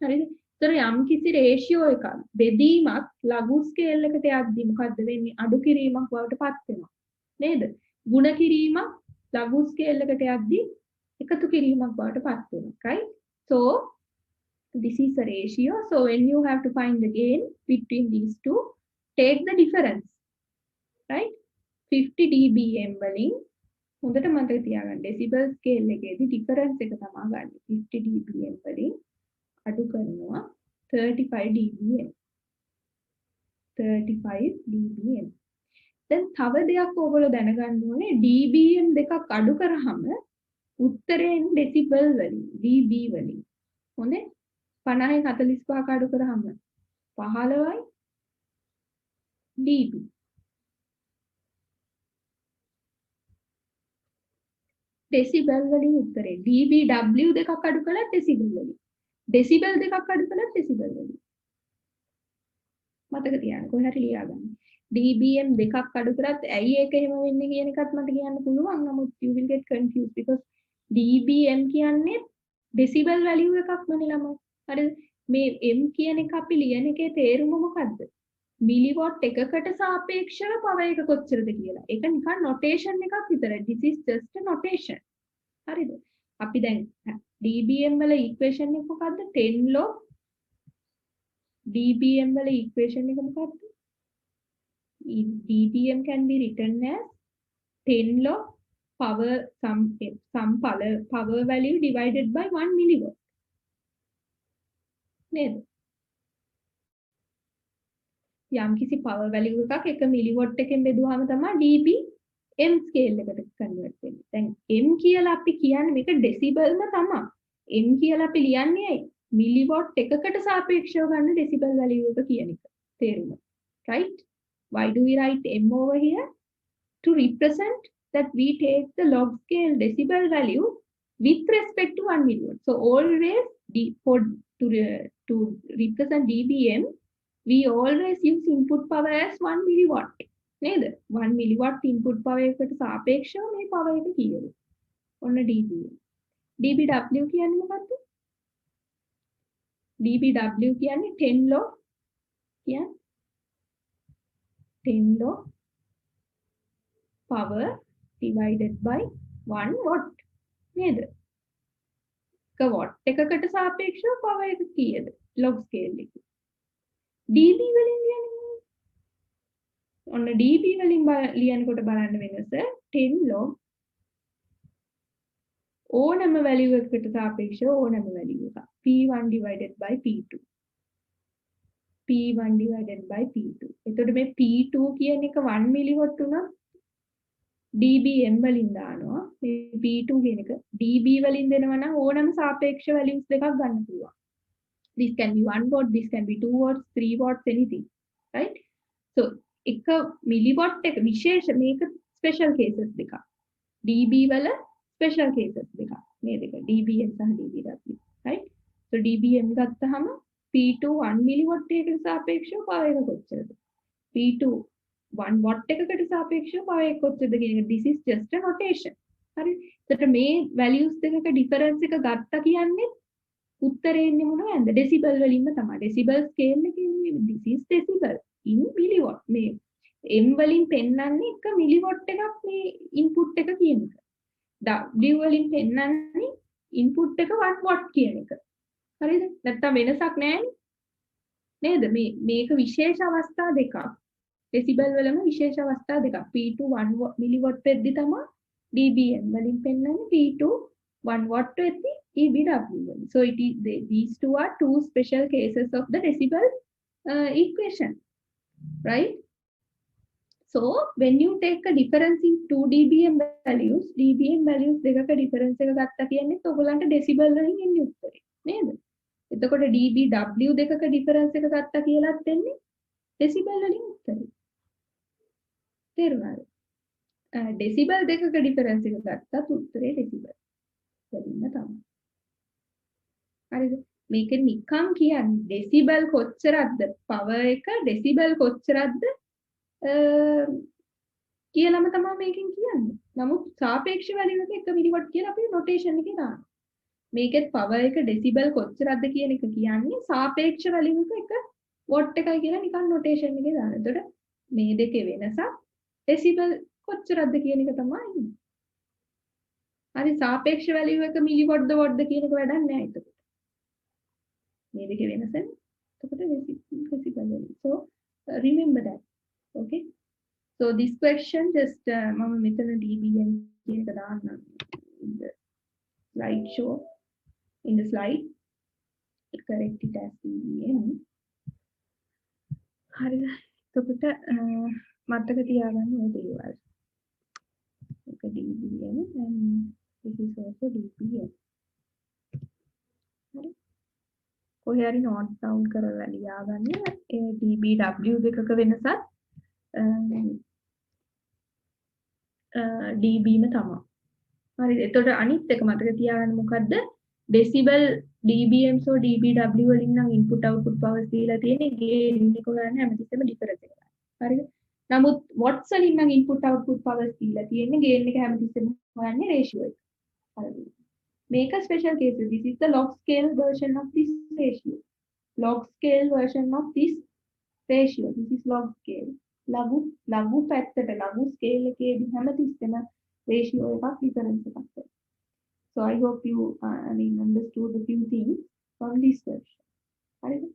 හරිද ඒතර යම් කිසි ratio එකක් බෙදීමක් ලඝු scale එකට යද්දි මොකද්ද වෙන්නේ අඩු කිරීමක් බවට පත් වෙනවා නේද ගුණ කිරීමක් ලඝු scale එකට යද්දි එකතු කිරීමක් බවට පත් වෙනවා right so this is a ratio so when you have to find the gain between these two take the difference right 50 dBm වලින් හොඳට මතක තියාගන්න decibel scale එකේදී difference එක තමයි ගන්න 50 dBm වලින් අඩු කරනවා 35 dBm 35 dBm දැන් තව දෙයක් ඕගොල්ලෝ දැනගන්න ඕනේ dBm දෙකක් අඩු කරාම උත්තරයෙන් decibel වලින් dB වලින් හොඳේ 50න් 45ක අඩු කරාම 15යි dB decibel වලින් උත්තරේ dBW දෙකක් අඩු කළා decibel වලින් decibel දෙකක් අඩු කළා decibel වලින් මතක තියාගන්න කොහේ හරි ලියා ගන්න dBm දෙකක් අඩු කරත් ඇයි ඒක එහෙම වෙන්නේ කියන එකත් මට කියන්න පුළුවන් නමුත් you will get confused because dBm කියන්නේ decibel value එකක්මනේ ළමයි හරිද මේ m කියන එක අපි ලියන එකේ තේරුම මොකද්ද මිලිවොට් එකකට සාපේක්ෂව පවර් එක කොච්චරද කියලා ඒක නිකන් notation එකක් විතරයි this is just a notation හරිද අපි දැන් dBm වල equation එක මොකද්ද 10 log dBm වල equation එක මොකක්ද dBm can be written as 10 log power some power value divided by 1 milliwatt නේද යම් කිසි power value එකක් 1 milliwatt එකෙන් බෙදුවාම තමයි dBm scale එකට convert වෙන්නේ දැන් m කියලා අපි කියන්නේ මේක decibel ම තමයි m කියලා අපි ලියන්නේ ඇයි milliwatt එකකට සාපේක්ෂව ගන්න decibel value එක කියන එක තේරුම right why do we write m over here to represent that we take the log scale decibel value with respect to 1 milliwatt so always to represent dBm we always use input power as 1 milliwatt නේද 1 milliwatt input power එකට සාපේක්ෂව මේ power එක කීයද ඔන්න dBm dBW කියන්නේ මොකක්ද dBW කියන්නේ 10 log කියන්නේ 10 log power divided by 1 watt නේද එක watt එකකට සාපේක්ෂව power එක කීයද log scale එකේ dB වලින් ලියන්නේ ඔන්න dB වලින් ලියනකොට බලන්න වෙනස 10 log ඕනම value එකකට සාපේක්ෂව ඕනම value එක P1 divided by P2 P1 divided by P2 එතකොට මේ P2 කියන එක 1 milliwatt උනත් dBm වලින් දානවා මේ P2 කියන එක dB වලින් දෙනවා නම් ඕනම සාපේක්ෂ values දෙකක් ගන්න පුළුවන් this can be 1 watt this can be 2 watts 3 watts anything right so එක milliwatt එක විශේෂ මේක special cases දෙකක් dB වල special cases දෙකක් මේ දෙක dBm සහ dBw right so dBm ගත්තහම P2 1 milliwatt එකකට සාපේක්ෂව power එක කොච්චරද P2 1 watt එකකට සාපේක්ෂව power එක කොච්චරද කියන එක this is just a notation හරි එතකොට මේ values දෙකක difference එක ගත්තා කියන්නේ උත්තරේ එන්නේ මොනවද decibel වලින්ම තමයි decibel scale එකේ this is decibel in milliwatt මේ m වලින් පෙන්නන්නේ 1 milliwatt එකක් මේ input එක කියන එක w වලින් පෙන්නන්නේ input එක 1 watt කියන එක හරිද නැත්තම් වෙනසක් නැහැ නේද? මේක විශේෂ අවස්ථා දෙකක්. ඩෙසිබල් වලම විශේෂ අවස්ථා දෙකක්. P2 1 මිලිවොට් වෙද්දි තමයි dBm වලින් පෙන්නන්නේ P2 1 watt වෙද්දි EBW වලින්. So these two are two special cases of the decibel equation, right? So when you take a difference in two dBm values දෙකක difference එක ගත්තා කියන්නේ ඔයගලන්ට decibel වලින් එන්නේ උත්තරේ නේද? එතකොට dBW දෙකක difference එක ගත්තා කියලාත් එන්නේ decibel වලින් උත්තරේ. තේරුණාද? decibel දෙකක difference එක ගත්තත් උත්තරේ decibel වලින්ම තමයි. හරිද? මේක නිකම් කියන්නේ decibel කොච්චරක්ද power එක decibel කොච්චරක්ද කියලාම තමයි මේකෙන් කියන්නේ. නමුත් සාපේක්ෂ වැලියු එක 1 මිලිවොට් කියලා අපි නොටේෂන් එකේ දානවා. මේකෙත් power එක decibel කොච්චරක්ද කියන එක කියන්නේ සාපේක්ෂ වැලියු එක 1 වොට් එකයි කියලා නිකන් නොටේෂන් එකේ දානවා. එතකොට මේ දෙකේ වෙනසක් decibel කොච්චරක්ද කියන එක තමයි ඉන්නේ. හරි සාපේක්ෂ වැලියු එක මිලිවොට්ද වොට්ද කියන එක වැඩක් නැහැ එතකොට. මේ දෙකේ වෙනස එතකොට decibel වලින්. So remember that. Okay. So this question just mama metana dBm කියන එක දාන්න in the slide show in the slide correct it as dBm. හරිද? එතකොට මතක තියාගන්න ඕනේ දේවල්. ඒක dBm and this is also dBm. හරි. කොහේ හරි note down කරලා ලියාගන්න ඒ dBw දෙකක වෙනසත් dBම තමයි. හරිද? එතකොට අනිත් එක මතක තියාගන්න මොකද්ද? decibel dBm so dBw වලින් නම් input output powers දීලා තියෙන්නේ gain එක ගන්න හැමතිස්සෙම difference එක. හරිද? නමුත් watts වලින් නම් input output powers දීලා තියෙන්නේ gain එක හැමතිස්සෙම හොයන්නේ ratio එක. හරිද? මේක special case. This is the log scale version of this ratio. Log scale version of this ratio. This is log scale. ලඝු පැත්තට ලඝු ස්කේල් එකේදී හැමතිස්සෙම ratio එකක් difference එකක් තියෙනවා. So I hope you understood a few things from this version. හරිද?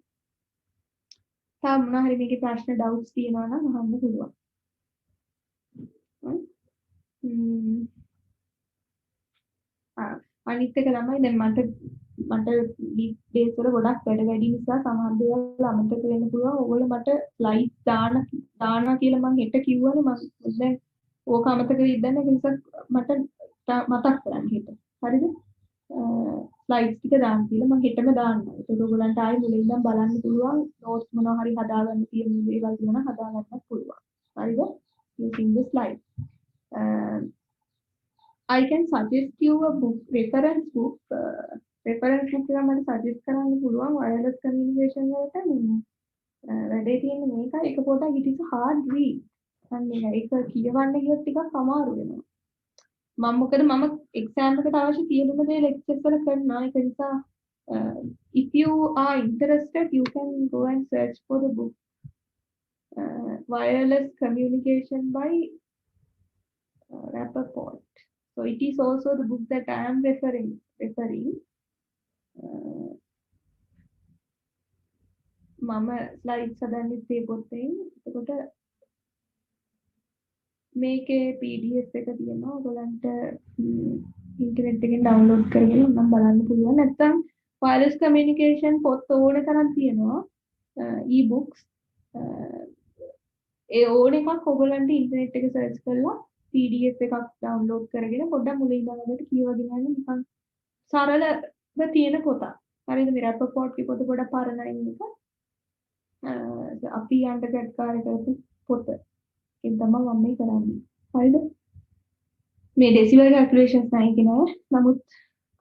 තාම මොනවා හරි මේකේ ප්‍රශ්න doubts තියෙනවා නම් අහන්න පුළුවන්. අනිත් එක තමයි දැන් මට බේස් වල ගොඩක් වැඩි නිසා සමහර දේවල් අමතක වෙන්න පුළුවන්. ඕගොල්ලෝ මට ස්ලයිඩ් දානවා කියලා මම හෙට කිව්වනේ මම දැන් ඕක අමතක වෙයිද නැහැ ඒ නිසා මට මතක් කරන්න හෙට. හරිද? ස්ලයිඩ්ස් ටික දාන්න කියලා මම හෙටම දාන්නවා. ඒක ඔයගොල්ලන්ට ආයෙ මුලින් ඉඳන් බලන්න පුළුවන්. නෝට්ස් මොනවා හරි හදාගන්න තියෙන දේවල් තියෙනවා හදාගන්නත් පුළුවන්. හරිද? using the slide. I can suggest you a book, reference book. Reference book එක මට suggest කරන්න පුළුවන් wireless communication වලට වැඩේ තියෙන මේක එක පොතක් it is a hard read. අන්න ඒක කියවන්න ගියොත් ටිකක් අමාරු වෙනවා. මොකද මම exam එකට අවශ්‍ය සියලුම දේ lectures වල කරනවා. ඒක නිසා if you are interested you can go and search for the book wireless communication by Rappaport. So it is also the book that I am referring. මම slides හදන්නෙත් ඒ පොතෙන්. එතකොට මේකේ PDF එක තියෙනවා. ඔයගලන්ට ඉන්ටර්නෙට් එකෙන් download කරගෙන නම් බලන්න පුළුවන්. නැත්නම් wireless communication පොත් ඕනේ තරම් තියෙනවා. e-books. ඒ ඕන එකක් ඔයගලන්ට ඉන්ටර්නෙට් එකේ search කරලා PDF එකක් download කරගෙන පොඩ්ඩක් මුලින් ඉඳන් ඔබට කියවගෙන යන්න නිකන් සරලව තියෙන පොතක්. හරිද? මේ Rappaport ගේ පොත පොඩක් පරණයි මේක. අපි අන්ඩර්ග්‍රැඩ් කාලේ කරපු පොත. ඒක තමයි මම මේ කරන්නේ. හරිද? මේ decibel calculations නැහැ කියනවා. නමුත්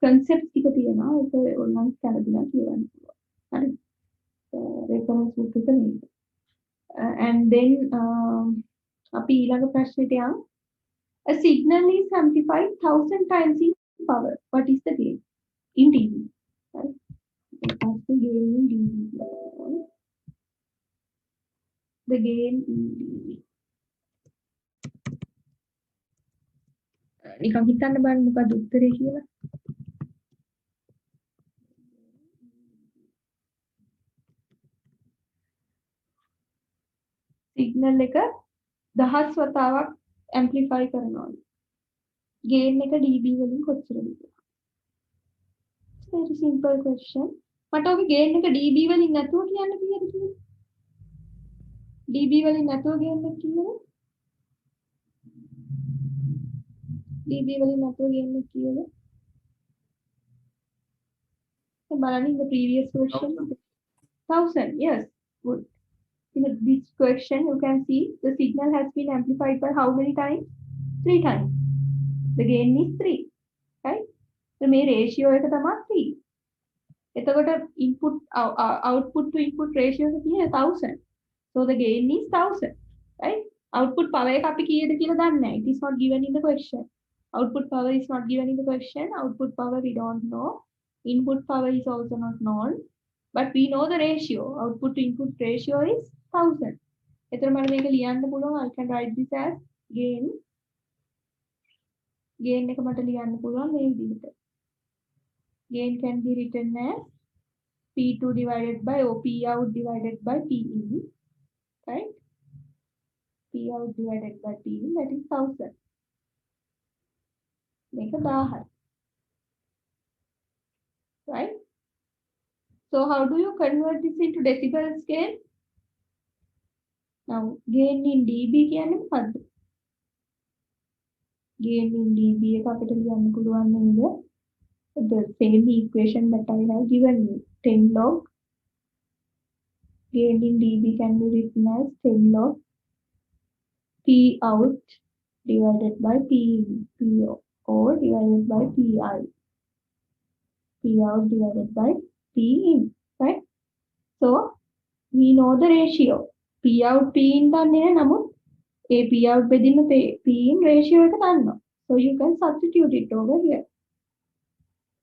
concept ටික තියෙනවා. ඒක online කරලා කියවන්න පුළුවන්. හරිද? reference book එක මේක. And then අපි ඊළඟ ප්‍රශ්නෙට යමු. A signal is amplified 1000 times in power. What is the gain in dB? Right? What's the gain in dB? The gain in dB. නිකන් හිතන්න බලන්න මොකද උත්තරේ කියලා. සිග්නල් එක 10 වතාවක් ඇම්ප්ලිෆයි කරනවා. ගේන් එක dB වලින් කොච්චරද කියලා. Very simple question. මට ඔගේ ගේන් එක dB වලින් නැතුව කියන්න කීයද කියලා? dB වලින් නැතුව ගේන් එක කීයද? dB වලින් නැතුව ගේන් එක කීයද? බලන්න in the previous question. 1000. Yes. Good. In this question, you can see the signal has been amplified by how many times? 3 times. The gain is 3. Right? So, my ratio is 3. එතකොට input output to input ratio එක තියෙන්නේ 1000. So the gain is 1000. Right? Output power එක අපි කීයද කියලා දන්නේ නැහැ. It is not given in the question. Output power is not given in the question. Output power we don't know. Input power is also not known. But we know the ratio. Output to input ratio is 1000. එතකොට මම මේක ලියන්න පුළුවන්. I can write this as gain. Gain එක මට ලියන්න පුළුවන් මේ විදිහට. Gain can be written as P2 divided by or P out divided by P in. Right? P out divided by P in, that is 1000. Make a 1000. Right? So how do you convert this into decibel scale? Now, gain in dB කියන්නේ මොකද්ද? Gain in dB එක අපිට ලියන්න පුළුවන් නේද? The same equation that I have given you. 10 log. Gain in dB can be written as 10 log P out divided by P in. P or divided by PI. P out divided by P in. Right? So, we know the ratio. P out P in දන්නේ නැහැ නමුත් A P out බෙදින්න P in ratio එක දන්නවා. So you can substitute it over here.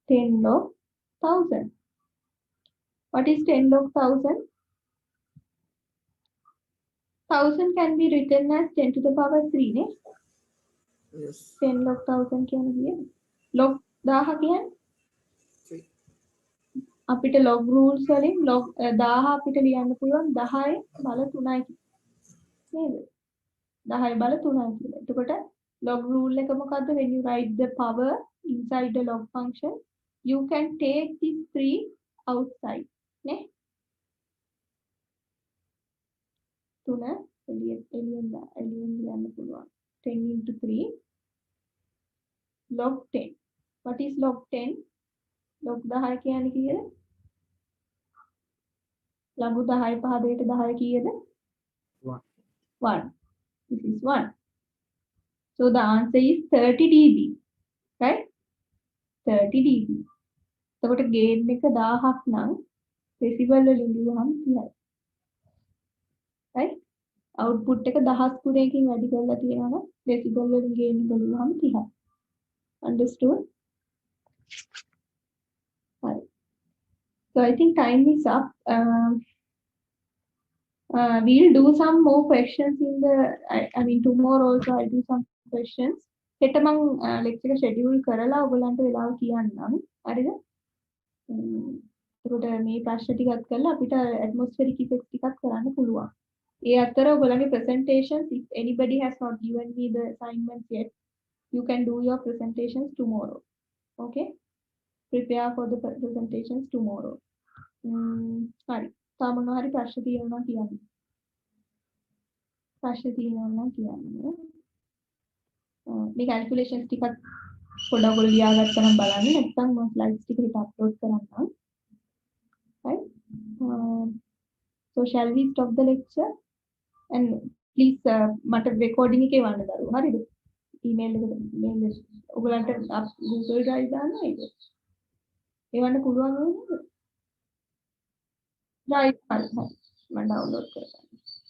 10 log 1000. What is 10 log 1000? 1000 can be written as 10 to the power 3 නේ. Yes. 10 log 1000 කියන්නේ log 1000 කියන්නේ 3. අපිට log rules වලින් log 1000 අපිට ලියන්න පුළුවන් 10 බල 3යි නේද? 10 බල 3යි කියලා. එතකොට log rule එක මොකද්ද? When you write the power inside the log function, you can take these 3 outside. නේ? 3 එළියෙන් ලියන්න පුළුවන්. 10 into 3 log 10. What is log 10? log 10 කියන්නේ කීයද? ලඝු 10 පහදයට 10 කීයද? 1. This is 1. So the answer is 30 dB. Right? 30 dB. එතකොට gain එක 1000ක් නම් decibel වලින් ලියුවහම 30යි. Right? Output එක 1000 ගුණයකින් වැඩි කරලා තියෙනවා නම් decibel වලින් gain එක ලියුවහම 30යි. Understood? Right. So I think time is up. We'll do some more questions in the, I mean tomorrow also I'll do some questions. හෙට මම lecture එක schedule කරලා ඔයගලන්ට වෙලාව කියන්නම්. හරිද? එතකොට මේ ප්‍රශ්න ටිකත් කරලා අපිට atmospheric effects ටිකක් කරන්න පුළුවන්. ඒ අතර ඔයගලගේ presentations, if anybody has not given me the assignments yet, you can do your presentations tomorrow. Okay? Prepare for the presentations tomorrow. හරි. තාම මොනවා හරි ප්‍රශ්න තියෙනවා කියන්න. ප්‍රශ්න තියෙනවා නම් කියන්න. මේ calculations ටිකක් පොඩ්ඩක් ඔයගොල්ලෝ ලියාගත්තා නම් බලන්න. නැත්නම් මම slides ටික හිත අප්ලෝඩ් කරන්නම්. Right? So shall we stop the lecture? And please මට recording එකේ වන්න දරුවෝ. හරිද? email එකට mail ඔයගලන්ට Google Drive දාන්න නේද? ඒවන්න පුළුවන් නේද? Drive හරි. මම download කරගන්න.